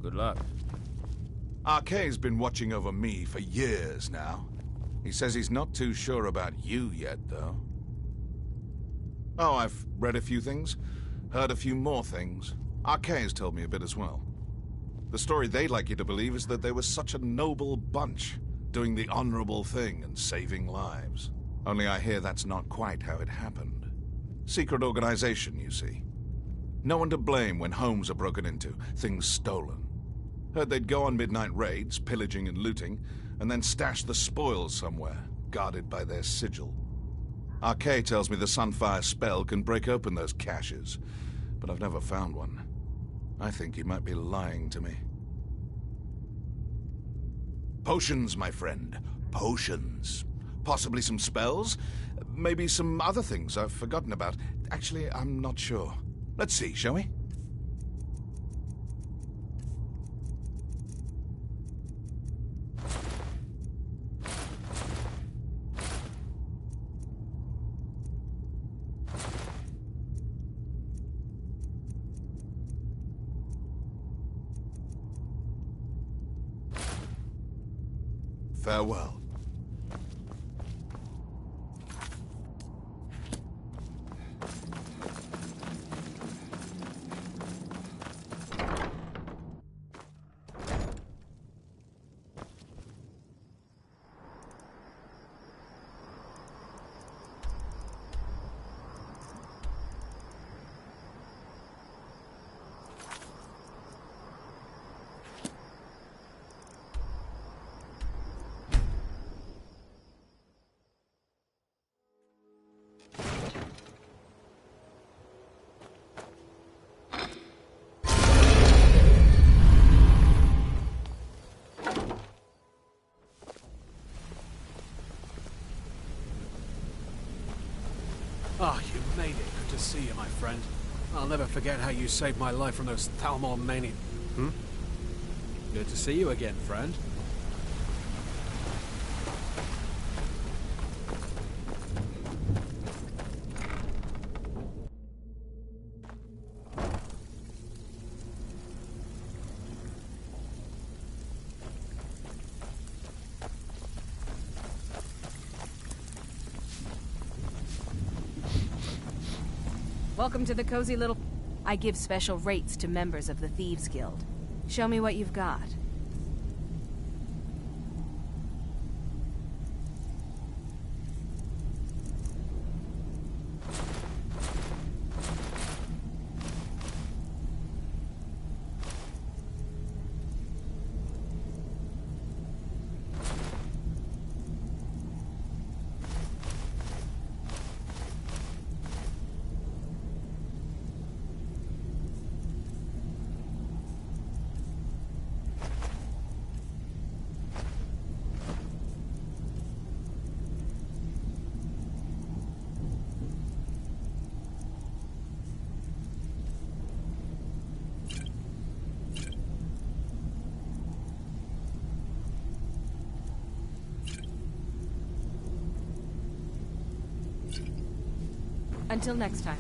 Good luck. Arkay's been watching over me for years now. He says he's not too sure about you yet, though. Oh, I've read a few things, heard a few more things. Arkay's told me a bit as well. The story they'd like you to believe is that they were such a noble bunch, doing the honorable thing and saving lives. Only I hear that's not quite how it happened. Secret organization, you see. No one to blame when homes are broken into, things stolen. Heard they'd go on midnight raids, pillaging and looting, and then stash the spoils somewhere, guarded by their sigil. Arkay tells me the Sunfire spell can break open those caches, but I've never found one. I think he might be lying to me. Potions, my friend. Potions. Possibly some spells? Maybe some other things I've forgotten about. Actually, I'm not sure. Let's see, shall we? Farewell. Oh, you made it. Good to see you, my friend. I'll never forget how you saved my life from those Thalmor mani... Good to see you again, friend. Welcome to the cozy little... I give special rates to members of the Thieves Guild. Show me what you've got. Until next time.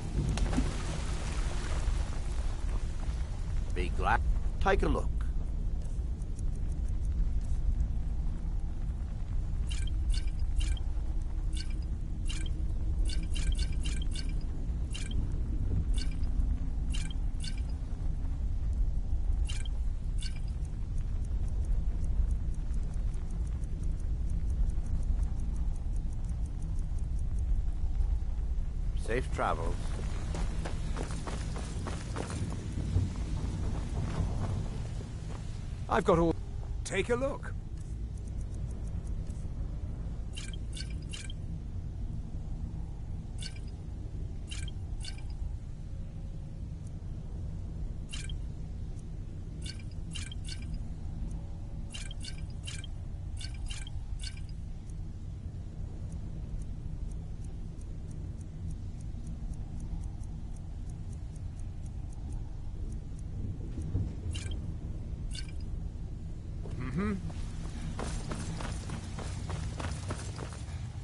Be glad. Take a look. Safe travels. I've got all... Take a look.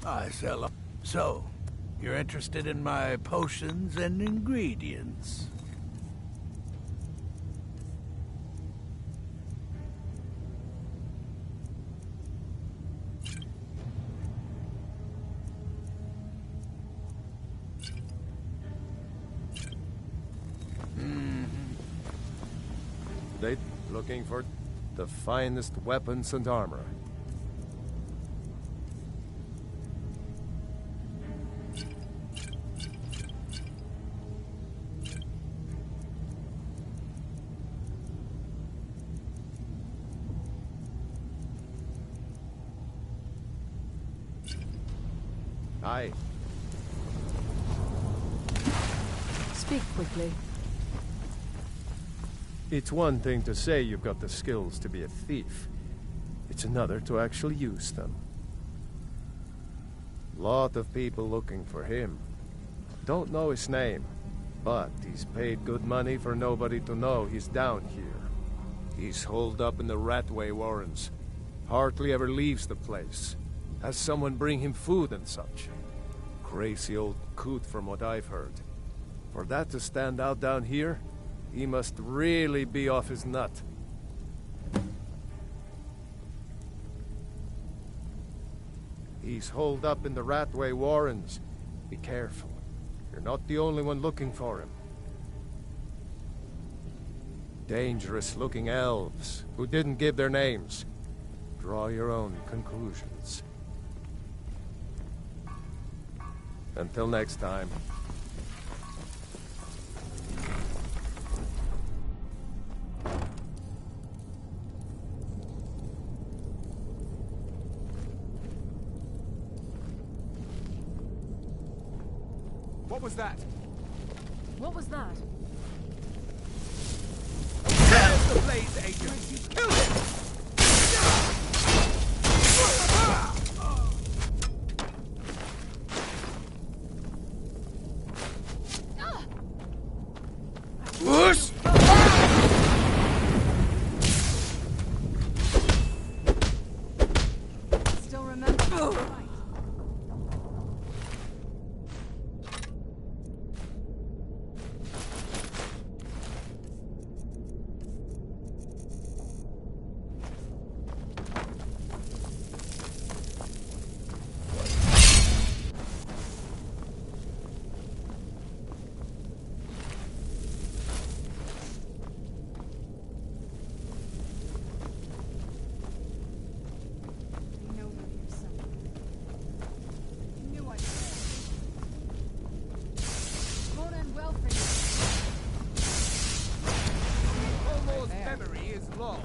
I sell. So, you're interested in my potions and ingredients? They looking for the finest weapons and armor. Aye. Speak quickly. It's one thing to say you've got the skills to be a thief. It's another to actually use them. Lot of people looking for him. Don't know his name, but he's paid good money for nobody to know he's down here. He's holed up in the Ratway Warrens. Hardly ever leaves the place. Has someone bring him food and such. Crazy old coot from what I've heard. For that to stand out down here, he must really be off his nut. He's holed up in the Ratway Warrens. Be careful. You're not the only one looking for him. Dangerous-looking elves who didn't give their names. Draw your own conclusions. Until next time. What was that? What was that? There's the blaze agent! Kill him! Whoosh! Still remember the fight. Memory is long.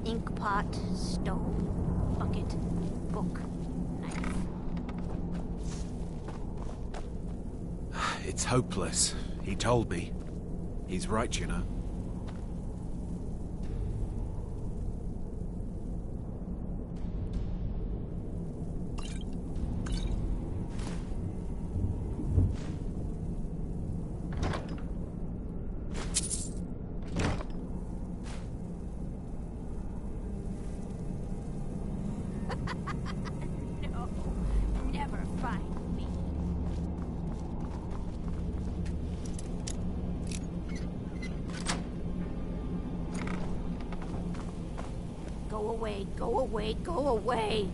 Ink pot, stone, bucket, book, knife. It's hopeless. He told me. He's right, you know. Go away, go away, go away.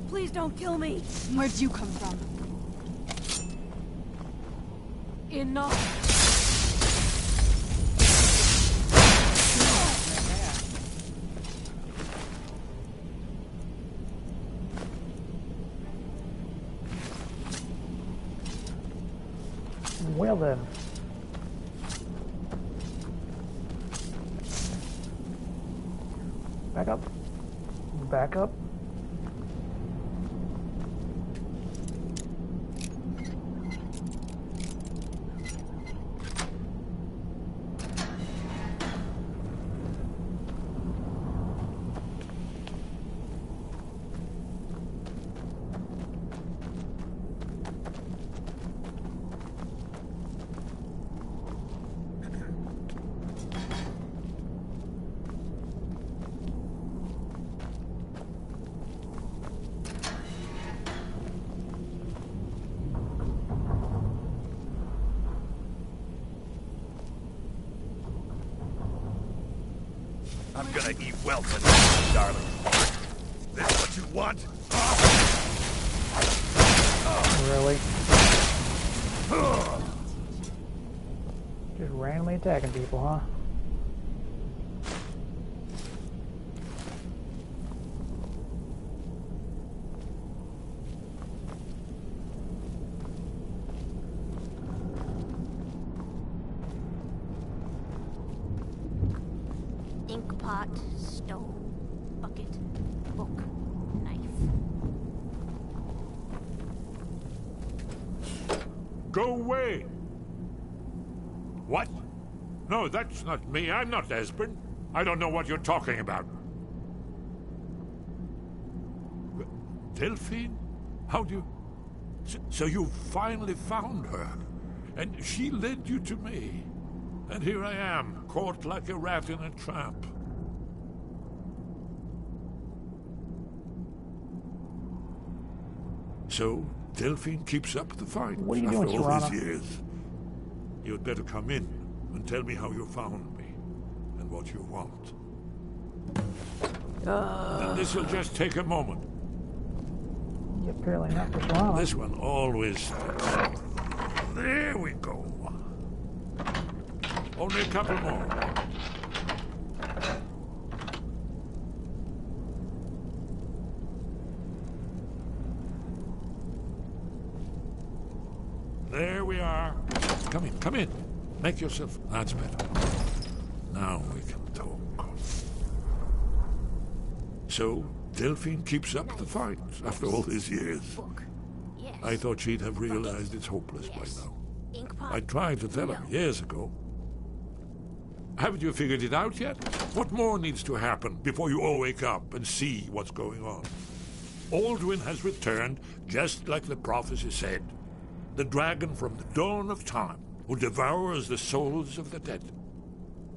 Please don't kill me. Where'd you come from? Enough. Well then. Back up. Back up. I'm gonna eat well tonight, darling. This what you want? Really? Just randomly attacking people, huh? Inkpot, stone, bucket, book, knife. Go away! What? No, that's not me. I'm not Esbern. I don't know what you're talking about. Delphine? How do you... So you finally found her, and she led you to me. And here I am, caught like a rat in a trap. So, Delphine keeps up the fight What are you after doing, all Serana? these years. You'd better come in and tell me how you found me, and what you want. And this'll just take a moment. Yeah, apparently not for Serana. This one always... There we go. Only a couple more. There we are. Come in. Make yourself... That's better. Now we can talk. So, Delphine keeps up the fight after all these years. I thought she'd have realized it's hopeless by now. I tried to tell her years ago. Haven't you figured it out yet? What more needs to happen before you all wake up and see what's going on? Alduin has returned, just like the prophecy said. The dragon from the dawn of time, who devours the souls of the dead.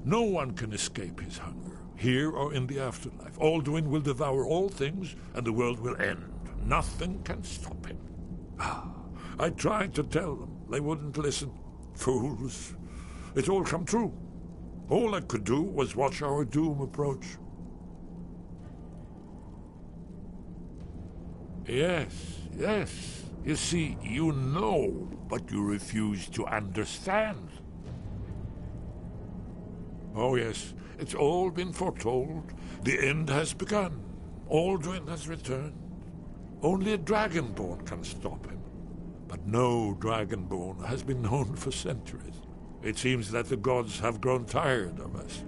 No one can escape his hunger, here or in the afterlife. Alduin will devour all things, and the world will end. Nothing can stop him. I tried to tell them. They wouldn't listen. Fools. It's all come true. All I could do was watch our doom approach. Yes. You see, you know, but you refuse to understand. Oh yes, it's all been foretold. The end has begun. Alduin has returned. Only a dragonborn can stop him. But no dragonborn has been known for centuries. It seems that the gods have grown tired of us.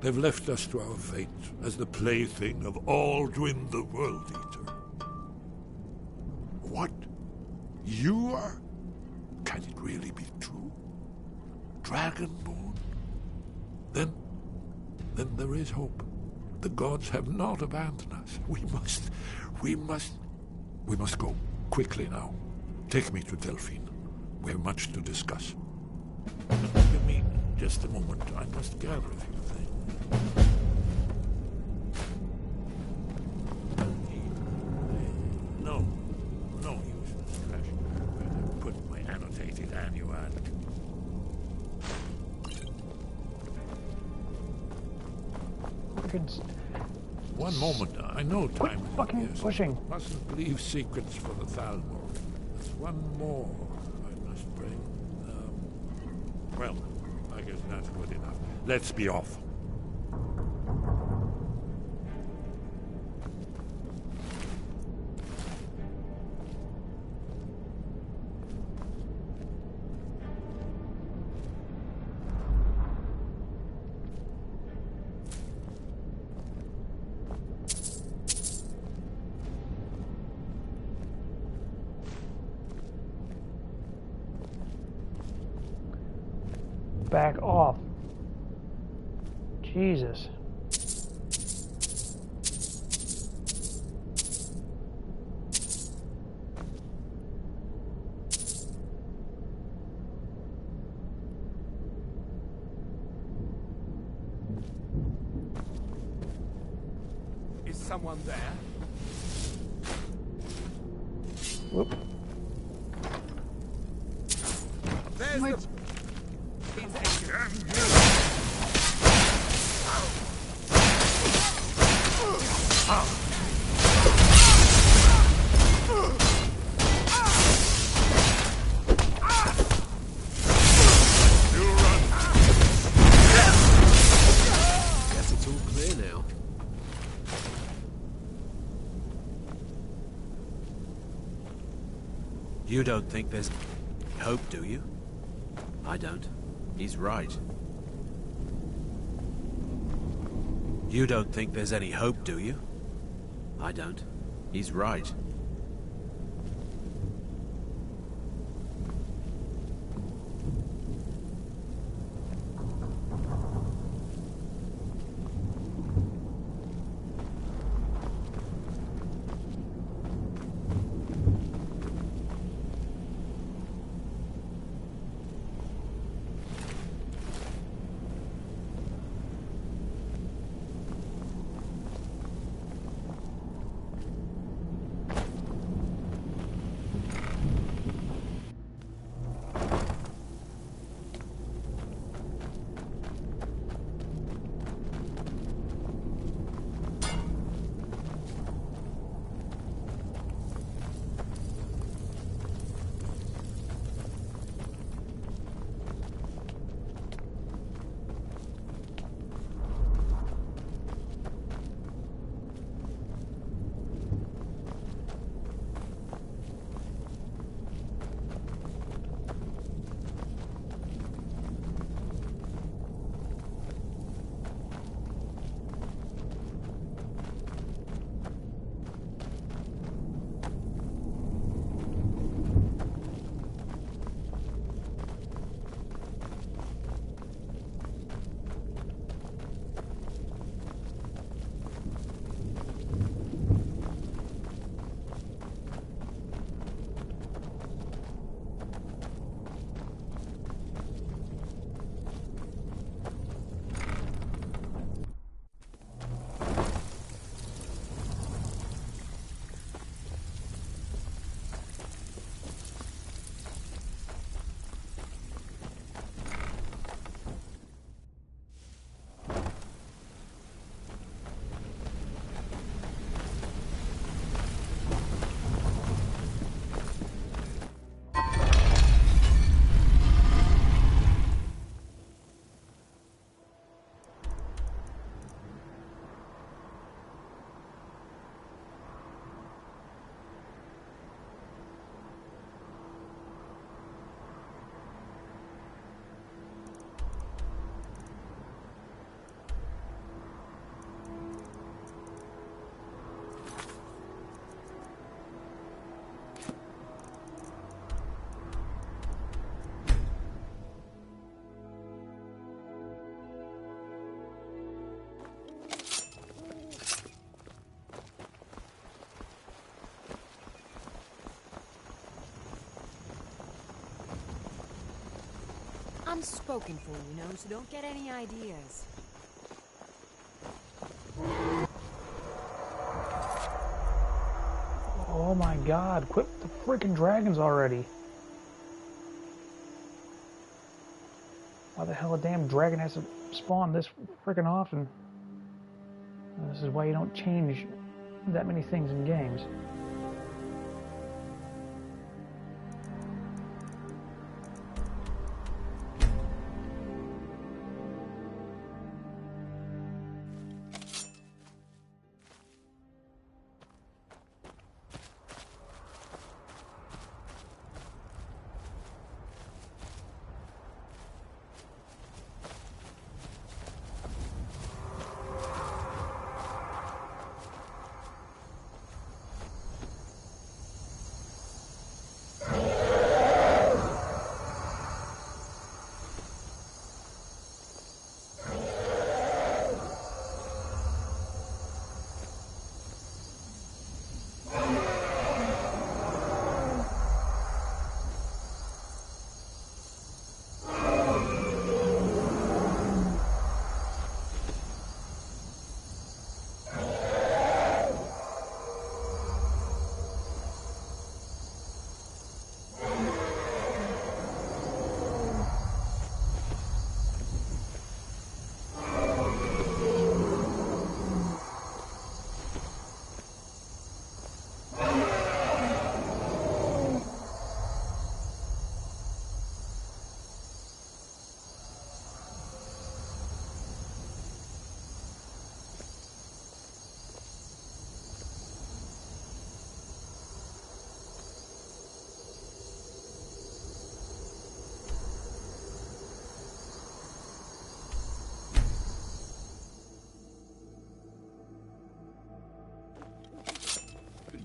They've left us to our fate as the plaything of Alduin the World Eater. What? You are? Can it really be true? Dragonborn? Then there is hope. The gods have not abandoned us. We must go quickly now. Take me to Delphine. We have much to discuss. Give me just a moment. I must gather a few things. No use in this trash. I'll put my annotated annual. One moment. I know Quit time is fucking of the pushing. Mustn't leave secrets for the Thalmor. There's one more I must bring. Well, I guess that's good enough. Let's be off. Back off. Jesus. Is someone there? Whoop. There's the... Guess it's all clear now. You don't think there's hope, do you? I don't. He's right. You don't think there's any hope, do you? I don't. He's right. I'm spoken for, you know, so don't get any ideas. Oh my god, quit the freaking dragons already. Why the hell a damn dragon has to spawn this freaking often? This is why you don't change that many things in games.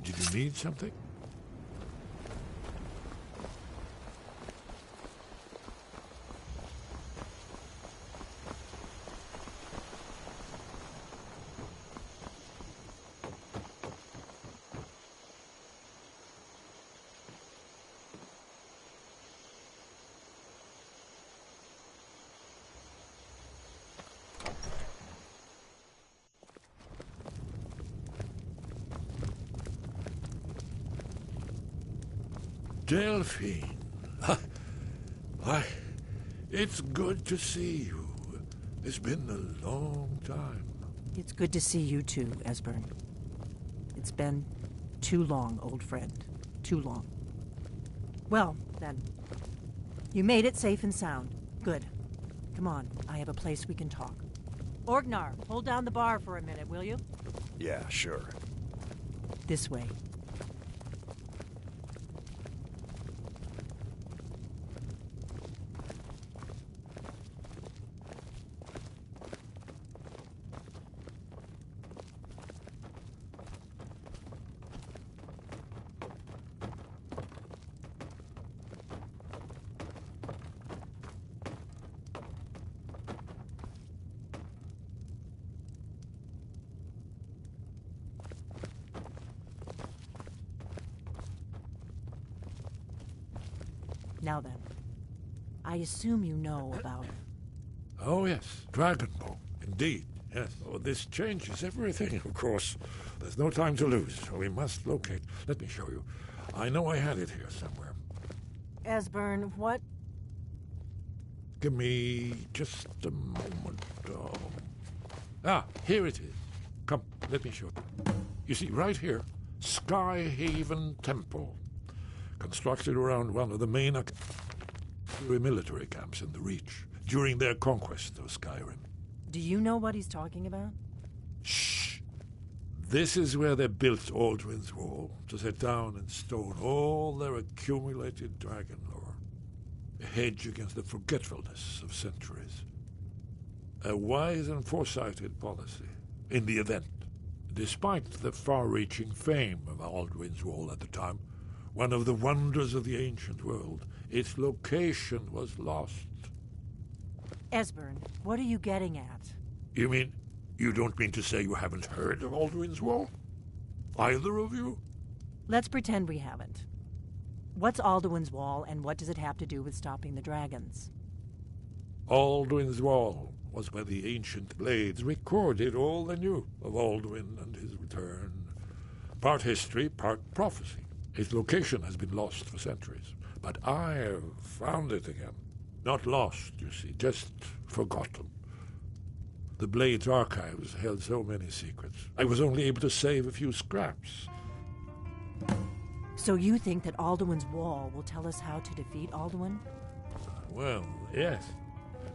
Did you need something? Delphine. Why, it's good to see you. It's been a long time. It's good to see you too, Esbern. It's been too long, old friend. Too long. Well, then. You made it safe and sound. Good. Come on, I have a place we can talk. Orgnar, hold down the bar for a minute, will you? Yeah, sure. This way. Now then, I assume you know about... Oh, yes, Dragonbow. Indeed, yes. Oh, this changes everything, of course. There's no time to lose. We must locate... Let me show you. I know I had it here somewhere. Esbern, what? Give me just a moment. Here it is. Come, let me show you. You see, right here, Skyhaven Temple. Constructed around one of the main military camps in the Reach during their conquest of Skyrim. Do you know what he's talking about? Shh! This is where they built Aldrin's Wall, to set down in stone all their accumulated dragon lore. A hedge against the forgetfulness of centuries. A wise and foresighted policy, in the event. Despite the far-reaching fame of Aldrin's Wall at the time, one of the wonders of the ancient world, its location was lost. Esbern, what are you getting at? You mean, you don't mean to say you haven't heard of Aldrin's Wall? Either of you? Let's pretend we haven't. What's Alduin's Wall, and what does it have to do with stopping the dragons? Alduin's Wall was where the ancient glades recorded all they knew of Alduin and his return. Part history, part prophecy. Its location has been lost for centuries, but I have found it again. Not lost, you see, just forgotten. The Blade's archives held so many secrets. I was only able to save a few scraps. So you think that Alduin's Wall will tell us how to defeat Alduin? Well, yes.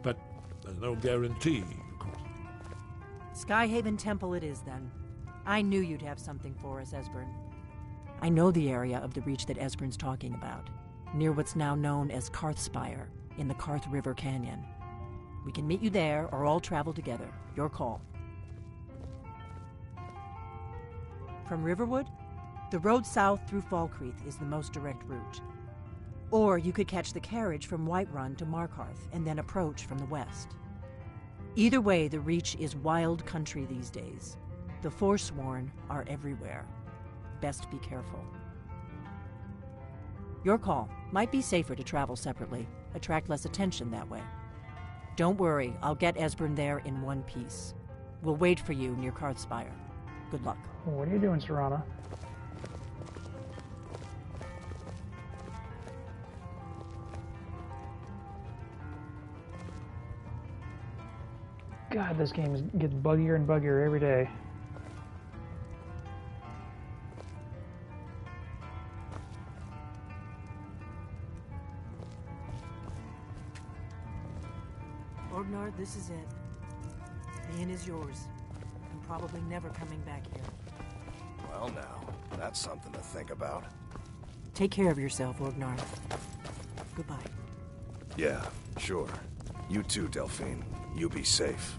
But there's no guarantee, of course. Skyhaven Temple it is, then. I knew you'd have something for us, Esbern. I know the area of the Reach that Esbern's talking about, near what's now known as Karthspire, in the Karth River Canyon. We can meet you there, or all travel together. Your call. From Riverwood, the road south through Falkreath is the most direct route. Or you could catch the carriage from Whiterun to Markarth, and then approach from the west. Either way, the Reach is wild country these days. The Forsworn are everywhere. Best be careful. Your call. Might be safer to travel separately. Attract less attention that way. Don't worry, I'll get Esbern there in one piece. We'll wait for you near Karthspire. Good luck. What are you doing, Serana? God, this game gets buggier and buggier every day. Dawnguard, this is it. The inn is yours. I'm probably never coming back here. Well now, that's something to think about. Take care of yourself, Dawnguard. Goodbye. Yeah, sure. You too, Delphine. You be safe.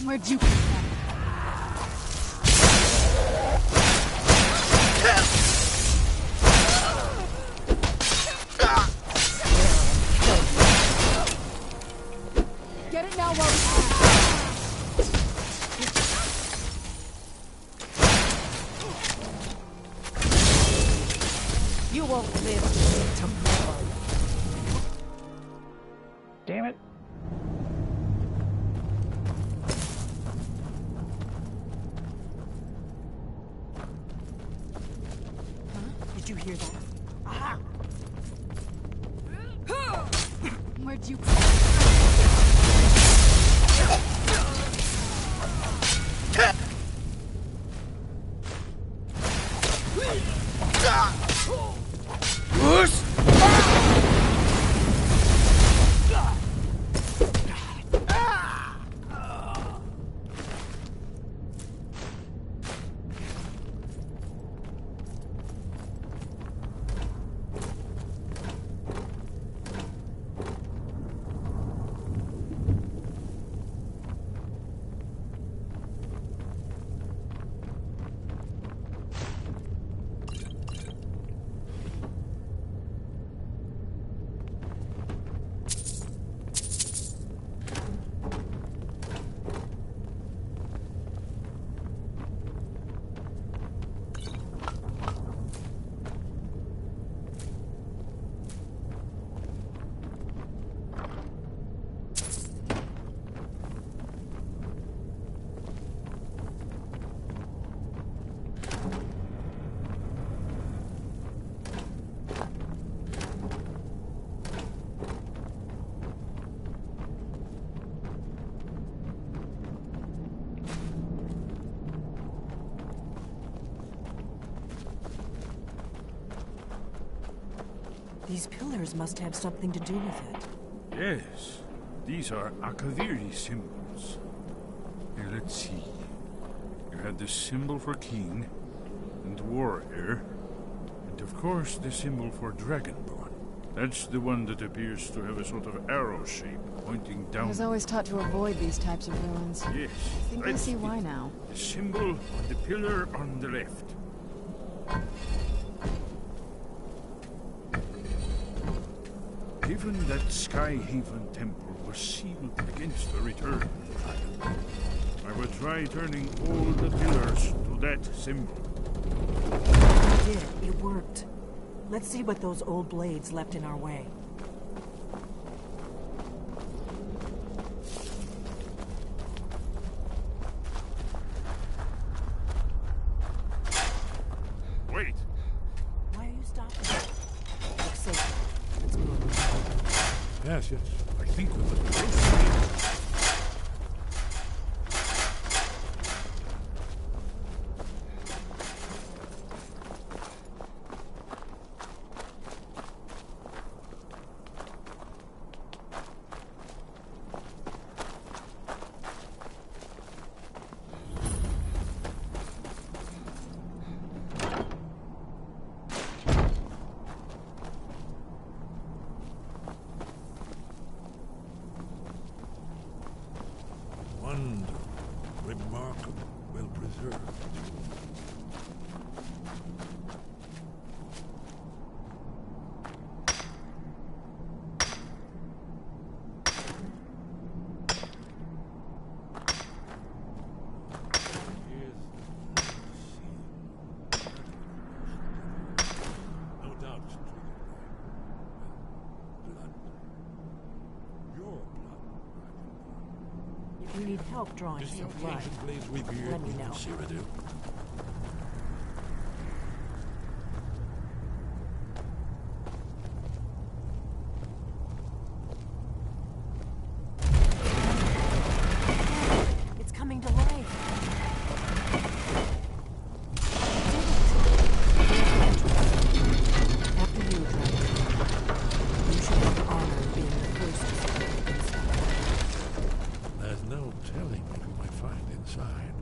Where'd you come from? Get it now while we can. You won't live to see tomorrow. Damn it. Did you hear that? Where'd you These pillars must have something to do with it. Yes, these are Akaviri symbols. Here, let's see. You had the symbol for king, and warrior, and of course the symbol for dragonborn. That's the one that appears to have a sort of arrow shape pointing down. I was always taught to avoid these types of ruins. Yes. I think I see why now. The symbol on the pillar on the left. Given that Skyhaven Temple was sealed against the return of the dragon, I will try turning all the pillars to that symbol. You did. It worked. Let's see what those old blades left in our way. Wait! Why are you stopping? Look safe. Let's move. Yes, yes. I think we must be close to it. Wonderful, remarkable, well preserved. No doubt, blood. Your blood. If you need help drawing Is the some blood, occasion blazed with beard, let me know. Cyrodiil? It's coming to life. After you, Dragon. You should have the honor of being the first to see it inside. There's no telling what we might find inside.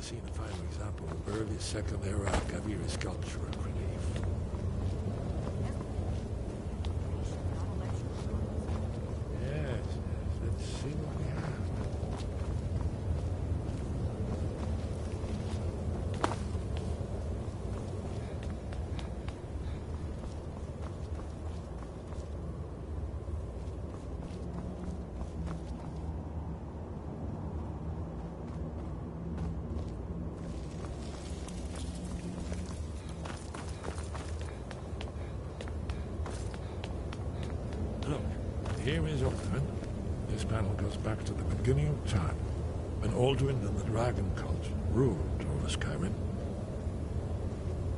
Seen a final example of early Second Era Kaviri sculpture and relief. Yes, let's see what we have. Look, here is Alduin. This panel goes back to the beginning of time, when Alduin and the Dragon Cult ruled over Skyrim.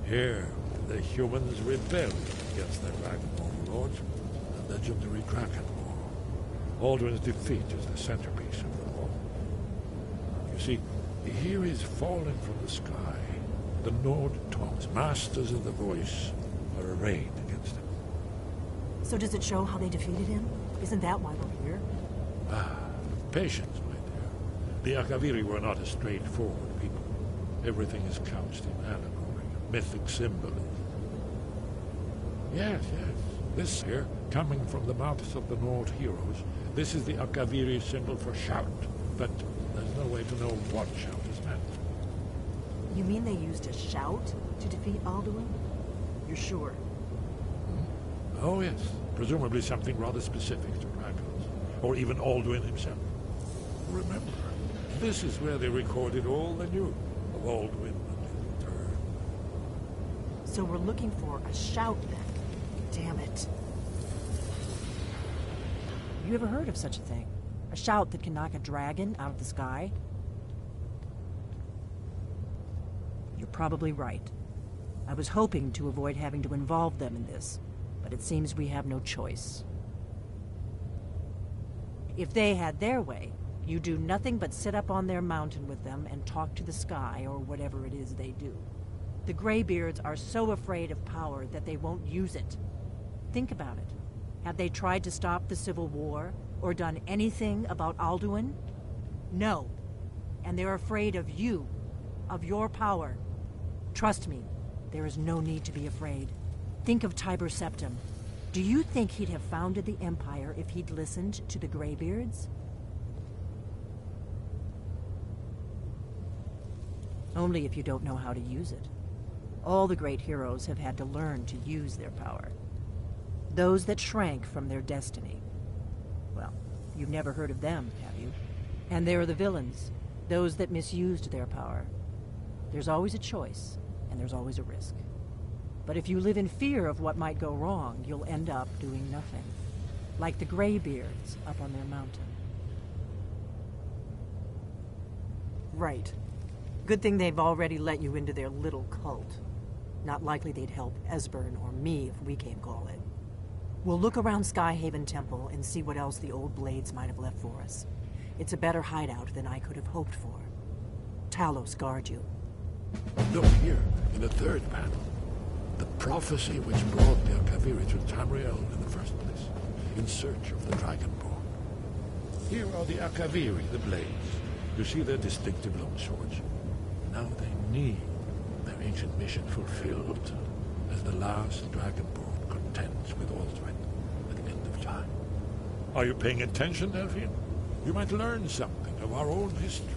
Here, the humans rebelled against their dragon overlords, and legendary Dragon War. Aldrin's defeat is the centerpiece of them all. You see, here he's fallen from the sky. The Nord Tongs, masters of the voice, are arrayed against him. So does it show how they defeated him? Isn't that why we're here? Ah, patience, my dear. The Akaviri were not a straightforward people. Everything is couched in allegory, mythic symbolism. Yes, yes. This here, coming from the mouths of the Nord heroes, this is the Akaviri symbol for shout. But there's no way to know what shout is meant. You mean they used a shout to defeat Alduin? You're sure? Oh, yes. Presumably something rather specific to dragons. Or even Alduin himself. Remember, this is where they recorded all they knew of Alduin and his return. So we're looking for a shout then. Damn it. You ever heard of such a thing? A shout that can knock a dragon out of the sky? You're probably right. I was hoping to avoid having to involve them in this, but it seems we have no choice. If they had their way, you do nothing but sit up on their mountain with them and talk to the sky or whatever it is they do. The Greybeards are so afraid of power that they won't use it. Think about it. Have they tried to stop the Civil War or done anything about Alduin? No. And they're afraid of you, of your power. Trust me, there is no need to be afraid. Think of Tiber Septim. Do you think he'd have founded the Empire if he'd listened to the Greybeards? Only if you don't know how to use it. All the great heroes have had to learn to use their power. Those that shrank from their destiny. Well, you've never heard of them, have you? And there are the villains, those that misused their power. There's always a choice, and there's always a risk. But if you live in fear of what might go wrong, you'll end up doing nothing. Like the Greybeards up on their mountain. Right. Good thing they've already let you into their little cult. Not likely they'd help Esbern or me if we came calling. We'll look around Skyhaven Temple and see what else the old blades might have left for us. It's a better hideout than I could have hoped for. Talos guard you. Look here, in the third panel. The prophecy which brought the Akaviri to Tamriel in the first place, in search of the Dragonborn. Here are the Akaviri, the blades. You see their distinctive longswords. Now they need their ancient mission fulfilled as the last Dragonborn contends with Aldrin at the end of time. Are you paying attention, Delphine? You might learn something of our own history.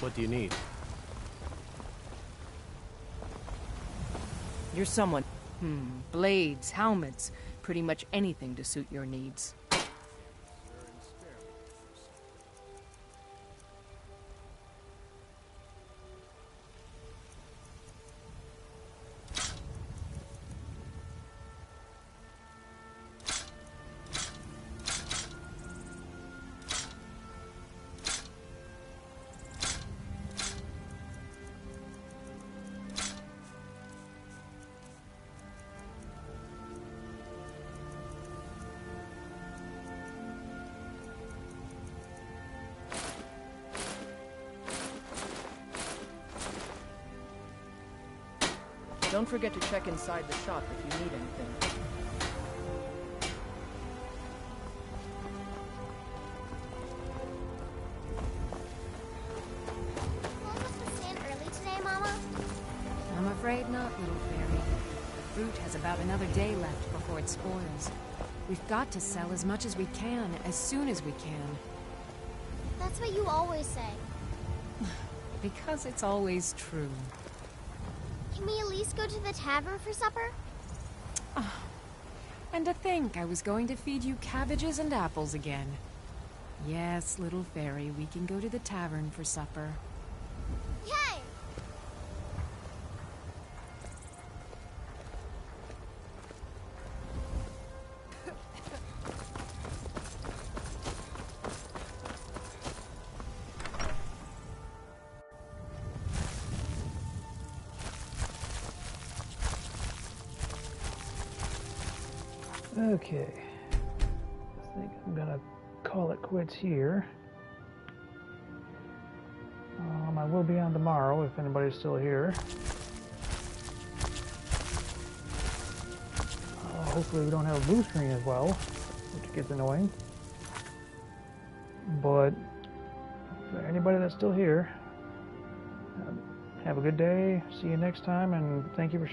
What do you need? You're someone. Blades, helmets, pretty much anything to suit your needs. Don't forget to check inside the shop if you need anything. I'm afraid not, little fairy. The fruit has about another day left before it spoils. We've got to sell as much as we can, as soon as we can. That's what you always say. Because it's always true. Can we at least go to the tavern for supper? Oh, and to think I was going to feed you cabbages and apples again. Yes, little fairy, we can go to the tavern for supper. Yay! Okay. I think I'm gonna call it quits here. I will be on tomorrow if anybody's still here. Hopefully we don't have a blue screen as well, which gets annoying. But for anybody that's still here, have a good day. See you next time, and thank you for